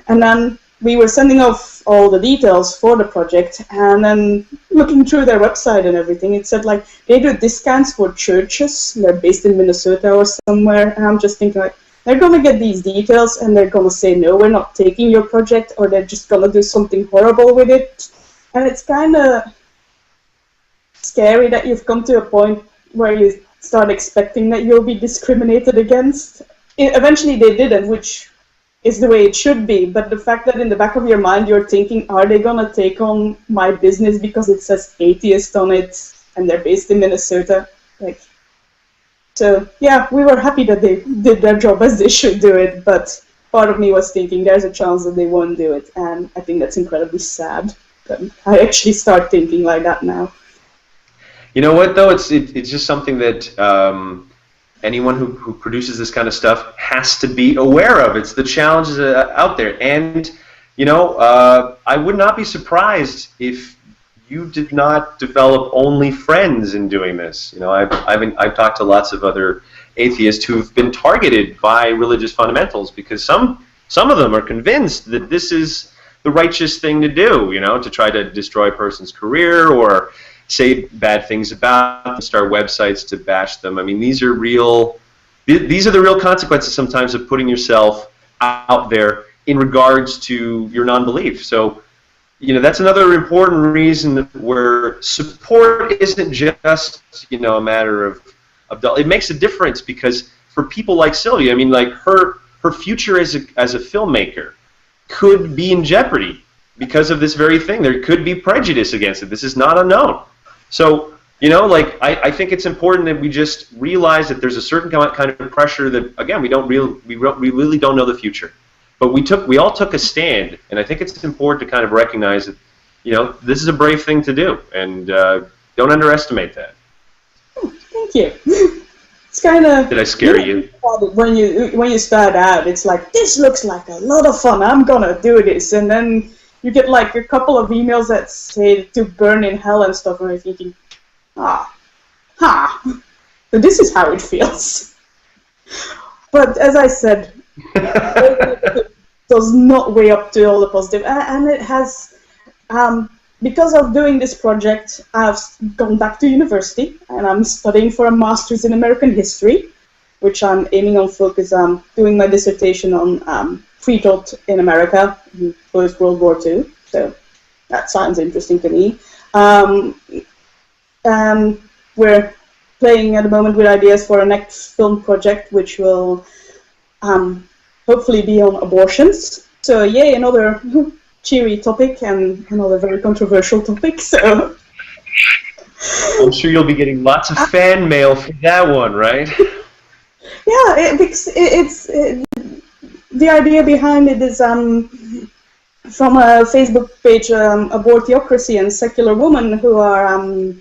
And then we were sending off all the details for the project, and then looking through their website and everything, it said like they do discounts for churches. They're based in Minnesota or somewhere, and I'm just thinking like, they're going to get these details and they're going to say, no, we're not taking your project, or they're just going to do something horrible with it. And it's kind of scary that you've come to a point where you start expecting that you'll be discriminated against. Eventually they didn't, which is the way it should be, but the fact that in the back of your mind you're thinking, are they going to take on my business because it says Atheist on it and they're based in Minnesota? Like, so yeah, we were happy that they did their job as they should do it, but part of me was thinking there's a chance that they won't do it, and I think that's incredibly sad. But I actually start thinking like that now. You know what, though? It's just something that anyone who produces this kind of stuff has to be aware of. It's the challenges out there. And, you know, I would not be surprised if you did not develop only friends in doing this. You know, I've talked to lots of other atheists who've been targeted by religious fundamentals because some of them are convinced that this is the righteous thing to do, you know, to try to destroy a person's career or say bad things about them, start websites to bash them. I mean, these are the real consequences sometimes of putting yourself out there in regards to your non-belief. So, you know, that's another important reason where support isn't just, you know, a matter of it makes a difference, because for people like Sylvia, I mean, like her future as a filmmaker could be in jeopardy because of this very thing. There could be prejudice against it. This is not unknown. So, you know, like, I think it's important that we just realize that there's a certain kind of pressure that, again, we really don't know the future. But we all took a stand, and I think it's important to kind of recognize that, you know, this is a brave thing to do, and don't underestimate that. Thank you. It's kind of... Did I scare you? When you start out, it's like, this looks like a lot of fun, I'm gonna do this, and then you get like a couple of emails that say to burn in hell and stuff, and you're thinking, so this is how it feels. But as I said, it does not weigh up to all the positive, and it has, because of doing this project, I've gone back to university, and I'm studying for a master's in American history, which I'm aiming on focus on doing my dissertation on free thought in America post World War II. So that sounds interesting to me. We're playing at the moment with ideas for a next film project, which will hopefully be on abortions. So yay, another cheery topic and another very controversial topic. So I'm sure you'll be getting lots of fan mail for that one, right? Yeah, the idea behind it is from a Facebook page, Abortiocracy and Secular Woman, who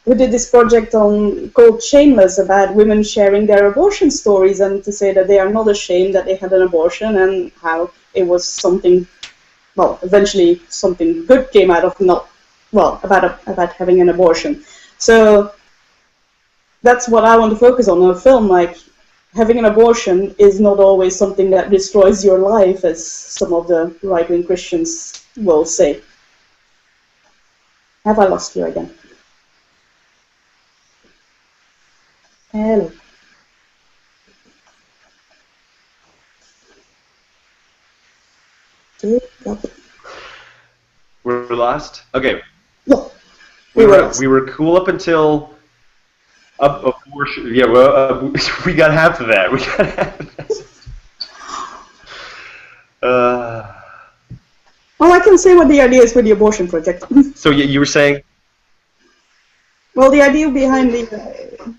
did this project called Shameless, about women sharing their abortion stories, and to say that they are not ashamed that they had an abortion, and how it was something, well, eventually something good came out of about having an abortion. So that's what I want to focus on in a film. Like, having an abortion is not always something that destroys your life, as some of the right-wing Christians will say. Have I lost you again? Hello. We're lost? Okay. Yeah. We were cool up until abortion. Yeah, well, we got half of that. We got half of that. Well, I can say what the idea is with the abortion project. So you were saying? Well, the idea behind the...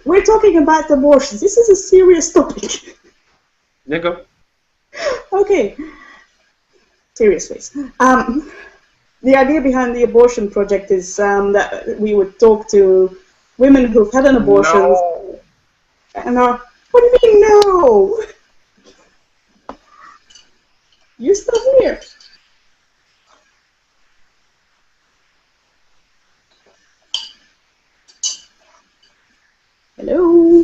We're talking about abortions. This is a serious topic. Yeah, go. Okay. Serious face. The idea behind the abortion project is that we would talk to women who've had an abortion. No. And what do you mean, no? You're still here. Hello.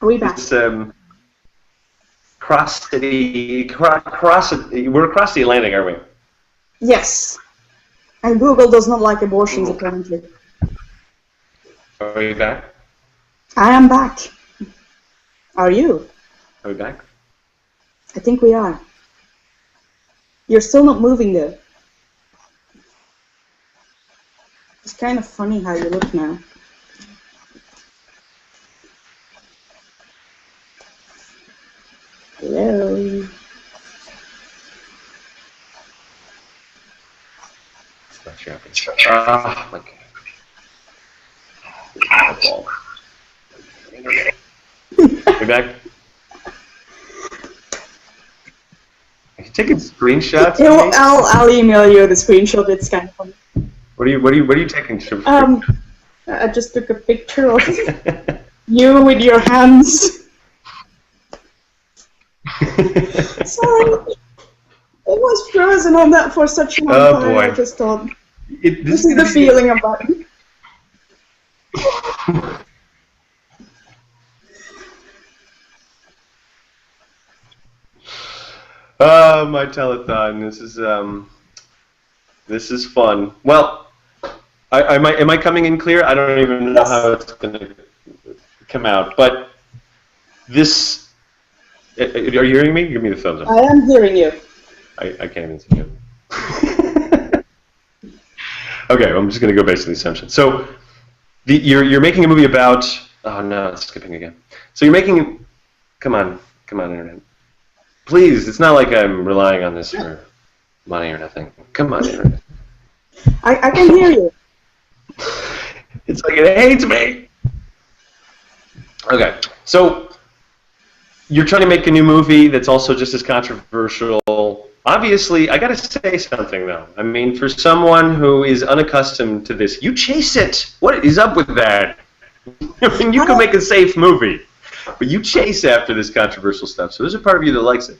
Are we back? It's, we're across the Atlantic, aren't we? Yes. And Google does not like abortions, apparently. Are we back? I am back. Are you? Are we back? I think we are. You're still not moving though. It's kind of funny how you look now. Hello. Ah, my God. We back? Are you taking screenshots? I'll email you the screenshot. It's kind of funny. What are you taking? I just took a picture of you with your hands. Sorry, it was frozen on that for such a long time. Boy. I just thought This this is the feeling about it. Oh, my telethon. This is fun. Well, am I coming in clear? I don't even know how it's going to come out. But this, are you hearing me? Give me the thumbs up. I am hearing you. I can't even see you. Okay, I'm just going to go based on the assumption. So, you're making a movie about. Oh no, it's skipping again. So you're making. Come on, internet. Please, it's not like I'm relying on this for money or nothing. Come on, internet. I can hear you. It's like it hates me. Okay, so you're trying to make a new movie that's also just as controversial. Obviously, I got to say something though. I mean, for someone who is unaccustomed to this, you chase it. What is up with that? I mean, you can make a safe movie, but you chase after this controversial stuff. So there's a part of you that likes it.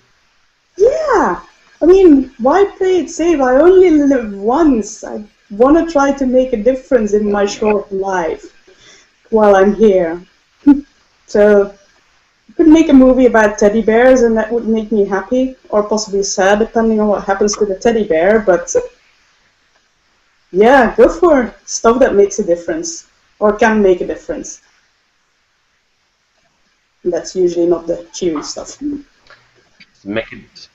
Yeah. I mean, why play it safe? I only live once. I want to try to make a difference in my short life while I'm here. So I could make a movie about teddy bears and that would make me happy, or possibly sad, depending on what happens to the teddy bear, but yeah, go for stuff that makes a difference, or can make a difference. And that's usually not the cheery stuff. Make it.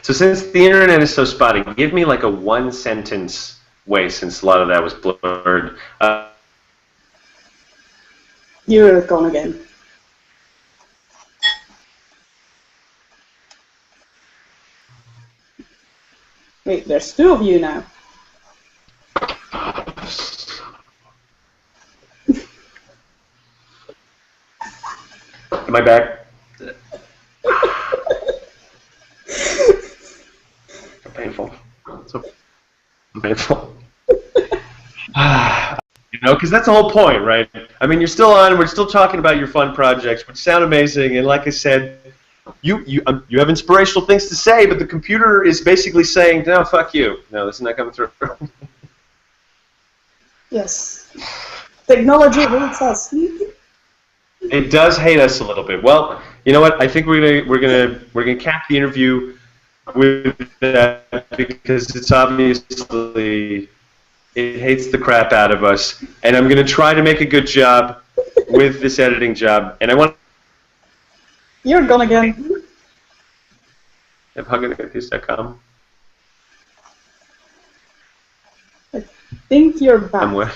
So since the internet is so spotty, give me like a one-sentence way, since a lot of that was blurred. You're gone again. Wait, there's two of you now. Am I back? So painful. So painful. You know, because that's the whole point, right? I mean, you're still on. We're still talking about your fun projects, which sound amazing. And like I said, you have inspirational things to say, but the computer is basically saying, "No, fuck you. No, this is not coming through." Yes. Technology hates us. It does hate us a little bit. Well, you know what? I think we're gonna cap the interview with that, because it's obviously it hates the crap out of us, and I'm gonna try to make a good job with this editing job. And I want. You're gone again. At HuggingAtheist.com. I think you're back. I'm what?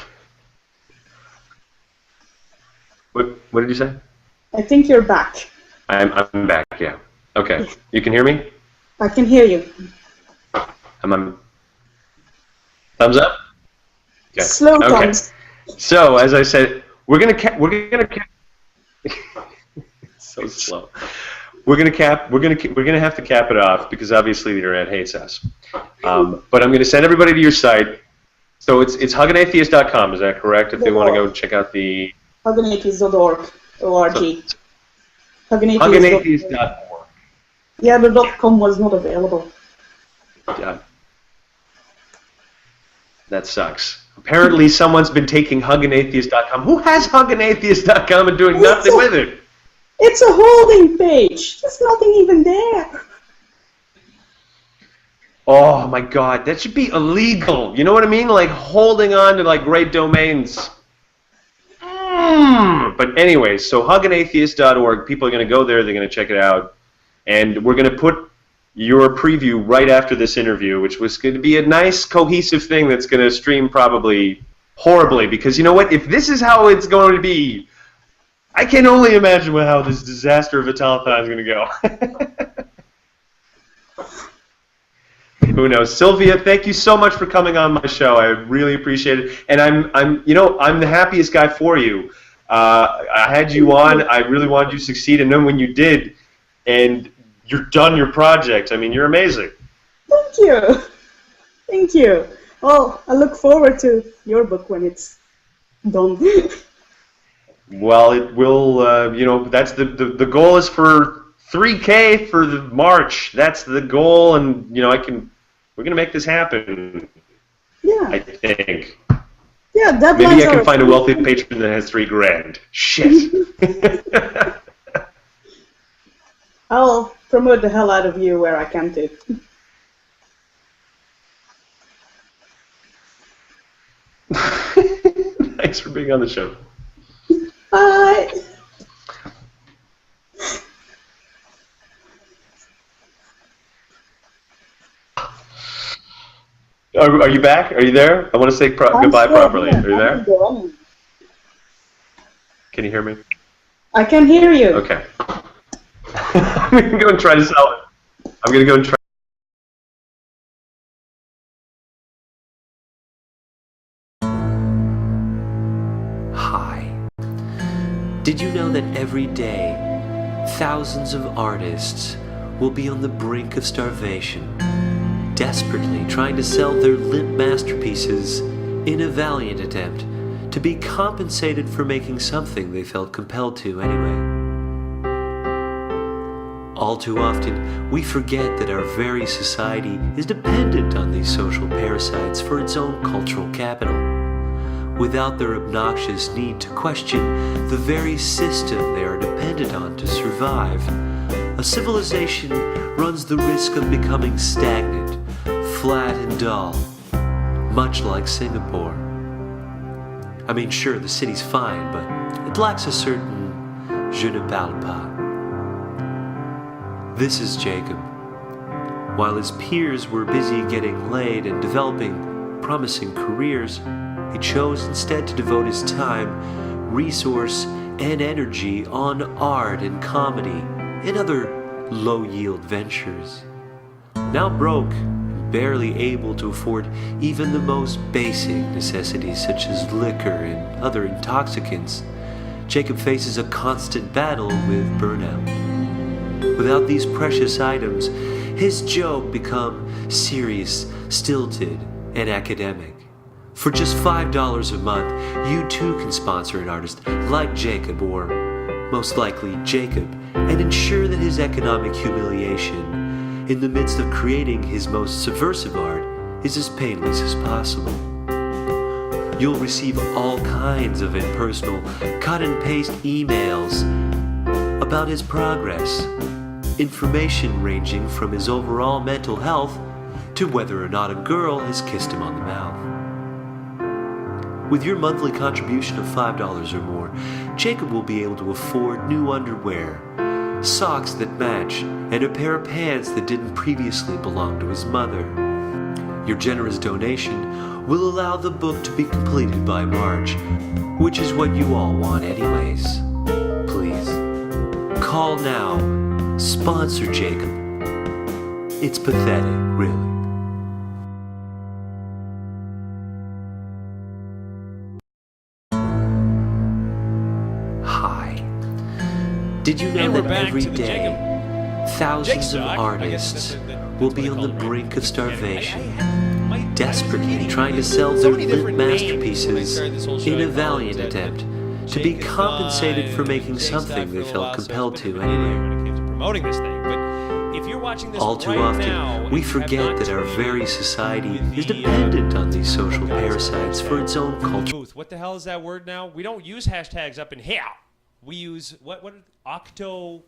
What did you say? I think you're back. I'm back. Yeah. Okay. You can hear me? I can hear you. I'm on. Thumbs up. Okay. Slow thumbs. So as I said, we're gonna so slow. We're gonna have to cap it off, because obviously the internet hates us. But I'm gonna send everybody to your site. So it's HuggingAtheist.com. Is that correct? If they want to go check out the HuggingAtheist.org. HuggingAtheist.org. Yeah, the .com was not available. Yeah. That sucks. Apparently someone's been taking HuggingAtheist.com. Who has HuggingAtheist.com and doing nothing with it? It's a holding page. There's nothing even there. Oh my God, that should be illegal. You know what I mean? Like holding on to like great domains. But anyway, so huganatheist.org. People are going to go there. They're going to check it out, and we're going to put your preview right after this interview, which was going to be a nice cohesive thing that's going to stream probably horribly, because you know what? If this is how it's going to be, I can only imagine how this disaster of a telethon is going to go. Who knows? Sylvia, thank you so much for coming on my show. I really appreciate it, and I'm the happiest guy for you. I had you on. I really wanted you to succeed, and then when you did, and you're done your project, I mean, you're amazing. Thank you. Thank you. Well, I look forward to your book when it's done. Well, it will, that's the goal is for 3K for the March. That's the goal, and, we're going to make this happen. Yeah. I think. Yeah, deadlines Maybe I can find a wealthy patron that has $3,000. Shit. I'll promote the hell out of you where I can too. Thanks for being on the show. Bye. Are you back? Are you there? I want to say goodbye properly. Are you there? Can you hear me? I can hear you. Okay. I'm going to go and try to sell it. I'm going to go and try. Hi. Did you know that every day, thousands of artists will be on the brink of starvation, desperately trying to sell their limp masterpieces in a valiant attempt to be compensated for making something they felt compelled to anyway? All too often, we forget that our very society is dependent on these social parasites for its own cultural capital. Without their obnoxious need to question the very system they are dependent on to survive, a civilization runs the risk of becoming stagnant, flat and dull, much like Singapore. I mean, sure, the city's fine, but it lacks a certain je ne parle pas. This is Jacob. While his peers were busy getting laid and developing promising careers, he chose instead to devote his time, resource, and energy on art and comedy and other low-yield ventures. Now broke, barely able to afford even the most basic necessities such as liquor and other intoxicants, Jacob faces a constant battle with burnout. Without these precious items, his joke becomes serious, stilted, and academic. For just $5 a month, you too can sponsor an artist like Jacob, or most likely Jacob, and ensure that his economic humiliation in the midst of creating his most subversive art is as painless as possible. You'll receive all kinds of impersonal cut-and-paste emails about his progress, information ranging from his overall mental health to whether or not a girl has kissed him on the mouth. With your monthly contribution of $5 or more, Jacob will be able to afford new underwear, socks that match, and a pair of pants that didn't previously belong to his mother. Your generous donation will allow the book to be completed by March, which is what you all want anyways. Please, call now. Sponsor Jacob. It's pathetic, really. Hi. Did you know that every day, thousands of artists will be on the brink of starvation, desperately trying to sell their limp masterpieces in a valiant attempt to be compensated for making something they felt compelled to anyway? Promoting this thing, but if you're watching this all too right often, now, we forget that our very society is dependent on these social parasites for its own culture. What the hell is that word now? We don't use hashtags up in here. We use Octothorpe.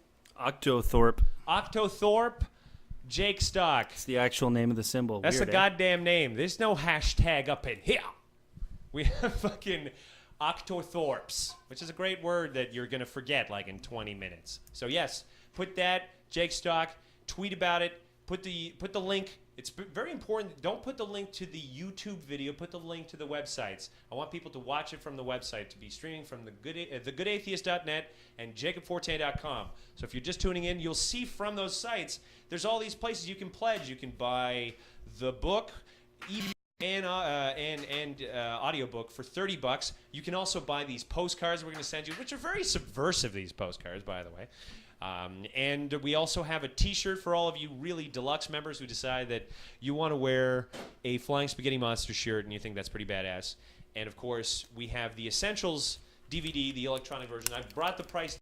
Jakestock. It's the actual name of the symbol. That's Weird, the goddamn name. There's no hashtag up in here. We have fucking Octothorpes, which is a great word that you're going to forget like in 20 minutes. So yes, put that, Jakestock, tweet about it, put the link. It's very important. Don't put the link to the YouTube video. Put the link to the websites. I want people to watch it from the website, to be streaming from thegoodatheist.net and jacobforte.com. So if you're just tuning in, you'll see from those sites, there's all these places you can pledge. You can buy the book, and audiobook for $30. You can also buy these postcards we're going to send you, which are very subversive, these postcards, by the way. And we also have a t-shirt for all of you really deluxe members who decide that you want to wear a Flying Spaghetti Monster shirt and you think that's pretty badass. And of course, we have the Essentials DVD, the electronic version. I've brought the price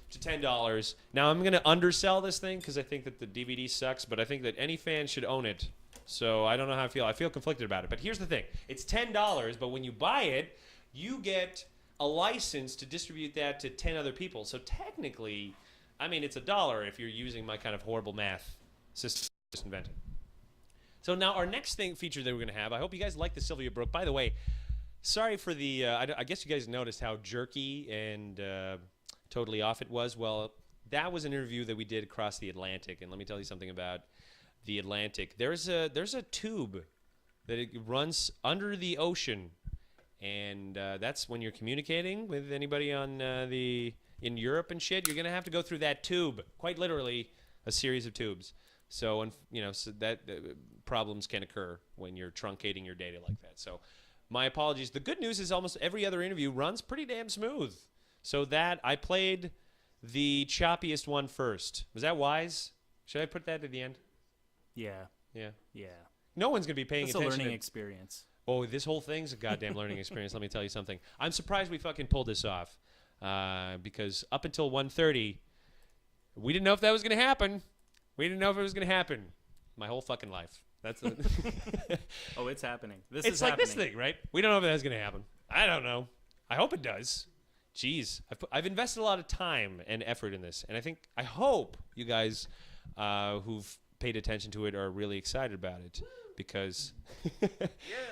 to $10. Now I'm going to undersell this thing because I think that the DVD sucks, but I think that any fan should own it. So I don't know how I feel. I feel conflicted about it. But here's the thing. It's $10, but when you buy it, you get a license to distribute that to 10 other people. So technically, I mean, it's $1 if you're using my kind of horrible math system I just invented. So now our next feature that we're going to have, I hope you guys like the Sylvia Brooke. By the way, sorry for the, I guess you guys noticed how jerky and totally off it was. Well, that was an interview that we did across the Atlantic. And let me tell you something about the Atlantic. There's a tube that it runs under the ocean. And that's when you're communicating with anybody on in Europe and shit, you're going to have to go through that tube, quite literally a series of tubes. So, so that problems can occur when you're truncating your data like that. So my apologies. The good news is almost every other interview runs pretty damn smooth. So that I played the choppiest one first. Was that wise? Should I put that at the end? Yeah. Yeah. Yeah. No one's going to be paying attention. It's a learning experience. Oh, this whole thing's a goddamn learning experience. Let me tell you something. I'm surprised we fucking pulled this off. Because up until 1:30, we didn't know if that was going to happen. We didn't know if it was going to happen. My whole fucking life. That's Oh, it's happening. It's like this thing, right? We don't know if that's going to happen. I don't know. I hope it does. Jeez, I've invested a lot of time and effort in this, and I hope you guys who've paid attention to it are really excited about it, because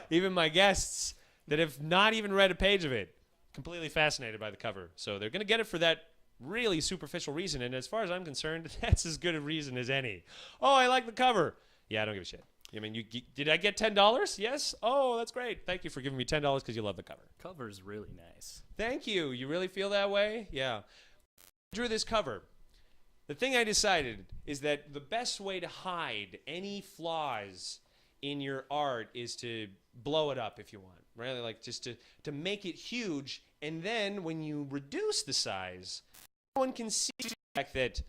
even my guests that have not even read a page of it, completely fascinated by the cover. So they're going to get it for that really superficial reason, and as far as I'm concerned, that's as good a reason as any. Oh, I like the cover. Yeah, I don't give a shit. I mean, did I get $10? Yes? Oh, that's great. Thank you for giving me $10 because you love the cover. Cover's really nice. Thank you. You really feel that way? Yeah. I drew this cover. The thing I decided is that the best way to hide any flaws in your art is to blow it up if you want, right? Like just to make it huge, and then when you reduce the size, no one can see the fact that,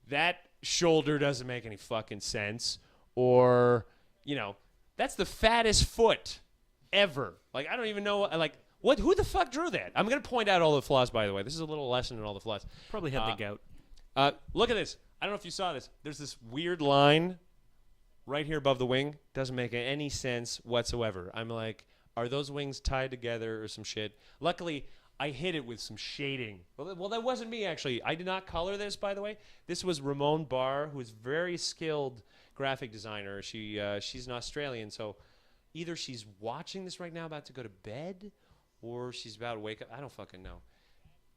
that shoulder doesn't make any fucking sense, or, that's the fattest foot ever. Like, I don't even know, who the fuck drew that? I'm going to point out all the flaws, by the way. This is a little lesson in all the flaws. Probably had the gout. Look at this. I don't know if you saw this. There's this weird line right here above the wing. Doesn't make any sense whatsoever. I'm like, are those wings tied together or some shit? Luckily, I hit it with some shading. Well, that wasn't me, actually. I did not color this, by the way. This was Ramon Barr, who is very skilled graphic designer. She's an Australian, so either she's watching this right now about to go to bed, or she's about to wake up. I don't fucking know.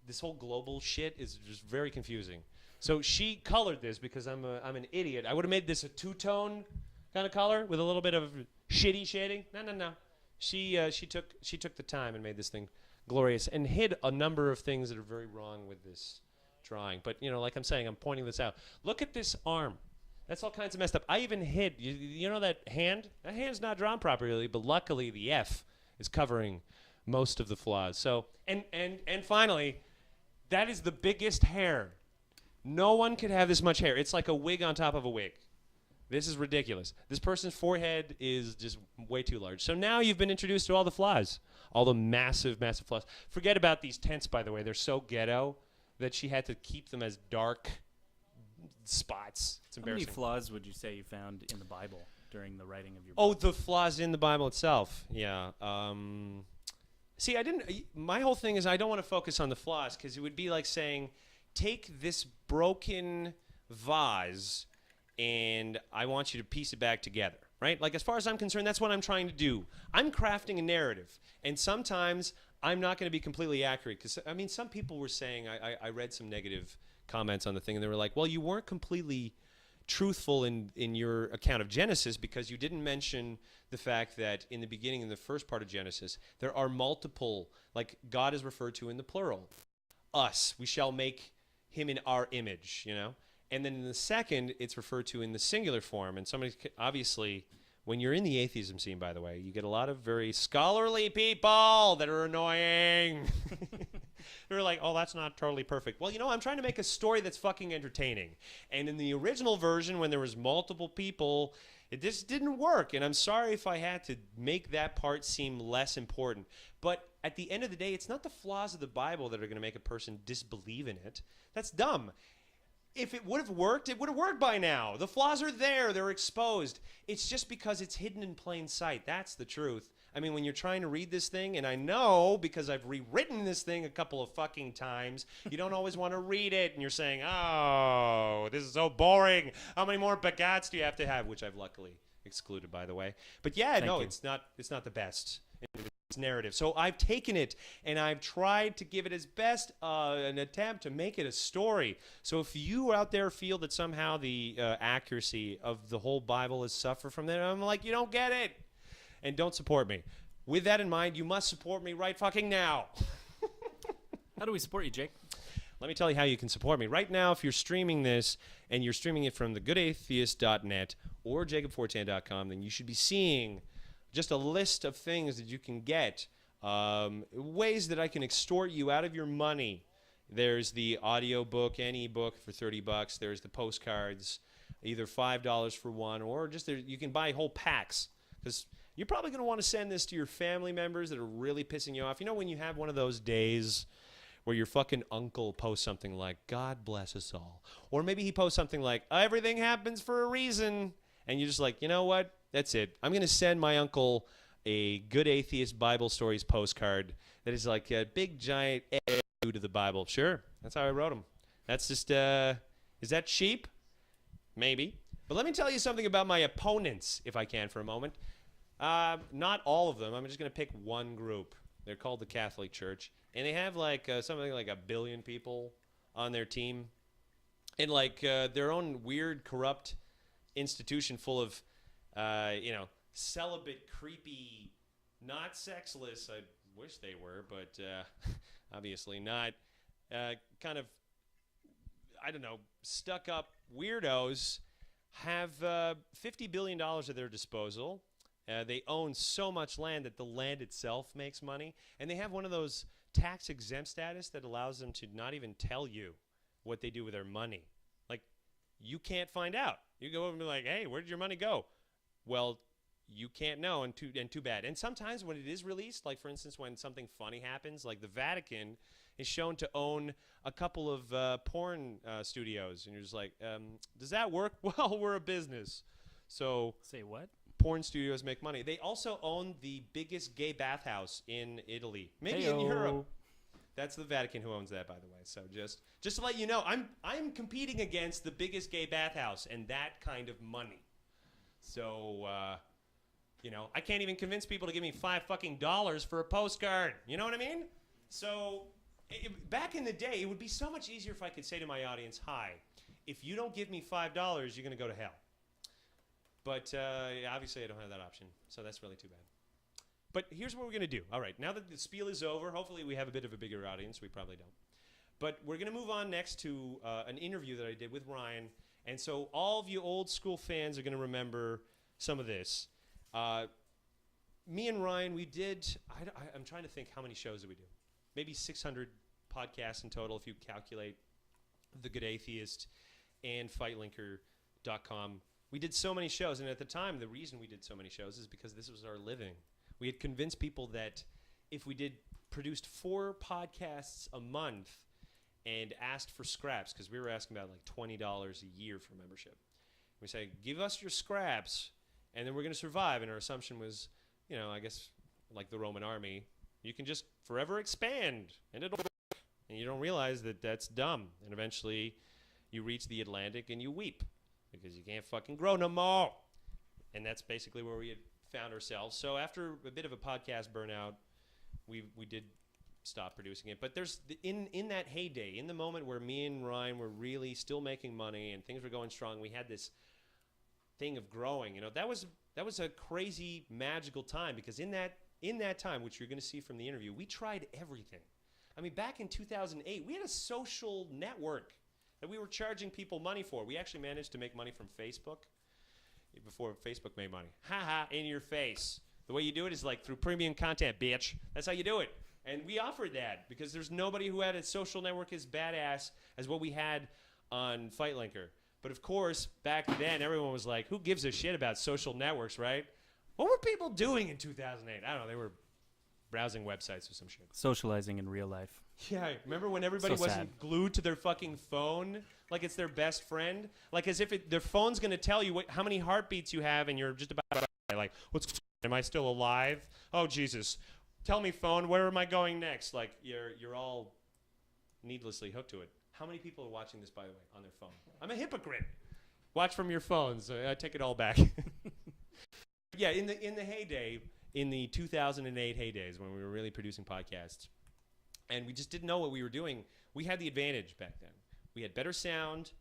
This whole global shit is just very confusing. So she colored this because I'm an idiot. I would have made this a two-tone kind of color with a little bit of shitty shading. No. She took the time and made this thing glorious and hid a number of things that are very wrong with this drawing. But like I'm saying, I'm pointing this out. Look at this arm. That's all kinds of messed up. I even hid. You know that hand? That hand's not drawn properly, but luckily the F is covering most of the flaws. So and finally, that is the biggest hair. No one could have this much hair. It's like a wig on top of a wig. This is ridiculous. This person's forehead is just way too large. So now you've been introduced to all the flaws, all the massive, massive flaws. Forget about these tents, by the way. They're so ghetto that she had to keep them as dark spots. It's embarrassing. How many flaws would you say you found in the Bible during the writing of your book? Oh, book? the flaws in the Bible itself. Yeah. See, my whole thing is I don't want to focus on the flaws, because it would be like saying, take this broken vase and I want you to piece it back together, right? Like, as far as I'm concerned, that's what I'm trying to do. I'm crafting a narrative, and sometimes I'm not going to be completely accurate, because, I mean, some people were saying, I read some negative comments on the thing, and they were like, well, you weren't completely truthful in your account of Genesis because you didn't mention the fact that in the beginning, in the first part of Genesis, there are multiple, like God is referred to in the plural. Us, we shall make him in our image, you know? And then in the second, it's referred to in the singular form. And somebody, obviously, when you're in the atheism scene, by the way, you get a lot of very scholarly people that are annoying. They're like, oh, that's not totally perfect. Well, you know, I'm trying to make a story that's fucking entertaining. And in the original version, when there was multiple people, it just didn't work. And I'm sorry if I had to make that part seem less important. But at the end of the day, it's not the flaws of the Bible that are going to make a person disbelieve in it. That's dumb. If it would have worked, it would have worked by now. The flaws are there. They're exposed. It's just because it's hidden in plain sight. That's the truth. I mean, when you're trying to read this thing, and I know because I've rewritten this thing a couple of fucking times, you don't always want to read it, and you're saying, oh, this is so boring. How many more bagats do you have to have? Which I've luckily excluded, by the way. But yeah, Thank no, you. it's not the best. It's narrative. So I've taken it and I've tried to give it as best an attempt to make it a story. So if you out there feel that somehow the accuracy of the whole Bible has suffered from that, I'm like, you don't get it. And don't support me. With that in mind, you must support me right fucking now. How do we support you, Jake? Let me tell you how you can support me. Right now, if you're streaming this and you're streaming it from thegoodatheist.net or jacobfortan.com, then you should be seeing just a list of things that you can get, ways that I can extort you out of your money. There's the audio book and ebook for $30. There's the postcards, either $5 for one, or just you can buy whole packs. Because you're probably going to want to send this to your family members that are really pissing you off. You know when you have one of those days where your fucking uncle posts something like, God bless us all. Or maybe he posts something like, everything happens for a reason. And you're just like, you know what? That's it. I'm going to send my uncle a Good Atheist Bible Stories postcard that is like a big, giant to the Bible. Sure. That's how I wrote them. That's just, is that cheap? Maybe. But let me tell you something about my opponents, if I can, for a moment. Not all of them. I'm just going to pick one group. They're called the Catholic Church. And they have like something like 1 billion people on their team. And like their own weird, corrupt institution full of, celibate, creepy, not sexless. I wish they were, but obviously not. Kind of, I don't know, stuck up weirdos have $50 billion at their disposal. They own so much land that the land itself makes money. And they have one of those tax-exempt status that allows them to not even tell you what they do with their money. Like, you can't find out. You go over and be like, hey, where did your money go? Well, you can't know, and too bad. And sometimes when it is released, like, for instance, when something funny happens, like the Vatican is shown to own a couple of porn studios. And you're just like, does that work? Well, we're a business. So Say what? porn studios make money. They also own the biggest gay bathhouse in Italy. Maybe in Heyo. Europe. That's the Vatican who owns that, by the way. So just to let you know, I'm competing against the biggest gay bathhouse and that kind of money. So, I can't even convince people to give me $5 fucking for a postcard. You know what I mean? So, back in the day, it would be so much easier if I could say to my audience, hi, if you don't give me $5, you're going to go to hell. But obviously I don't have that option, so that's really too bad. But here's what we're going to do. All right, now that the spiel is over, hopefully we have a bit of a bigger audience. We probably don't. But we're going to move on next to an interview that I did with Ryan. And so all of you old school fans are going to remember some of this. Me and Ryan, we did, I'm trying to think how many shows did we do. Maybe 600 podcasts in total if you calculate The Good Atheist and FightLinker.com. We did so many shows, and at the time, the reason we did so many shows is because this was our living. We had convinced people that if we produced 4 podcasts a month and asked for scraps, because we were asking about like $20 a year for membership. We say, give us your scraps, and then we're going to survive. And our assumption was, I guess like the Roman army, you can just forever expand, and it'll work. And you don't realize that that's dumb. And eventually you reach the Atlantic and you weep. because you can't fucking grow no more. And that's basically where we had found ourselves. So after a bit of a podcast burnout, we did stop producing it. But there's in that heyday, in the moment where me and Ryan were really still making money and things were going strong, we had this thing of growing. You know, that was a crazy magical time, because in that time, which you're going to see from the interview, we tried everything. I mean, back in 2008, we had a social network that we were charging people money for. We actually managed to make money from Facebook before Facebook made money. Ha in your face. The way you do it is like through premium content, bitch. That's how you do it. And we offered that because there's nobody who had a social network as badass as what we had on FightLinker. But of course, back then, everyone was like, who gives a shit about social networks, right? What were people doing in 2008? I don't know. They were browsing websites or some shit. Socializing in real life. Yeah, remember when everybody So wasn't sad. glued to their fucking phone like it's their best friend? Like as if their phone's going to tell you how many heartbeats you have, and you're just about to die. Like, am I still alive? Oh, Jesus. Tell me, phone, where am I going next? Like, you're all needlessly hooked to it. How many people are watching this, by the way, on their phone? I'm a hypocrite. Watch from your phones. I take it all back. Yeah, in the heyday, in the 2008 heydays when we were really producing podcasts, and we just didn't know what we were doing, we had the advantage back then. We had better sound,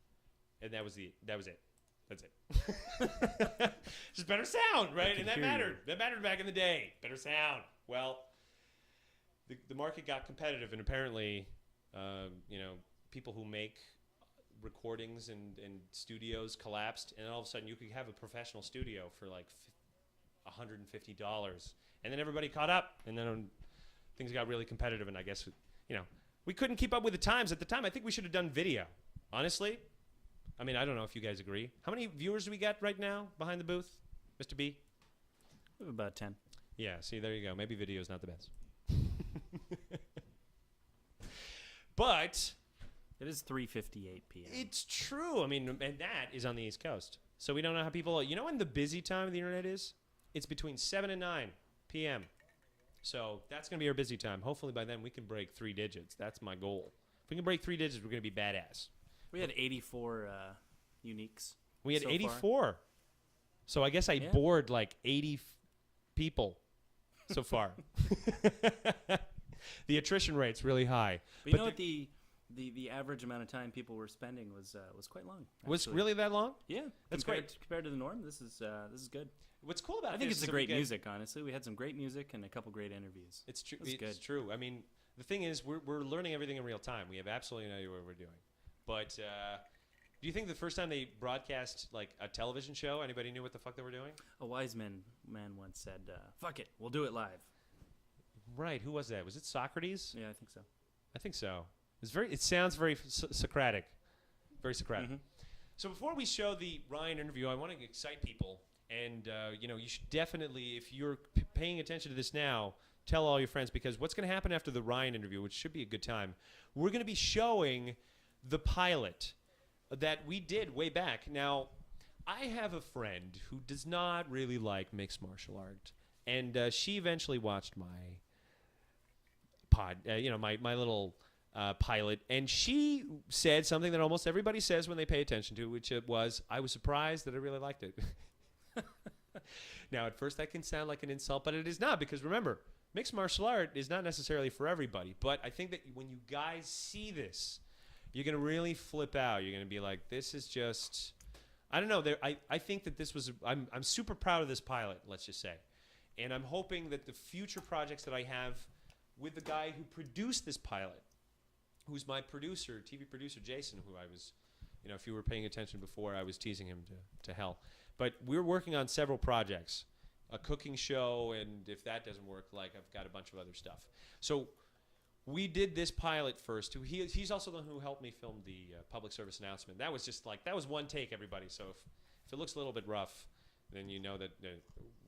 and that was it. That's it. Just better sound, right? And that mattered. That mattered back in the day. Better sound. Well, the market got competitive, and apparently, people who make recordings and studios collapsed, and all of a sudden you could have a professional studio for like $150, and then everybody caught up, and then things got really competitive, and I guess we couldn't keep up with the times at the time. I think we should have done video, honestly. I mean, I don't know if you guys agree. How many viewers do we got right now behind the booth, Mr. B? We have about 10. Yeah, see, there you go. Maybe video is not the best. But it is 3:58 p.m. It's true. I mean, and that is on the East Coast. So we don't know how people, when the busy time of the internet is? It's between 7 and 9 p.m. So that's going to be our busy time. Hopefully by then we can break 3 digits. That's my goal. If we can break 3 digits, we're going to be badass. We had 84 uniques. We had so 84. Far. So I guess I bored like 80 people so far. The attrition rate's really high. But you know what? The average amount of time people were spending was quite long. Actually. Was really that long? Yeah, that's great. Compared to the norm, this is good. What's cool about I think this it's is great music. Honestly, we had some great music and a couple great interviews. It's true. It's It's true. I mean, the thing is, we're learning everything in real time. We have absolutely no idea what we're doing. But do you think the first time they broadcast like a television show, anybody knew what the fuck they were doing? A wise man once said, "Fuck it, we'll do it live." Right. Who was that? Was it Socrates? Yeah, I think so. I think so. It sounds very Socratic. Very Socratic. Mm-hmm. So before we show the Ryan interview, I want to excite people. And, you should definitely, if you're paying attention to this now, tell all your friends, because what's going to happen after the Ryan interview, which should be a good time, we're going to be showing the pilot that we did way back. Now, I have a friend who does not really like mixed martial art, and she eventually watched my my little pilot, and she said something that almost everybody says when they pay attention to, which it was, I was surprised that I really liked it. Now, at first that can sound like an insult, but it is not, because remember, mixed martial art is not necessarily for everybody, but I think that when you guys see this, you're going to really flip out. You're going to be like, this is just, I don't know. I think that this was, I'm super proud of this pilot, let's just say. And I'm hoping that the future projects that I have with the guy who produced this pilot, who's my producer, TV producer, Jason, who I was, if you were paying attention before, I was teasing him to hell. But we're working on several projects, a cooking show, and if that doesn't work, like I've got a bunch of other stuff. So we did this pilot first. He's also the one who helped me film the public service announcement. That was just like, that was one take, everybody. So if it looks a little bit rough, then you know that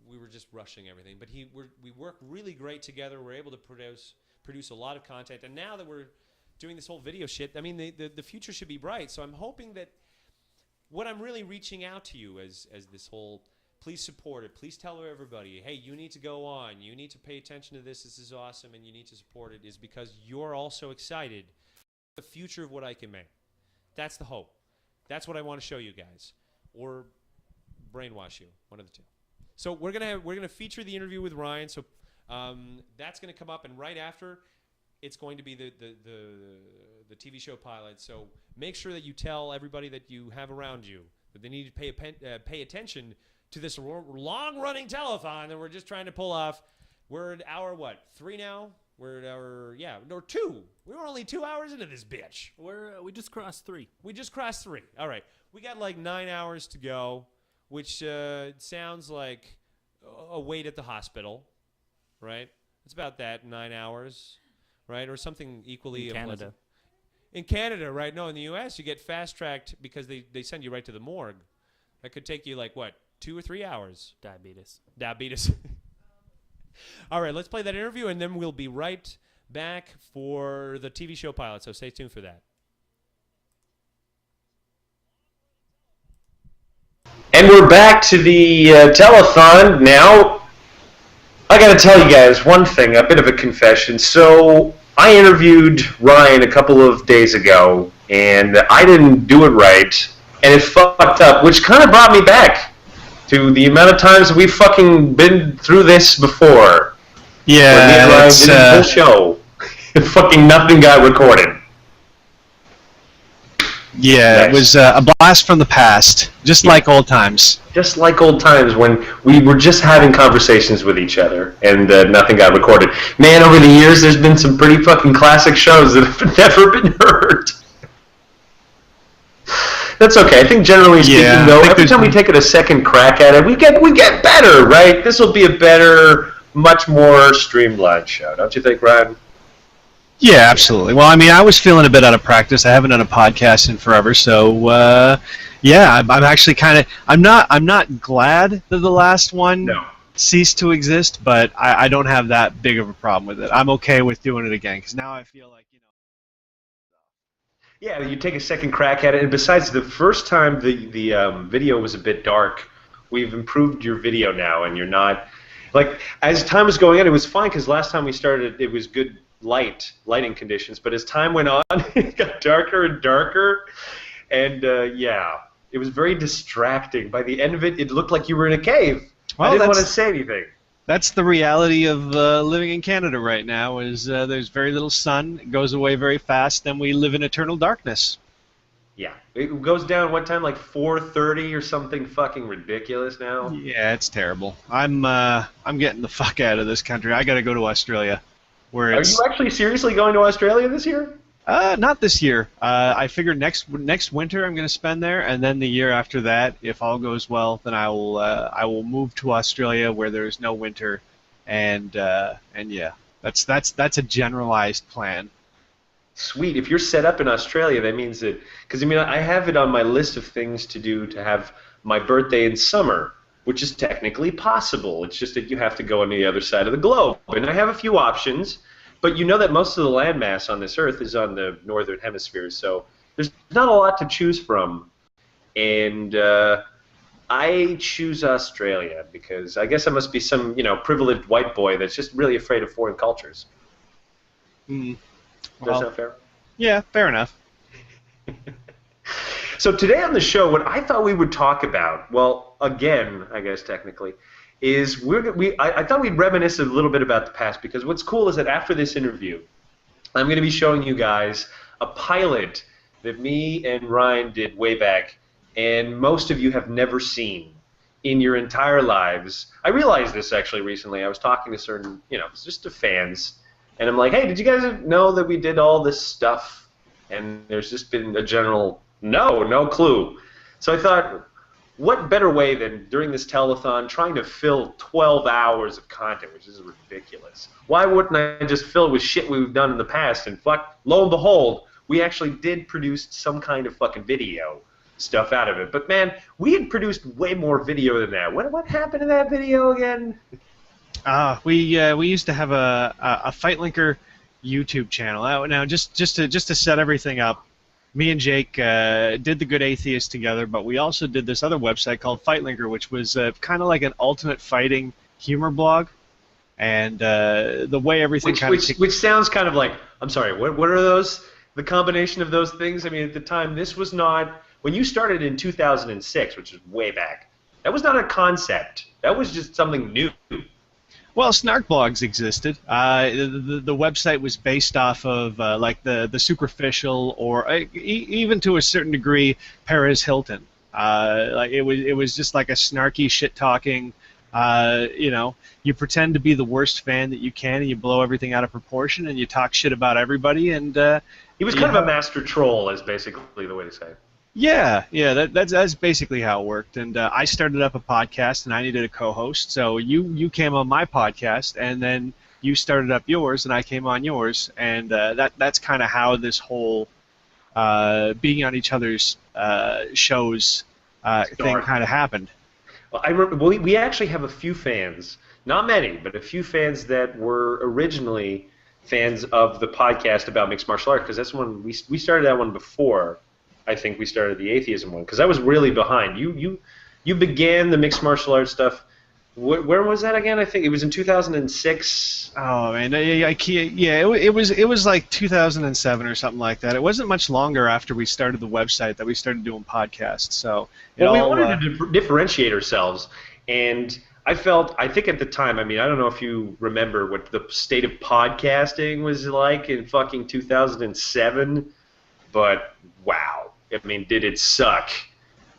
we were just rushing everything. But we work really great together. We're able to produce a lot of content. And now that we're doing this whole video shit, I mean, the future should be bright. So I'm hoping that what I'm really reaching out to you as this whole, please support it. Please tell everybody, hey, you need to go on. You need to pay attention to this. This is awesome, and you need to support it, is because you're also excited for the future of what I can make. That's the hope. That's what I want to show you guys. or brainwash you. One of the two. So we're gonna feature the interview with Ryan. So that's gonna come up, and right after, it's going to be the TV show pilot. So make sure that you tell everybody that you have around you that they need to pay attention to this long-running telethon that we're just trying to pull off. We're at hour 3 now? We're at hour 2. We were only 2 hours into this bitch. We just crossed 3. We just crossed 3. All right. We got like 9 hours to go, which sounds like a wait at the hospital, right? It's about that, 9 hours, right? Or something equally. In Canada. In Canada, right? No, in the U.S., you get fast-tracked because they send you right to the morgue. That could take you like, 2 or 3 hours? Diabetes. All right, let's play that interview, and then we'll be right back for the TV show pilot, so stay tuned for that. And we're back to the telethon now. I gotta tell you guys one thing, a bit of a confession. So I interviewed Ryan a couple of days ago, and I didn't do it right, and it fucked up, which kind of brought me back to the amount of times we've fucking been through this before. Yeah, Ryan it's did a whole show, and fucking nothing got recorded. yeah, Nice. it was a blast from the past, just like old times. Just like old times when we were just having conversations with each other and nothing got recorded. Man, over the years, there's been some pretty fucking classic shows that have never been heard. That's okay. I think generally speaking, Yeah, though, I think every time we take it a second crack at it, we get better, right? This will be a better, much more streamlined show. Don't you think, Ryan? Yeah, absolutely. Well, I mean, I was feeling a bit out of practice. I haven't done a podcast in forever, so yeah, I'm actually kind of. I'm not glad that the last one ceased to exist, but I don't have that big of a problem with it. I'm okay with doing it again because now I feel like Yeah, you take a second crack at it, and besides, the first time the video was a bit dark. We've improved your video now, and you're not like as time was going on, it was fine because last time we started, it was good lighting conditions. But as time went on, it got darker and darker, and yeah, it was very distracting. By the end of it, it looked like you were in a cave. Well, I didn't want to say anything. that's the reality of living in Canada right now. Is there's very little sun, it goes away very fast, then we live in eternal darkness. Yeah, it goes down what time? Like 4:30 or something fucking ridiculous now. Yeah, it's terrible. I'm getting the fuck out of this country. I got to go to Australia, where Are it's you actually seriously going to Australia this year? not this year. I figured next winter I'm going to spend there, and then the year after that, if all goes well, then I will move to Australia where there's no winter, and yeah, that's a generalized plan. Sweet. If you're set up in Australia, that means that because I mean I have it on my list of things to do to have my birthday in summer, which is technically possible. It's just that you have to go on the other side of the globe, and I have a few options. But you know that most of the landmass on this Earth is on the northern hemisphere, so there's not a lot to choose from. And I choose Australia because I guess I must be some, privileged white boy that's just really afraid of foreign cultures. Mm. Does that sound fair? Yeah, fair enough. So today on the show, what I thought we would talk about, well, again, I guess technically, is I thought we'd reminisce a little bit about the past, because what's cool is that after this interview, I'm going to be showing you guys a pilot that me and Ryan did way back, and most of you have never seen in your entire lives. I realized this actually recently. I was talking to certain, just to fans, and I'm like, hey, did you guys know that we did all this stuff? And there's just been a general no clue. So I thought, what better way than during this telethon trying to fill 12 hours of content, which is ridiculous. Why wouldn't I just fill it with shit we've done in the past? And lo and behold, we actually did produce some kind of fucking video stuff out of it. But man, we had produced way more video than that. What happened to that video again? We used to have a Fight Linker YouTube channel. Now, just to set everything up, me and Jake did the Good Atheist together, but we also did this other website called Fight Linker, which was kind of like an ultimate fighting humor blog. And the way everything which sounds kind of like, I'm sorry, what are those? The combination of those things? I mean, at the time, this was not when you started in 2006, which is way back, that was not a concept. That was just something new. Well, snark blogs existed. The website was based off of like the superficial, or even to a certain degree, Perez Hilton. Like it was just like a snarky shit talking. You know, you pretend to be the worst fan that you can, and you blow everything out of proportion, and you talk shit about everybody. And he was kind of a master troll, is basically the way to say it. Yeah, that's basically how it worked. And I started up a podcast, and I needed a co-host. So you came on my podcast, and then you started up yours, and I came on yours, and that's kind of how this whole being on each other's shows thing kind of happened. Well, I remember we actually have a few fans, not many, but a few fans that were originally fans of the podcast about mixed martial arts, because that's when we started that one before. I think we started the atheism one, because I was really behind. You began the mixed martial arts stuff. Where was that again? I think it was in 2006. Oh man, it was like 2007 or something like that. It wasn't much longer after we started the website that we started doing podcasts. So we wanted to differentiate ourselves, and I think at the time, I mean, I don't know if you remember what the state of podcasting was like in fucking 2007, but wow. I mean, did it suck?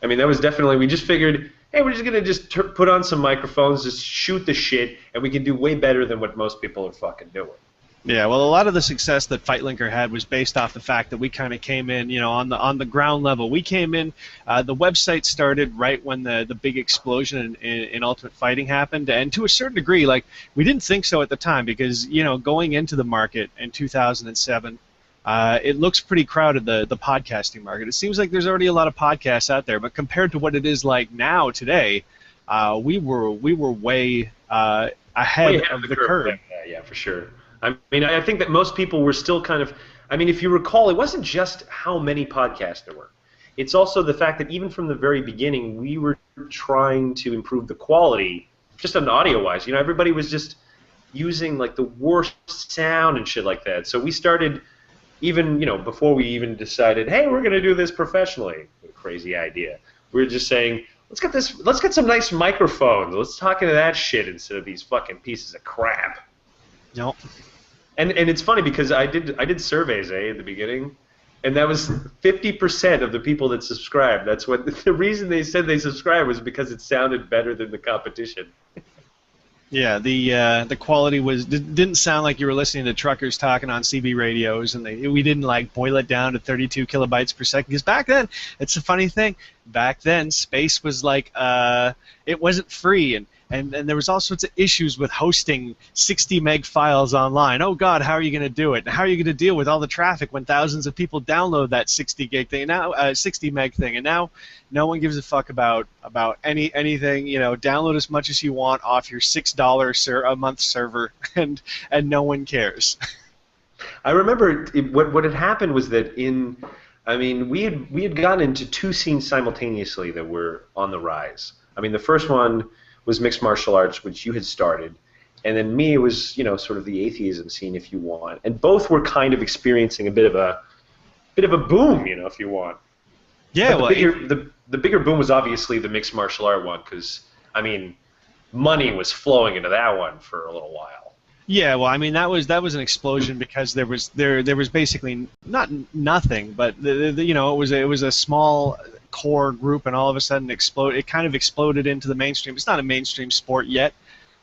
I mean, that was definitely, we just figured, hey, we're just going to put on some microphones, just shoot the shit, and we can do way better than what most people are fucking doing. Yeah, well, a lot of the success that Fight Linker had was based off the fact that we kind of came in, you know, on the ground level. We came in, the website started right when the big explosion in Ultimate Fighting happened, and to a certain degree, like, we didn't think so at the time because, you know, going into the market in 2007, it looks pretty crowded, the podcasting market. It seems like there's already a lot of podcasts out there, but compared to what it is like now today, we were way ahead of the curve. Yeah, for sure. I mean, I think that most people were still kind of, I mean, if you recall, it wasn't just how many podcasts there were. It's also the fact that even from the very beginning, we were trying to improve the quality, just on audio-wise. You know, everybody was just using, like, the worst sound and shit like that. So we started, even, you know, before we even decided, hey, we're going to do this professionally. What a crazy idea. We were just saying, let's get some nice microphones. Let's talk into that shit instead of these fucking pieces of crap. Nope. And it's funny because I did surveys at the beginning, and that was 50% of the people that subscribed. That's what the reason they said they subscribed was because it sounded better than the competition. Yeah, the quality didn't sound like you were listening to truckers talking on CB radios, and we didn't like boil it down to 32 kilobytes per second. Because back then, it's a funny thing. Back then, space was like it wasn't free, and there was all sorts of issues with hosting 60 meg files online. Oh God, how are you going to do it? How are you going to deal with all the traffic when thousands of people download that 60 gig thing? Now 60 meg thing, and now no one gives a fuck about anything. You know, download as much as you want off your $6 a month server, and no one cares. I remember what had happened was that we had gotten into two scenes simultaneously that were on the rise. I mean, the first one was mixed martial arts, which you had started, and then me was, you know, sort of the atheism scene, if you want, and both were kind of experiencing a bit of a boom, you know, if you want. Yeah, but the bigger boom was obviously the mixed martial art one, because I mean, money was flowing into that one for a little while. Yeah, well, I mean that was an explosion because there was basically nothing, but you know, it was a small core group, and all of a sudden it kind of exploded into the mainstream. It's not a mainstream sport yet,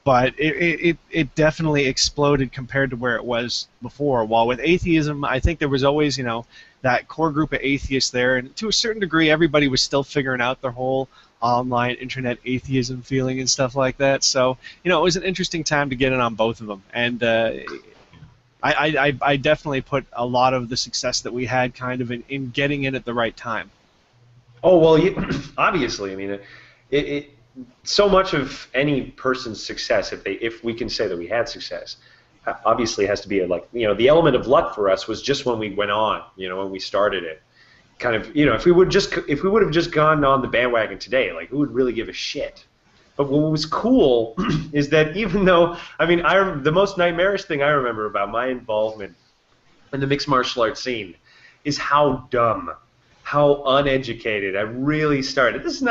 but it definitely exploded compared to where it was before. While with atheism, I think there was always, you know, that core group of atheists there, and to a certain degree everybody was still figuring out their whole online internet atheism feeling and stuff like that. So, you know, it was an interesting time to get in on both of them, and I definitely put a lot of the success that we had kind of in getting in at the right time. Oh, well, obviously, I mean, so much of any person's success, if we can say that we had success, obviously has to be the element of luck for us was just when we went on, you know, when we started it. Kind of, you know, if we would have just gone on the bandwagon today, like, who would really give a shit? But what was cool is that even though, I mean, the most nightmarish thing I remember about my involvement in the mixed martial arts scene is how dumb how uneducated I really started. This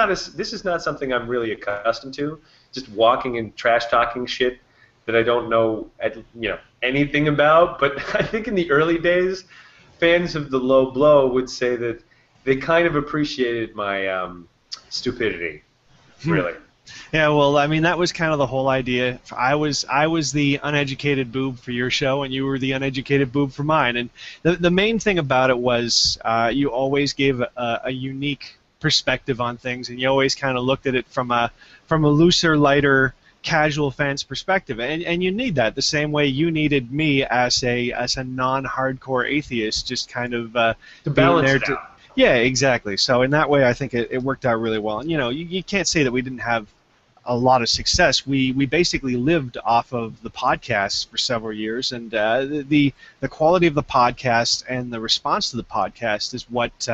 is not something I'm really accustomed to. Just walking and trash talking shit that I don't know, anything about. But I think in the early days, fans of the Low Blow would say that they kind of appreciated my stupidity, really. Yeah, well, I mean, that was kind of the whole idea. I was the uneducated boob for your show, and you were the uneducated boob for mine. And the main thing about it was you always gave a unique perspective on things, and you always kind of looked at it from a looser, lighter, casual fan's perspective. And you need that the same way you needed me as a non-hardcore atheist, just kind of to balance there it out. Yeah, exactly. So in that way, I think it worked out really well. And you can't say that we didn't have a lot of success. We basically lived off of the podcasts for several years, and the quality of the podcast and the response to the podcast is what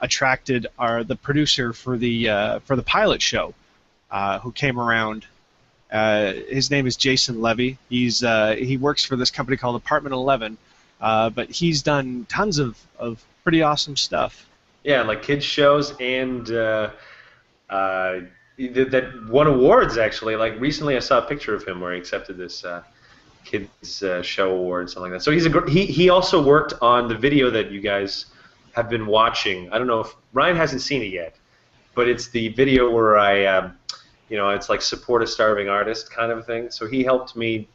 attracted the producer for the pilot show, who came around. His name is Jason Levy. He works for this company called Apartment 11, but he's done tons of pretty awesome stuff. Yeah, like kids shows and that won awards, actually. Like recently I saw a picture of him where he accepted this kids show award, something like that. So he also worked on the video that you guys have been watching. I don't know if Ryan hasn't seen it yet, but it's the video where I it's like support a starving artist kind of a thing. So he helped me.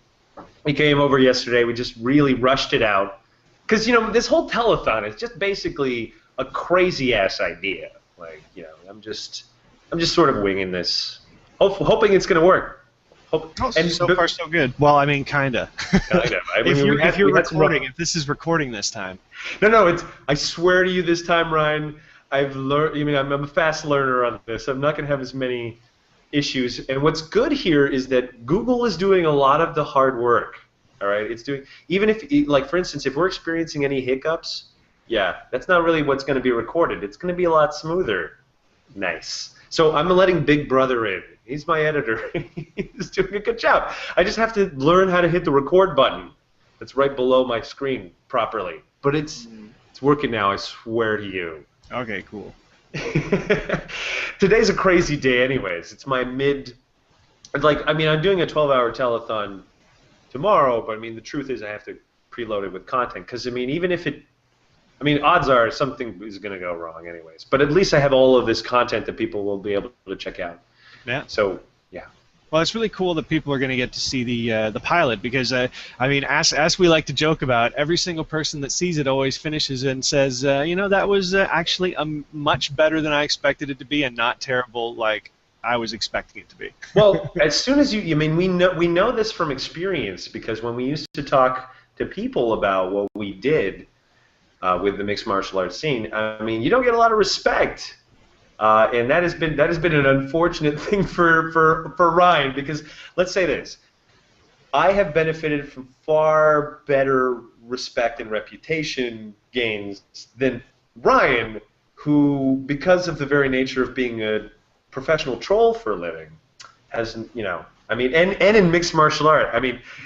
He came over yesterday. We just really rushed it out. Because, this whole telethon is just basically a crazy-ass idea. Like, I'm just sort of winging this, hoping it's going to work. So far, so good. Well, I mean, kinda. Kinda. If this is recording this time. No, I swear to you this time, Ryan, I've learned, I'm a fast learner on this. I'm not going to have as many issues. And what's good here is that Google is doing a lot of the hard work. All right, it's doing, even if, like, for instance, if we're experiencing any hiccups, yeah, that's not really what's going to be recorded. It's going to be a lot smoother. Nice. So I'm letting Big Brother in. He's my editor. He's doing a good job. I just have to learn how to hit the record button that's right below my screen properly. But it's working now, I swear to you. Okay, cool. Today's a crazy day anyways. It's my I'm doing a 12-hour telethon tomorrow, but the truth is I have to preload it with content, because even if odds are something is going to go wrong anyways, but at least I have all of this content that people will be able to check out. Yeah. So, yeah. Well, it's really cool that people are going to get to see the pilot, because as we like to joke about, every single person that sees it always finishes and says, that was actually much better than I expected it to be, and not terrible like I was expecting it to be. Well, as soon as we know this from experience, because when we used to talk to people about what we did with the mixed martial arts scene, you don't get a lot of respect, and that has been an unfortunate thing for Ryan, because let's say this, I have benefited from far better respect and reputation gains than Ryan, who, because of the very nature of being a professional troll for a living, has, and in mixed martial art,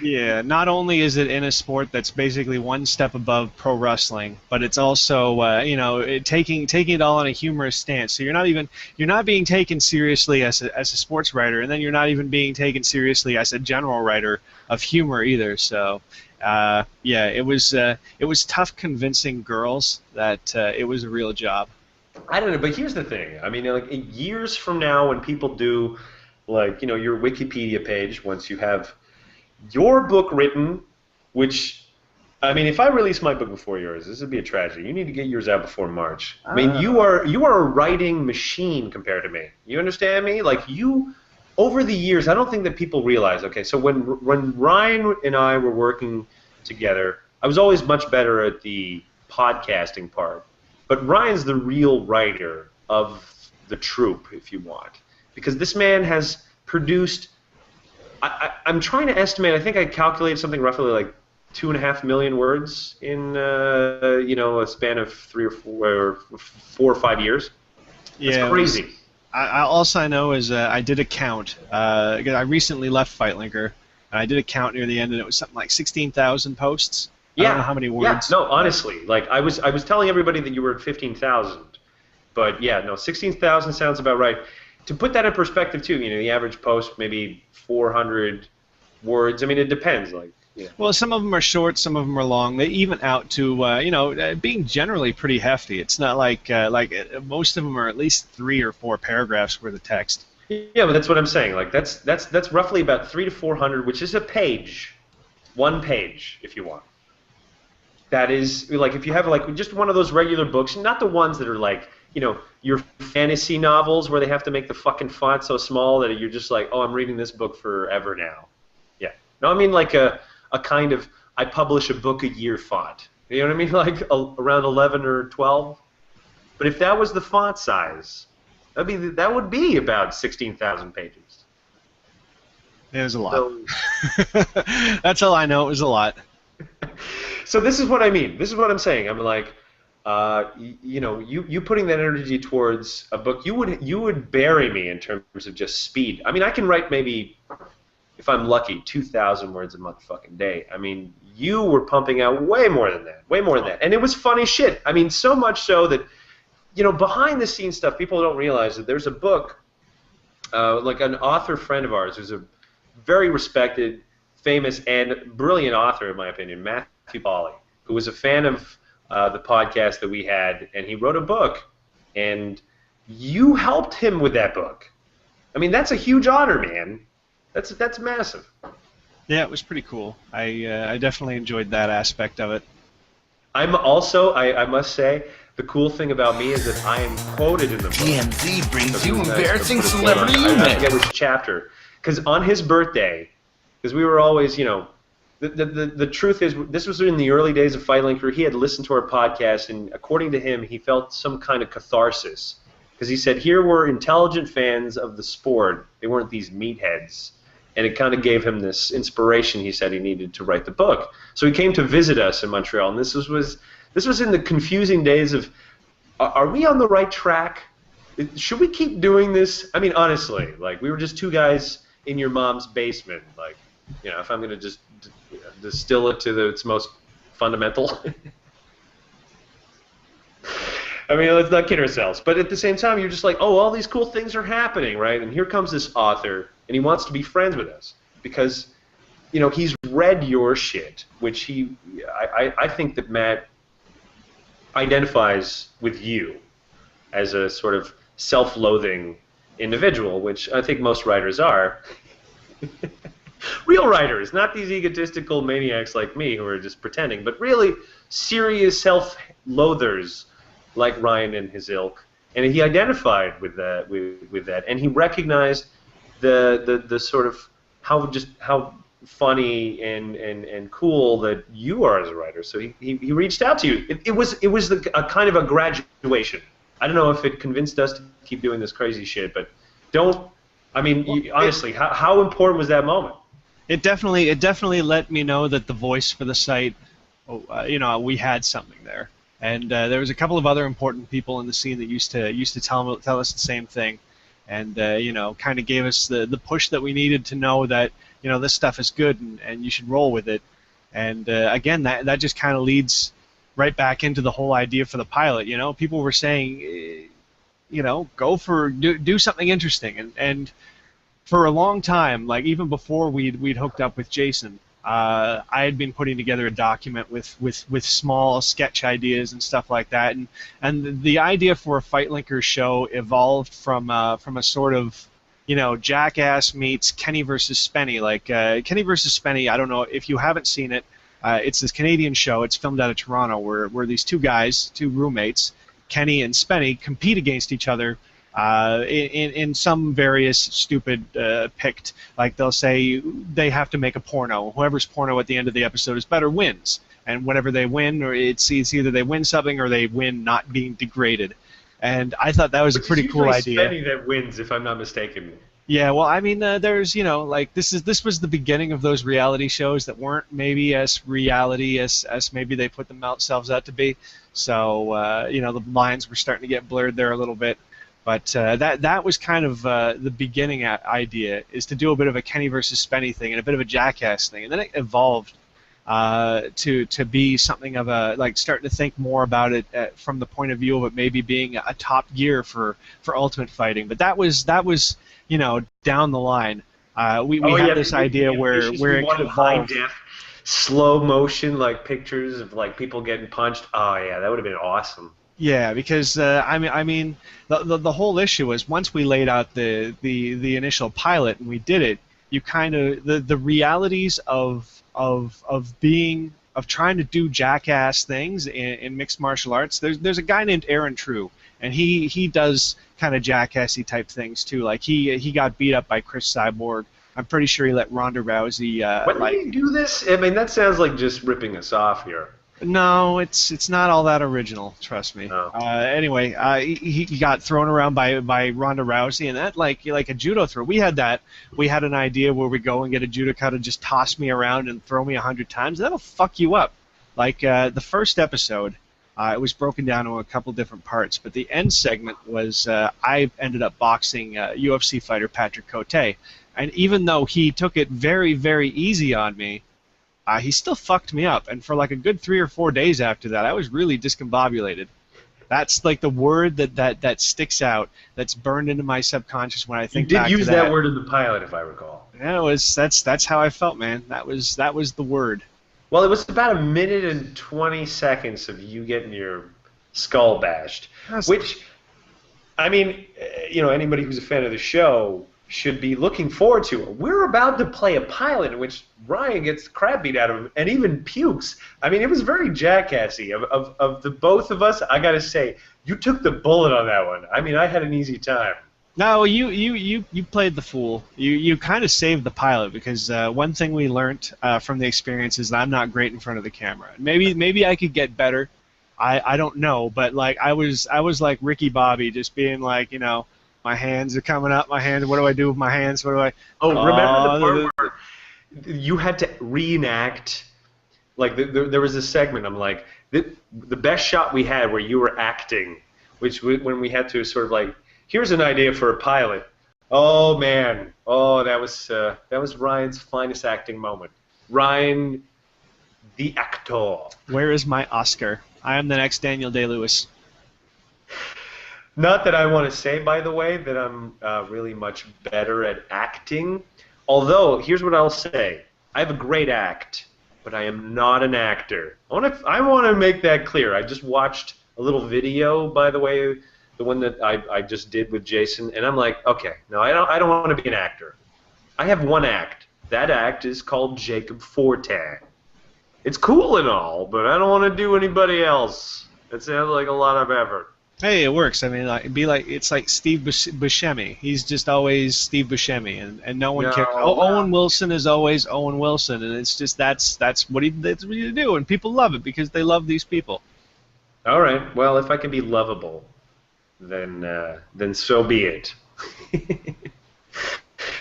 Yeah, not only is it in a sport that's basically one step above pro wrestling, but it's also, taking it all on a humorous stance. So you're not being taken seriously as a sports writer, and then you're not even being taken seriously as a general writer of humor either. So, it was tough convincing girls that it was a real job. I don't know, but here's the thing. Years from now, when people do, your Wikipedia page, once you have your book written, which, if I release my book before yours, this would be a tragedy. You need to get yours out before March. You are a writing machine compared to me. You understand me? Over the years, I don't think that people realize. Okay, so when Ryan and I were working together, I was always much better at the podcasting part. But Ryan's the real writer of the troupe, if you want, because this man has produced. I'm trying to estimate. I think I calculated something roughly like 2.5 million words in a span of 4 or 5 years. That's crazy. Also, I know is I did a count. I recently left Fightlinker, and I did a count near the end, and it was something like 16,000 posts. I don't know how many words. Yeah, no, honestly, I was telling everybody that you were at 15,000, But yeah, no, 16,000 sounds about right. To put that in perspective too, the average post maybe 400 words. I mean, it depends. Like, Well, some of them are short, some of them are long. They even out to being generally pretty hefty. It's not like most of them are at least 3 or 4 paragraphs worth of text. Yeah, but that's what I'm saying. Like that's roughly about 300 to 400, which is a page, 1 page if you want. That is like if you have like just one of those regular books, not the ones that are like your fantasy novels where they have to make the fucking font so small that you're just like, oh, I'm reading this book forever now. Yeah. No, I mean like a kind of I publish a book a year font. You know what I mean? Like around 11 or 12. But if that was the font size, that would be about 16,000 pages. It was a lot. So, that's all I know. It was a lot. So this is what I mean. This is what I'm saying. I'm like, you putting that energy towards a book, you would bury me in terms of just speed. I mean, I can write maybe, if I'm lucky, 2,000 words a motherfucking day. I mean, you were pumping out way more than that, and it was funny shit. I mean, so much so that, behind the scenes stuff, people don't realize that there's a book, like an author friend of ours, who's a very respected, famous, and brilliant author, in my opinion, Matthew Bawley, who was a fan of the podcast that we had, and he wrote a book, and you helped him with that book. I mean, that's a huge honor, man. That's massive. Yeah, it was pretty cool. I definitely enjoyed that aspect of it. I'm also, I must say, the cool thing about me is that I am quoted in the book. TMZ brings you embarrassing celebrity unit. I forget which chapter. Because on his birthday, because we were always, the truth is, this was in the early days of Fight Linker. He had listened to our podcast, and according to him, he felt some kind of catharsis. Because he said, here were intelligent fans of the sport. They weren't these meatheads. And it kind of gave him this inspiration he said he needed to write the book. So he came to visit us in Montreal, and this was in the confusing days of, are we on the right track? Should we keep doing this? I mean, honestly, like, we were just 2 guys in your mom's basement. Like, if I'm going to just distill it to its most fundamental. I mean, let's not kid ourselves. But at the same time, you're just like, oh, all these cool things are happening, right? And here comes this author, and he wants to be friends with us because, he's read your shit, which I think that Matt identifies with you as a sort of self-loathing individual, which I think most writers are. Real writers, not these egotistical maniacs like me who are just pretending, but really serious self-loathers like Ryan and his ilk. And he identified with that, and he recognized the sort of how funny and cool that you are as a writer. So he reached out to you. It was a kind of a graduation. I don't know if it convinced us to keep doing this crazy shit, but honestly, how important was that moment? It definitely let me know that the voice for the site, we had something there. And there was a couple of other important people in the scene that used to tell us the same thing, and kind of gave us the push that we needed to know that this stuff is good and you should roll with it. And again, that just kind of leads right back into the whole idea for the pilot. People were saying, go for do something interesting, and for a long time, like even before we'd hooked up with Jason. I had been putting together a document with small sketch ideas and stuff like that, and the idea for a Fight Linker show evolved from a sort of Jackass meets Kenny versus Spenny. Like Kenny versus Spenny, I don't know if you haven't seen it. It's this Canadian show. It's filmed out of Toronto, where these 2 guys, 2 roommates, Kenny and Spenny, compete against each other. In some various stupid picked, like they'll say they have to make a porno. Whoever's porno at the end of the episode is better wins, and whenever they win, or it's either they win something or they win not being degraded. And I thought that was a pretty cool idea. It's Spenny that wins, if I'm not mistaken. Yeah, well, I mean, there's like this was the beginning of those reality shows that weren't maybe as reality as maybe they put themselves out to be. So the lines were starting to get blurred there a little bit. But that was kind of the beginning idea, is to do a bit of a Kenny versus Spenny thing and a bit of a Jackass thing, and then it evolved to be something of a, like, starting to think more about it from the point of view of it maybe being a top gear for Ultimate Fighting. But that was down the line. We had this idea where it could high evolve. def, slow motion, like pictures of like people getting punched. Oh yeah, that would have been awesome. Yeah, because I mean, the whole issue was once we laid out the initial pilot and we did it, you kind of the realities of trying to do jackass things in mixed martial arts. There's a guy named Aaron True, and he does kind of jackassy type things too. Like he got beat up by Chris Cyborg. I'm pretty sure he let Ronda Rousey. When did he do this? I mean, that sounds like just ripping us off here. No, it's not all that original. Trust me. No. Anyway, he got thrown around by Ronda Rousey, and that like a judo throw. We had that. We had an idea where we go and get a judoka to just toss me around and throw me 100 times. That'll fuck you up. Like the first episode, it was broken down into a couple different parts, but the end segment was I ended up boxing UFC fighter Patrick Cote, and even though he took it very, very easy on me, he still fucked me up, and for like a good 3 or 4 days after that, I was really discombobulated. That's like the word that sticks out, that's burned into my subconscious when I think back to that. You did use that word in the pilot, if I recall. Yeah, that's how I felt, man. That was the word. Well, it was about 1 minute and 20 seconds of you getting your skull bashed, which, I mean, anybody who's a fan of the show should be looking forward to. We're about to play a pilot in which Ryan gets the crap beat out of him and even pukes. I mean, it was very jackassy. Of the both of us, I gotta say, you took the bullet on that one. I mean, I had an easy time. No, you played the fool. You kind of saved the pilot because one thing we learned from the experience is that I'm not great in front of the camera. Maybe I could get better. I don't know, but like I was like Ricky Bobby, just being like, my hands are coming up. My hands. What do I do with my hands? What do I? Oh, remember the part where you had to reenact? Like there was a segment. I'm like the best shot we had where you were acting, when we had to sort of like, here's an idea for a pilot. Oh man, that was Ryan's finest acting moment. Ryan, the actor. Where is my Oscar? I am the next Daniel Day-Lewis. Not that I want to say, by the way, that I'm really much better at acting. Although, here's what I'll say. I have a great act, but I am not an actor. I want to make that clear. I just watched a little video, by the way, the one that I just did with Jason, and I'm like, okay, no, I don't want to be an actor. I have one act. That act is called Jacob Forte. It's cool and all, but I don't want to do anybody else. It sounds like a lot of effort. Hey, it works. I mean, it's like Steve Buscemi. He's just always Steve Buscemi, and no one cares. Owen Wilson is always Owen Wilson, and it's just that's what he do, and people love it because they love these people. All right. Well, if I can be lovable, then so be it.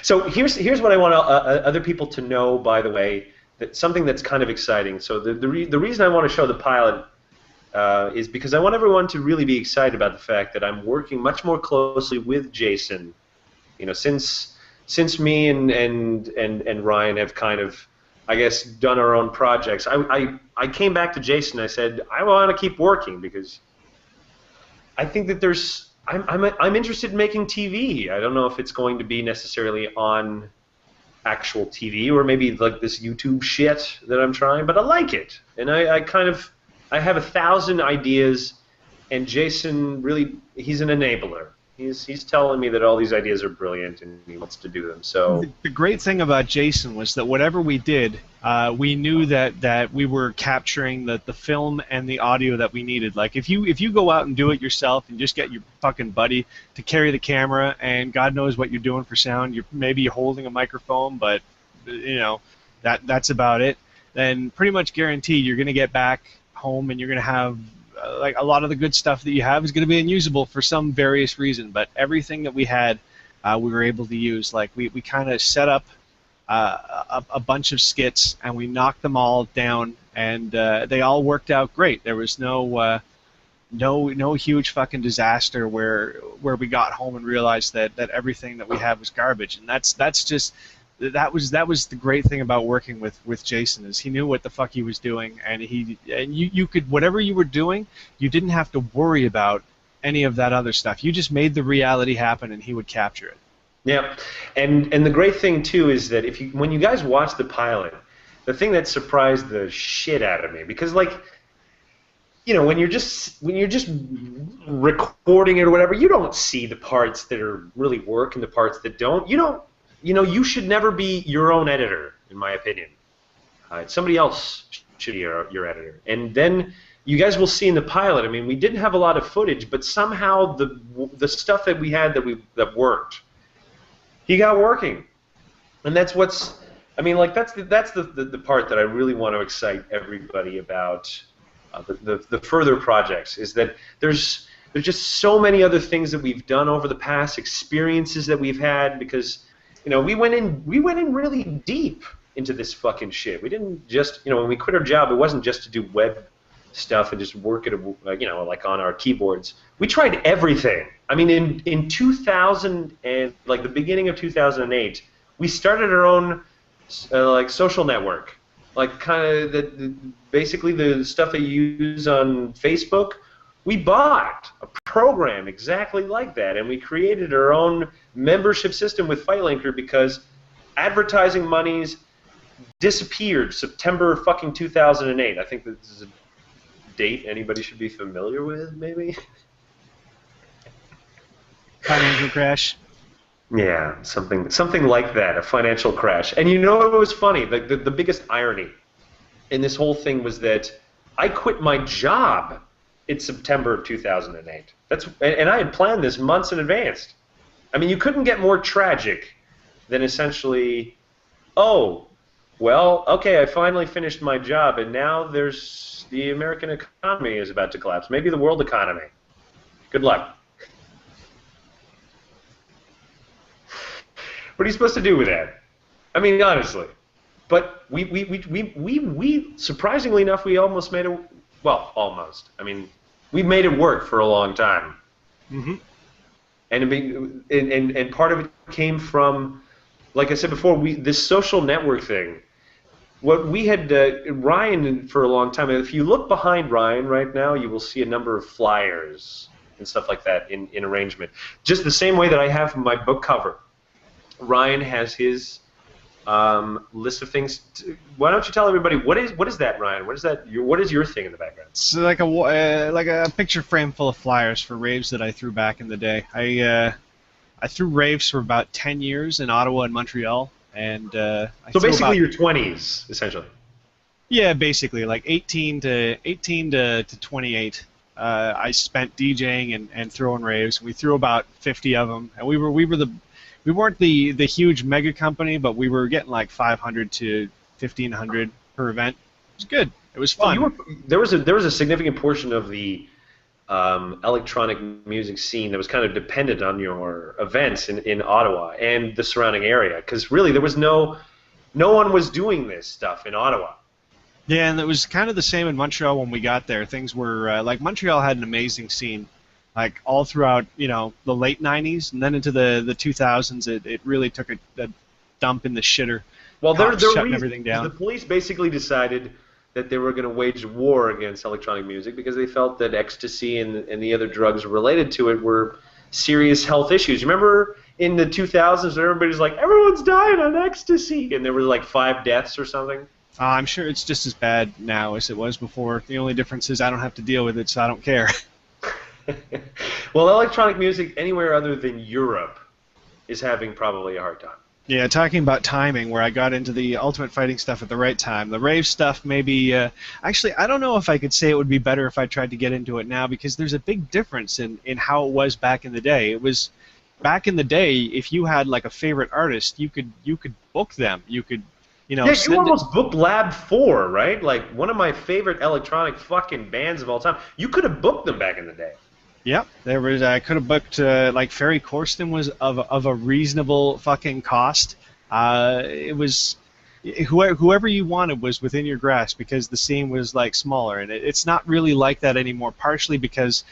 So here's what I want other people to know. By the way, that something that's kind of exciting. So the reason I want to show the pilot. Is because I want everyone to really be excited about the fact that I'm working much more closely with Jason. Since me and Ryan have kind of, I guess, done our own projects. I came back to Jason. I said I want to keep working because I think that I'm interested in making TV. I don't know if it's going to be necessarily on actual TV or maybe like this YouTube shit that I'm trying, but I like it, and I have 1,000 ideas, and Jason he's an enabler. He's telling me that all these ideas are brilliant, and he wants to do them. So the great thing about Jason was that whatever we did, we knew that we were capturing the film and the audio that we needed. Like if you go out and do it yourself and just get your fucking buddy to carry the camera, and God knows what you're doing for sound. Maybe you're holding a microphone, but that's about it. Then pretty much guaranteed you're gonna get back home and you're going to have like a lot of the good stuff that you have is going to be unusable for some various reason, but everything that we had we were able to use. Like we kind of set up a bunch of skits and we knocked them all down, and they all worked out great. There was no huge fucking disaster where we got home and realized that everything that we had was garbage, and that's just that was the great thing about working with Jason, is he knew what the fuck he was doing, and you could, whatever you were doing, you didn't have to worry about any of that other stuff. You just made the reality happen, and he would capture it. Yeah, and the great thing too is that when you guys watch the pilot, the thing that surprised the shit out of me, because like, you know, when you're just recording it or whatever, you don't see the parts that are really work and the parts that don't. You should never be your own editor, in my opinion. Somebody else should be your editor. And then you guys will see in the pilot, I mean, we didn't have a lot of footage, but somehow the stuff that we had that worked, he got working. And that's what's, I mean, like, that's the part that I really want to excite everybody about the further projects, is that there's just so many other things that we've done over the past, experiences that we've had, because, you know, we went in really deep into this fucking shit. We didn't just, you know, when we quit our job, it wasn't just to do web stuff and just work at you know, like on our keyboards. We tried everything. I mean, in 2000 and like the beginning of 2008, we started our own like social network, like kind of basically the stuff that you use on Facebook. We bought a program exactly like that, and we created our own membership system with FightLinker because advertising monies disappeared September fucking 2008. I think this is a date anybody should be familiar with, maybe? Financial crash. Yeah, something like that, a financial crash. And you know what was funny? The biggest irony in this whole thing was that I quit my job in September of 2008. And I had planned this months in advance. I mean, you couldn't get more tragic than essentially, oh, well, okay, I finally finished my job, and now the American economy is about to collapse. Maybe the world economy. Good luck. What are you supposed to do with that? I mean, honestly. But we surprisingly enough, we almost made it. Well, almost. I mean, we made it work for a long time. Mm-hmm. And part of it came from, like I said before, this social network thing. What we had, Ryan, for a long time. If you look behind Ryan right now, you will see a number of flyers and stuff like that in arrangement. Just the same way that I have my book cover. Ryan has his list of things. Why don't you tell everybody what is that, Ryan? What is your thing in the background? It's like a picture frame full of flyers for raves that I threw back in the day. I threw raves for about 10 years in Ottawa and Montreal, and so basically your 20s, essentially. Yeah, basically like 18 to 28. I spent DJing and throwing raves. We threw about 50 of them, and we weren't the huge mega company, but we were getting like 500 to 1,500 per event. It was good. It was fun. Well, there was a significant portion of the electronic music scene that was kind of dependent on your events in Ottawa and the surrounding area, because really there was no one was doing this stuff in Ottawa. Yeah, and it was kind of the same in Montreal when we got there. Things were like Montreal had an amazing scene. Like all throughout, you know, the late 90s and then into the 2000s, it really took a dump in the shitter. Well, they're shutting everything down. The police basically decided that they were going to wage war against electronic music because they felt that ecstasy and the other drugs related to it were serious health issues. Remember in the 2000s, everybody's like, everyone's dying on ecstasy, and there were like 5 deaths or something. I'm sure it's just as bad now as it was before. The only difference is I don't have to deal with it, so I don't care. Well, electronic music anywhere other than Europe is having probably a hard time. Yeah, talking about timing, where I got into the Ultimate Fighting stuff at the right time. The rave stuff maybe... actually, I don't know if I could say it would be better if I tried to get into it now, because there's a big difference in how it was back in the day. It was... Back in the day, if you had like a favorite artist, you could book them. You could, you know... Yeah, you almost booked Lab 4, right? Like, one of my favorite electronic fucking bands of all time. You could have booked them back in the day. Yep, there was. I could have booked like Ferry Corsten was of a reasonable fucking cost. It was whoever you wanted was within your grasp because the scene was like smaller, and it's not really like that anymore. Partially because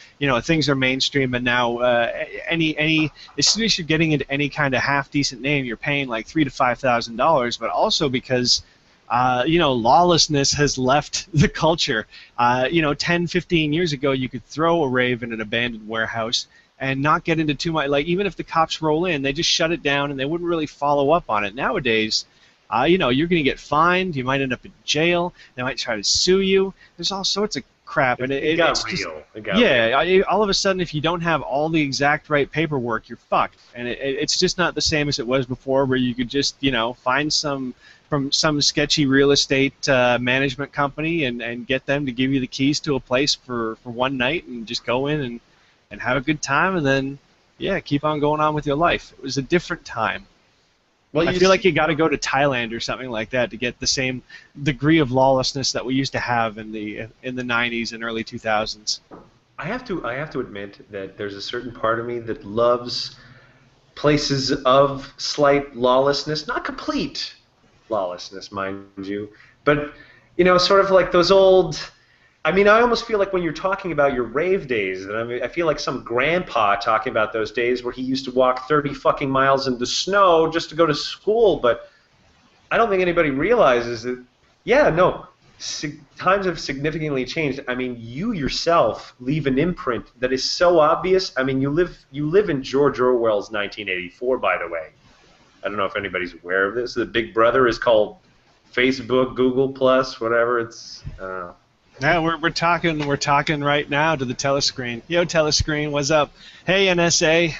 things are mainstream, and now as soon as you're getting into any kind of half decent name, you're paying like $3,000 to $5,000. But also because lawlessness has left the culture. 10, 15 years ago, you could throw a rave in an abandoned warehouse and not get into too much. Like, even if the cops roll in, they just shut it down and they wouldn't really follow up on it. Nowadays, you're going to get fined. You might end up in jail. They might try to sue you. There's all sorts of crap. And it got real. Real. All of a sudden, if you don't have all the exact right paperwork, you're fucked. And it's just not the same as it was before, where you could just, find some sketchy real estate management company and get them to give you the keys to a place for one night and just go in and have a good time and then, keep on going on with your life. It was a different time. Well, I feel like you got to go to Thailand or something like that to get the same degree of lawlessness that we used to have in the 90s and early 2000s. I have to admit that there's a certain part of me that loves places of slight lawlessness, not complete lawlessness, mind you, but sort of like those old. I mean, I almost feel like when you're talking about your rave days, I feel like some grandpa talking about those days where he used to walk 30 fucking miles in the snow just to go to school. But I don't think anybody realizes that. Times have significantly changed. I mean, you yourself leave an imprint that is so obvious. I mean, you live in George Orwell's 1984, by the way. I don't know if anybody's aware of this. The Big Brother is called Facebook, Google Plus, whatever. It's I don't know. Yeah, we're talking right now to the telescreen. Yo, telescreen, what's up? Hey, NSA,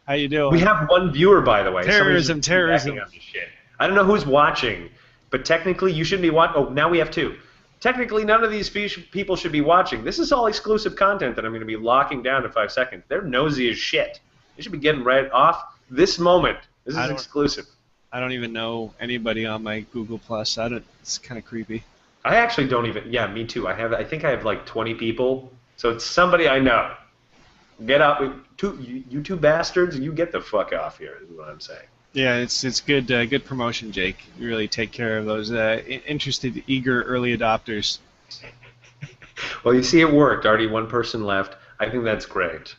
how you doing? We have one viewer, by the way. Terrorism. On this shit. I don't know who's watching, but technically you shouldn't be watching. Oh, now we have two. Technically, none of these people should be watching. This is all exclusive content that I'm going to be locking down in 5 seconds. They're nosy as shit. They should be getting right off this moment. This is exclusive. I don't even know anybody on my Google Plus. It's kind of creepy. I actually don't even. Yeah, me too. I think I have like 20 people. So it's somebody I know. Get out. You two bastards. You get the fuck off here. Is what I'm saying. Yeah, it's good promotion, Jake. You really take care of those interested, eager early adopters. Well, you see, it worked. Already one person left. I think that's great.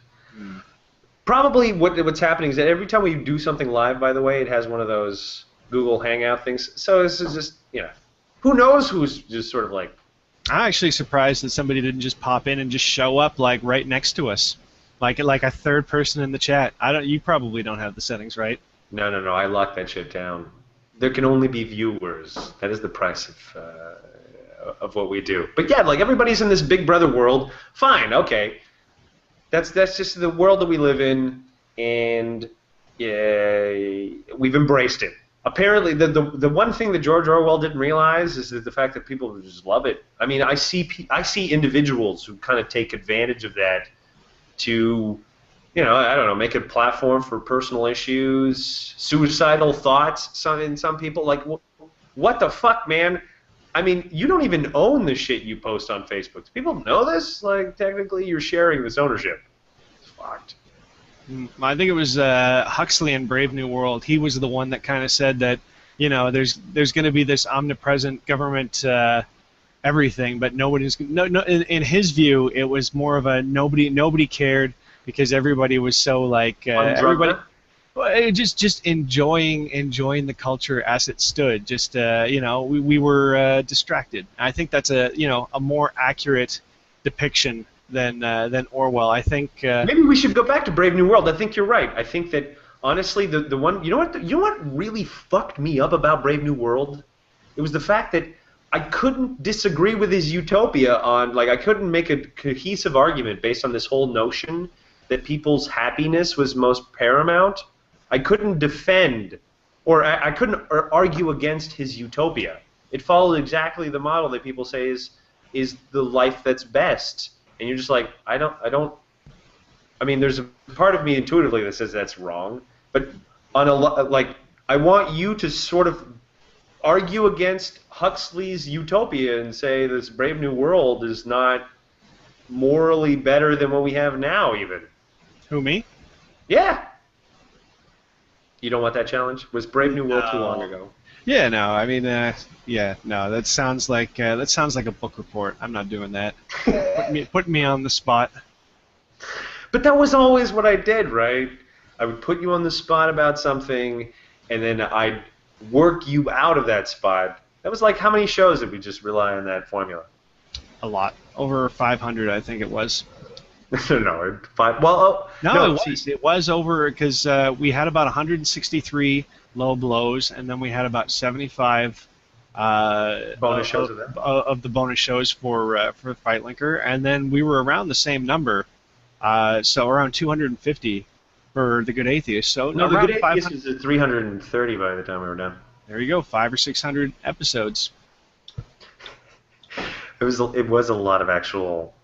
Probably what's happening is that every time we do something live, by the way, it has one of those Google Hangout things. So this is just, who knows who's just sort of like. I'm actually surprised that somebody didn't just pop in and just show up like right next to us, like a third person in the chat. You probably don't have the settings right. No. I locked that shit down. There can only be viewers. That is the price of what we do. But yeah, like everybody's in this Big Brother world. Fine, okay. That's just the world that we live in, and we've embraced it. Apparently, the one thing that George Orwell didn't realize is that the fact that people just love it. I mean, I see individuals who kind of take advantage of that to, I don't know, make a platform for personal issues, suicidal thoughts. In some people, like, what the fuck, man? I mean, you don't even own the shit you post on Facebook. Do people know this? Like, technically, you're sharing this ownership. It's fucked. I think it was Huxley in Brave New World. He was the one that kind of said that, there's going to be this omnipresent government everything, but nobody's in his view, it was more of a nobody cared because everybody was so like everybody. Just enjoying the culture as it stood. Just we were distracted. I think that's a more accurate depiction than Orwell. I think maybe we should go back to Brave New World. I think you're right. I think that honestly, the one you know what really fucked me up about Brave New World? It was the fact that I couldn't disagree with his utopia on I couldn't make a cohesive argument based on this whole notion that people's happiness was most paramount. I couldn't defend, or I couldn't argue against his utopia. It followed exactly the model that people say is the life that's best, and you're just like, I don't. I mean, there's a part of me intuitively that says that's wrong, but on I want you to sort of argue against Huxley's utopia and say this Brave New World is not morally better than what we have now, even. Who, me? Yeah. You don't want that challenge? Was Brave New World too long ago? Yeah, no, I mean, yeah, no, that sounds like a book report. I'm not doing that. Putting me on the spot. But that was always what I did, right? I would put you on the spot about something, and then I'd work you out of that spot. That was like, how many shows did we just rely on that formula? A lot. Over 500, I think it was. No, five. Well, no, it was over because we had about 163 low blows, and then we had about 75 bonus shows of the bonus shows for Fight Linker, and then we were around the same number, so around 250 for the Good Atheist. So no, the around Good Atheist is at 330 by the time we were done. There you go, 500 or 600 episodes. It was a lot of actual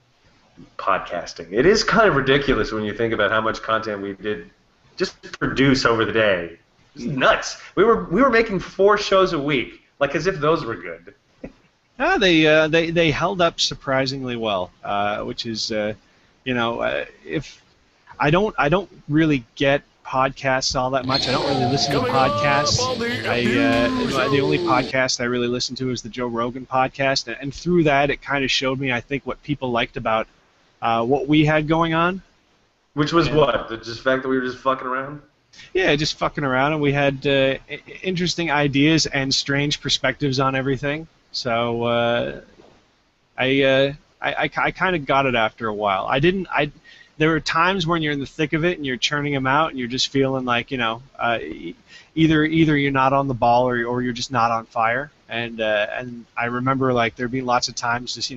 podcasting. It is kind of ridiculous when you think about how much content we did just produce over the day. It's nuts. We were making 4 shows a week, like as if those were good. They held up surprisingly well, which is if I don't really get podcasts all that much. I don't really listen to podcasts. The only podcast I really listen to is the Joe Rogan podcast, and through that it kind of showed me, I think, what people liked about what we had going on. Which was what? The just fact that we were just fucking around? Yeah, just fucking around, and we had interesting ideas and strange perspectives on everything. So I kind of got it after a while. There were times when you're in the thick of it and you're churning them out and you're just feeling like, either you're not on the ball or you're just not on fire. And I remember like there being lots of times just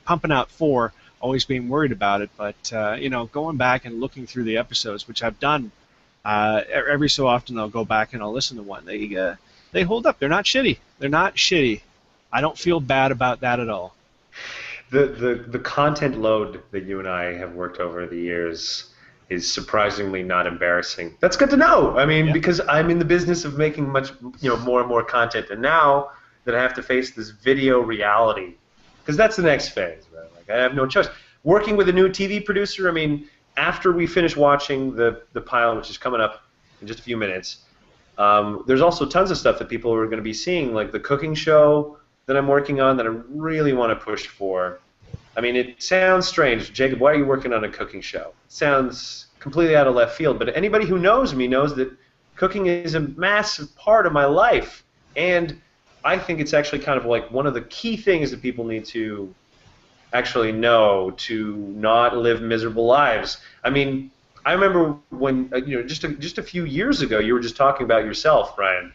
pumping out 4, always being worried about it. But going back and looking through the episodes, which I've done every so often, I'll go back and I'll listen to one. They hold up. They're not shitty. They're not shitty. I don't feel bad about that at all. The content load that you and I have worked over the years is surprisingly not embarrassing. That's good to know. I mean, because I'm in the business of making much, more and more content, and now that I have to face this video reality, because that's the next phase, right? Like I have no choice. Working with a new TV producer. I mean, after we finish watching the pilot, which is coming up in just a few minutes, there's also tons of stuff that people are going to be seeing, like the cooking show that I'm working on that I really want to push for. I mean, it sounds strange. Jacob, why are you working on a cooking show? It sounds completely out of left field, but anybody who knows me knows that cooking is a massive part of my life, and I think it's actually kind of like one of the key things that people need to actually know to not live miserable lives. I mean, I remember when, just a few years ago, you were just talking about yourself, Brian,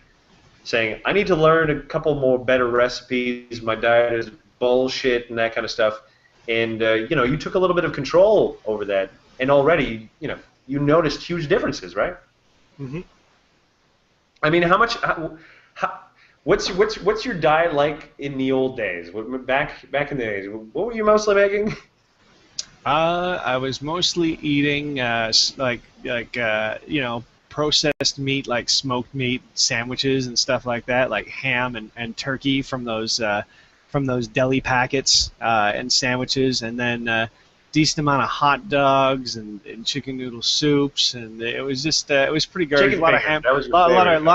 saying, I need to learn a couple more better recipes, my diet is bullshit and that kind of stuff. And, you took a little bit of control over that. And already, you noticed huge differences, right? Mm-hmm. I mean, what's your diet like in the old days? Back in the days, what were you mostly making? I was mostly eating processed meat, like smoked meat sandwiches and stuff like that, like ham and turkey from those deli packets and sandwiches, and then decent amount of hot dogs and chicken noodle soups, and it was just it was pretty garbage. A lot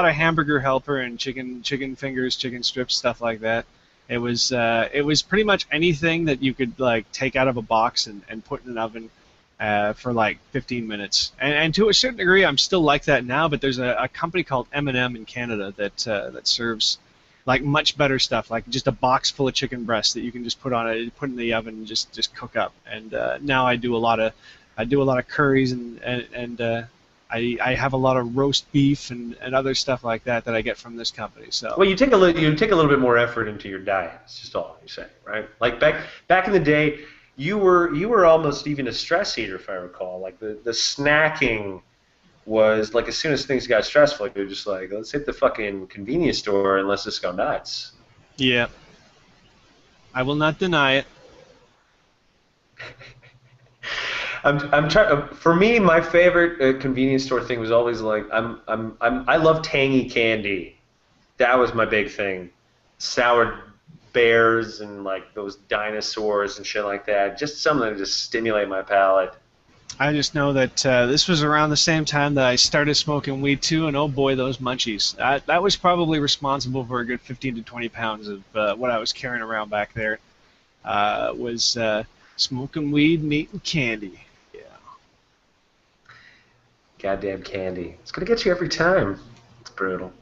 of hamburger helper and chicken fingers, chicken strips, stuff like that. It was pretty much anything that you could like take out of a box and put in an oven for like 15 minutes. And to a certain degree, I'm still like that now. But there's a company called M&M in Canada that serves like much better stuff, like just a box full of chicken breasts that you can just put in the oven and just cook up. And now I do a lot of curries and I have a lot of roast beef and other stuff like that I get from this company. So well, you take a little bit more effort into your diet. It's just all you say, right? Like back in the day, you were almost even a stress eater, if I recall. Like the snacking was like as soon as things got stressful, like, you're just like, let's hit the fucking convenience store and let's just go nuts. Yeah, I will not deny it. I'm trying. For me, my favorite convenience store thing was always like I love tangy candy. That was my big thing. Sour bears and like those dinosaurs and shit like that. Just something to just stimulate my palate. I just know that this was around the same time that I started smoking weed too, and oh boy, those munchies. That was probably responsible for a good 15 to 20 pounds of what I was carrying around back there. Was smoking weed, meat, and candy. Yeah. Goddamn candy. It's going to get you every time. It's brutal.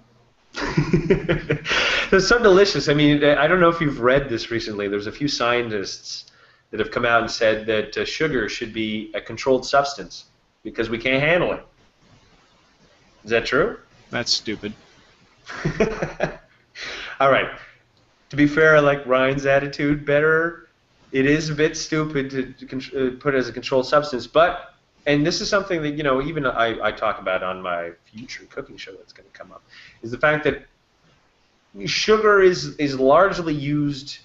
It's so delicious. I mean, I don't know if you've read this recently. There's a few scientists that have come out and said that sugar should be a controlled substance because we can't handle it. Is that true? That's stupid. All right. To be fair, I like Ryan's attitude better. It is a bit stupid to put it as a controlled substance, but, and this is something that, you know, even I talk about on my future cooking show that's going to come up, is the fact that sugar is largely used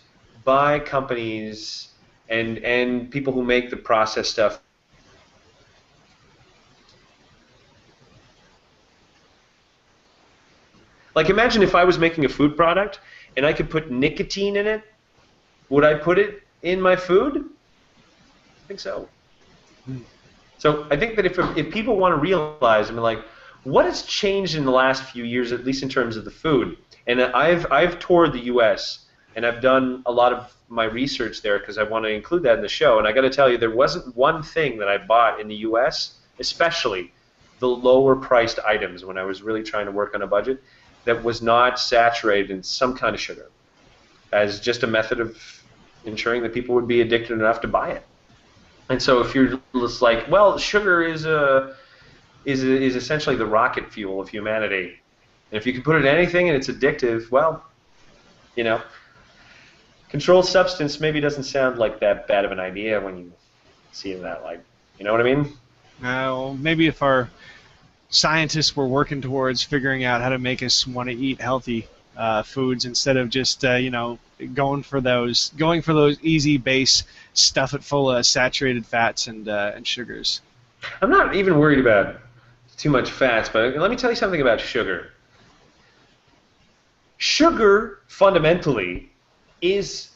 by companies and people who make the processed stuff. Like, imagine if I was making a food product and I could put nicotine in it. Would I put it in my food? I think so. So I think that if people want to realize, I mean, like, what has changed in the last few years, at least in terms of the food? And I've toured the U.S. and I've done a lot of my research there because I want to include that in the show. And I got to tell you, there wasn't one thing that I bought in the U.S., especially the lower-priced items when I was really trying to work on a budget, that was not saturated in some kind of sugar, as just a method of ensuring that people would be addicted enough to buy it. And so if you're just like, well, sugar is essentially the rocket fuel of humanity, and if you can put it in anything and it's addictive, well, you know, controlled substance maybe doesn't sound like that bad of an idea when you see it in that light. You know what I mean? Well, maybe if our scientists were working towards figuring out how to make us want to eat healthy foods instead of just you know, going for those easy base, stuff it full of saturated fats and sugars. I'm not even worried about too much fats, but let me tell you something about sugar. Sugar fundamentally is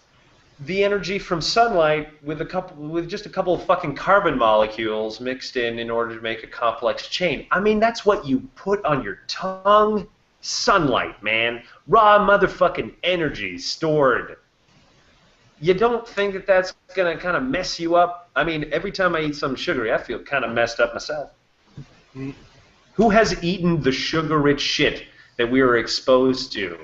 the energy from sunlight with just a couple of fucking carbon molecules mixed in order to make a complex chain. I mean, that's what you put on your tongue. Sunlight, man. Raw motherfucking energy stored. You don't think that that's going to kind of mess you up? I mean, every time I eat something sugary, I feel kind of messed up myself. Who has eaten the sugar-rich shit that we were exposed to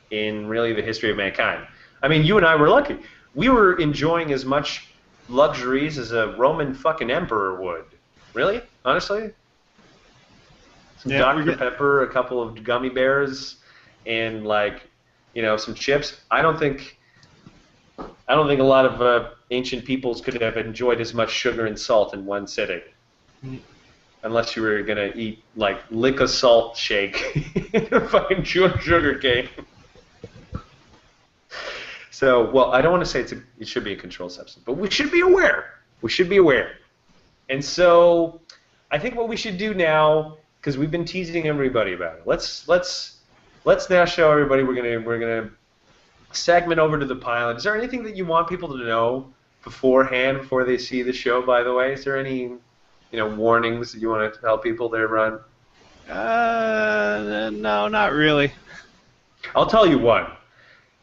in really the history of mankind? I mean, you and I were lucky. We were enjoying as much luxuries as a Roman fucking emperor would. Really? Honestly? Some Dr. Pepper, a couple of gummy bears, and, like, you know, some chips. I don't think a lot of ancient peoples could have enjoyed as much sugar and salt in one sitting. Unless you were going to eat, like, lick a salt shake in a fucking sugar cane. So, well, I don't want to say it should be a controlled substance, but we should be aware. We should be aware. And so I think what we should do now, because we've been teasing everybody about it, let's now show everybody we're gonna segment over to the pilot. Is there anything that you want people to know beforehand before they see the show, by the way? Is there any, you know, warnings that you want to tell people there, Ron? No, not really. I'll tell you one.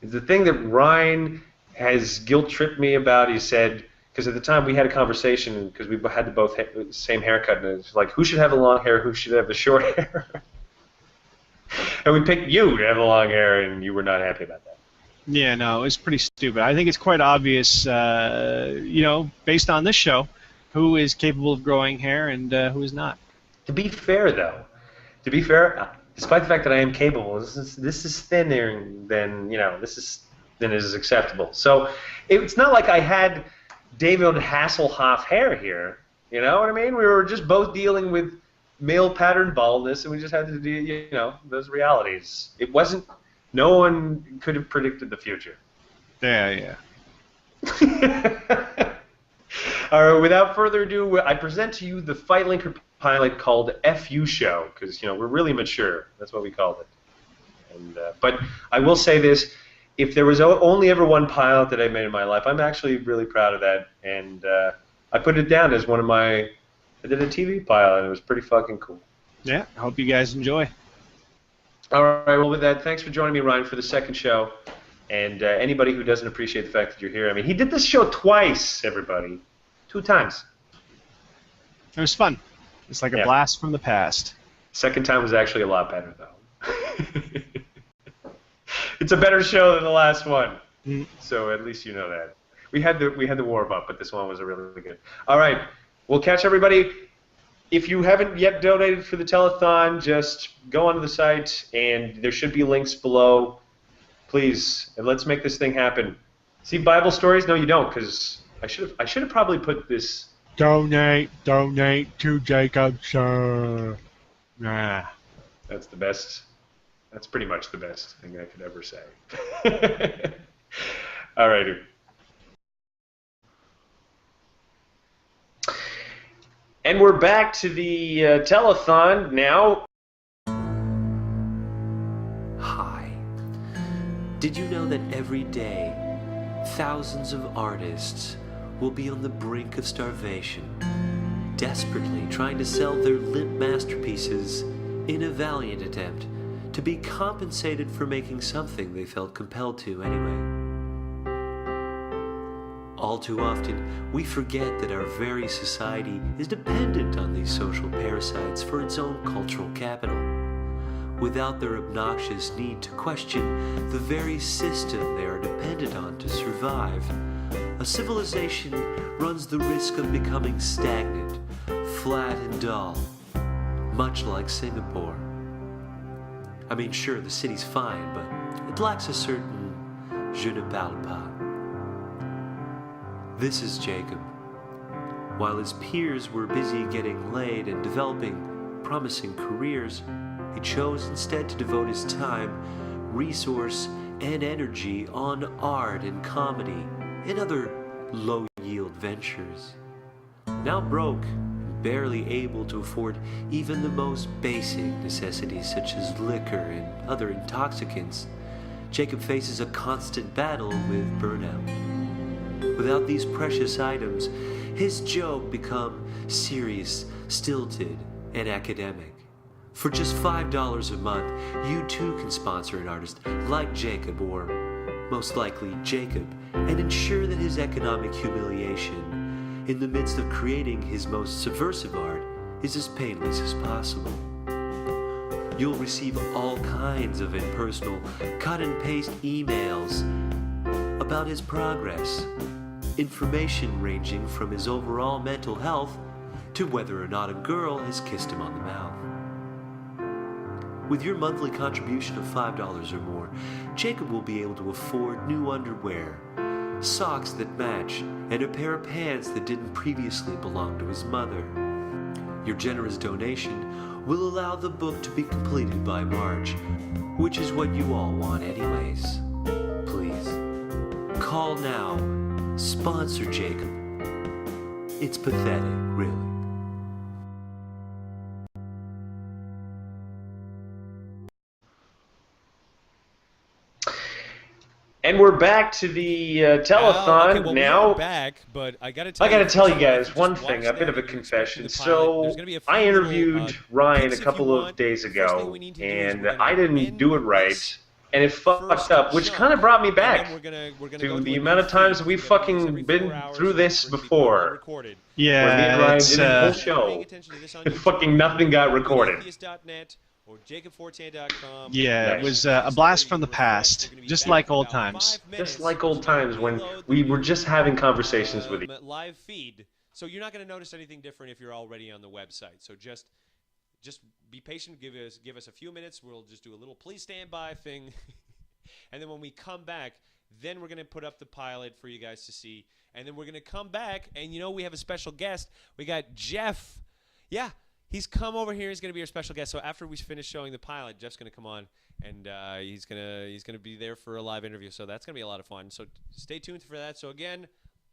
The thing that Ryan has guilt-tripped me about, he said, because at the time we had a conversation, because we had to both have the same haircut, and it's like, who should have the long hair, who should have the short hair? And we picked you to have the long hair, and you were not happy about that. Yeah, no, it's pretty stupid. I think it's quite obvious, you know, based on this show, who is capable of growing hair and who is not. To be fair, though, despite the fact that I am capable, this is thinner than, you know, than is acceptable. So it's not like I had David Hasselhoff hair here. You know what I mean? We were just both dealing with male pattern baldness, and we just had to do, you know, those realities. It wasn't. No one could have predicted the future. Yeah. All right. Without further ado, I present to you the Fight Linker pilot called FU Show, because, you know, we're really mature. That's what we called it. And but I will say this: if there was only ever one pilot that I made in my life, I'm actually really proud of that, and I put it down as one of my I did a TV pilot, and it was pretty fucking cool. Yeah, I hope you guys enjoy. All right, well, with that, thanks for joining me, Ryan, for the second show. And anybody who doesn't appreciate the fact that you're here, I mean, he did this show twice, everybody. 2 times. It was fun. It's like a blast from the past. Second time was actually a lot better, though. It's a better show than the last one. So at least you know that. We had the warm up, but this one was really good. All right, we'll catch everybody. If you haven't yet donated for the telethon, just go onto the site, and there should be links below. Please, and let's make this thing happen. See Bible stories? No, you don't, because I should have probably put this. Donate to Jacob, sir. Nah. That's the best. That's pretty much the best thing I could ever say. All righty. And we're back to the telethon now. Hi. Did you know that every day, thousands of artists will be on the brink of starvation, desperately trying to sell their limp masterpieces in a valiant attempt to be compensated for making something they felt compelled to anyway? All too often, we forget that our very society is dependent on these social parasites for its own cultural capital. Without their obnoxious need to question the very system they are dependent on to survive, a civilization runs the risk of becoming stagnant, flat and dull, much like Singapore. I mean, sure, the city's fine, but it lacks a certain je ne parle pas. This is Jacob. While his peers were busy getting laid and developing promising careers, he chose instead to devote his time, resource, and energy on art and comedy and other low-yield ventures. Now broke, and barely able to afford even the most basic necessities such as liquor and other intoxicants, Jacob faces a constant battle with burnout. Without these precious items, his joke become serious, stilted, and academic. For just $5 a month, you too can sponsor an artist like Jacob, or most likely Jacob, and ensure that his economic humiliation in the midst of creating his most subversive art is as painless as possible. You'll receive all kinds of impersonal cut-and-paste emails about his progress, information ranging from his overall mental health to whether or not a girl has kissed him on the mouth. With your monthly contribution of $5 or more, Jacob will be able to afford new underwear, socks that match, and a pair of pants that didn't previously belong to his mother. Your generous donation will allow the book to be completed by March, which is what you all want anyways. Please, call now. Sponsor Jacob. It's pathetic, really. And we're back to the telethon okay, well, now. We're back, but I got to tell you guys one thing, a bit of a confession. So I interviewed Ryan a couple of days ago, and I didn't do it right, and it fucked up, which kind of brought me back to the amount of times we've fucking been through this before. Yeah, when me and Ryan did the whole show, and fucking nothing got recorded. Or JacobForte.com. Yeah, it was a blast from the past, just like old times. Just like old times when we were just having conversations with each other. Live feed. So you're not going to notice anything different if you're already on the website. So just be patient. Give us a few minutes. We'll just do a little please stand by thing, and then when we come back, then we're going to put up the pilot for you guys to see, and then we're going to come back, and we have a special guest. We got Jeff. Yeah. He's come over here. He's going to be our special guest. So after we finish showing the pilot, Jeff's going to come on, and he's gonna be there for a live interview. So that's going to be a lot of fun. So stay tuned for that. So again,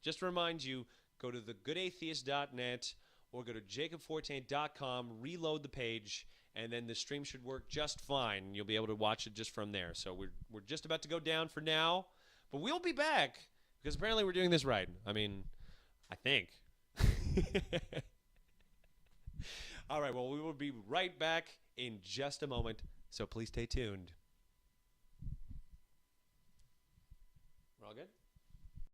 just to remind you, go to thegoodatheist.net or go to jacobforte.com, reload the page, and then the stream should work just fine. You'll be able to watch it just from there. So we're just about to go down for now, but we'll be back because apparently we're doing this right. I mean, I think. All right, well, we will be right back in just a moment, so please stay tuned. We're all good?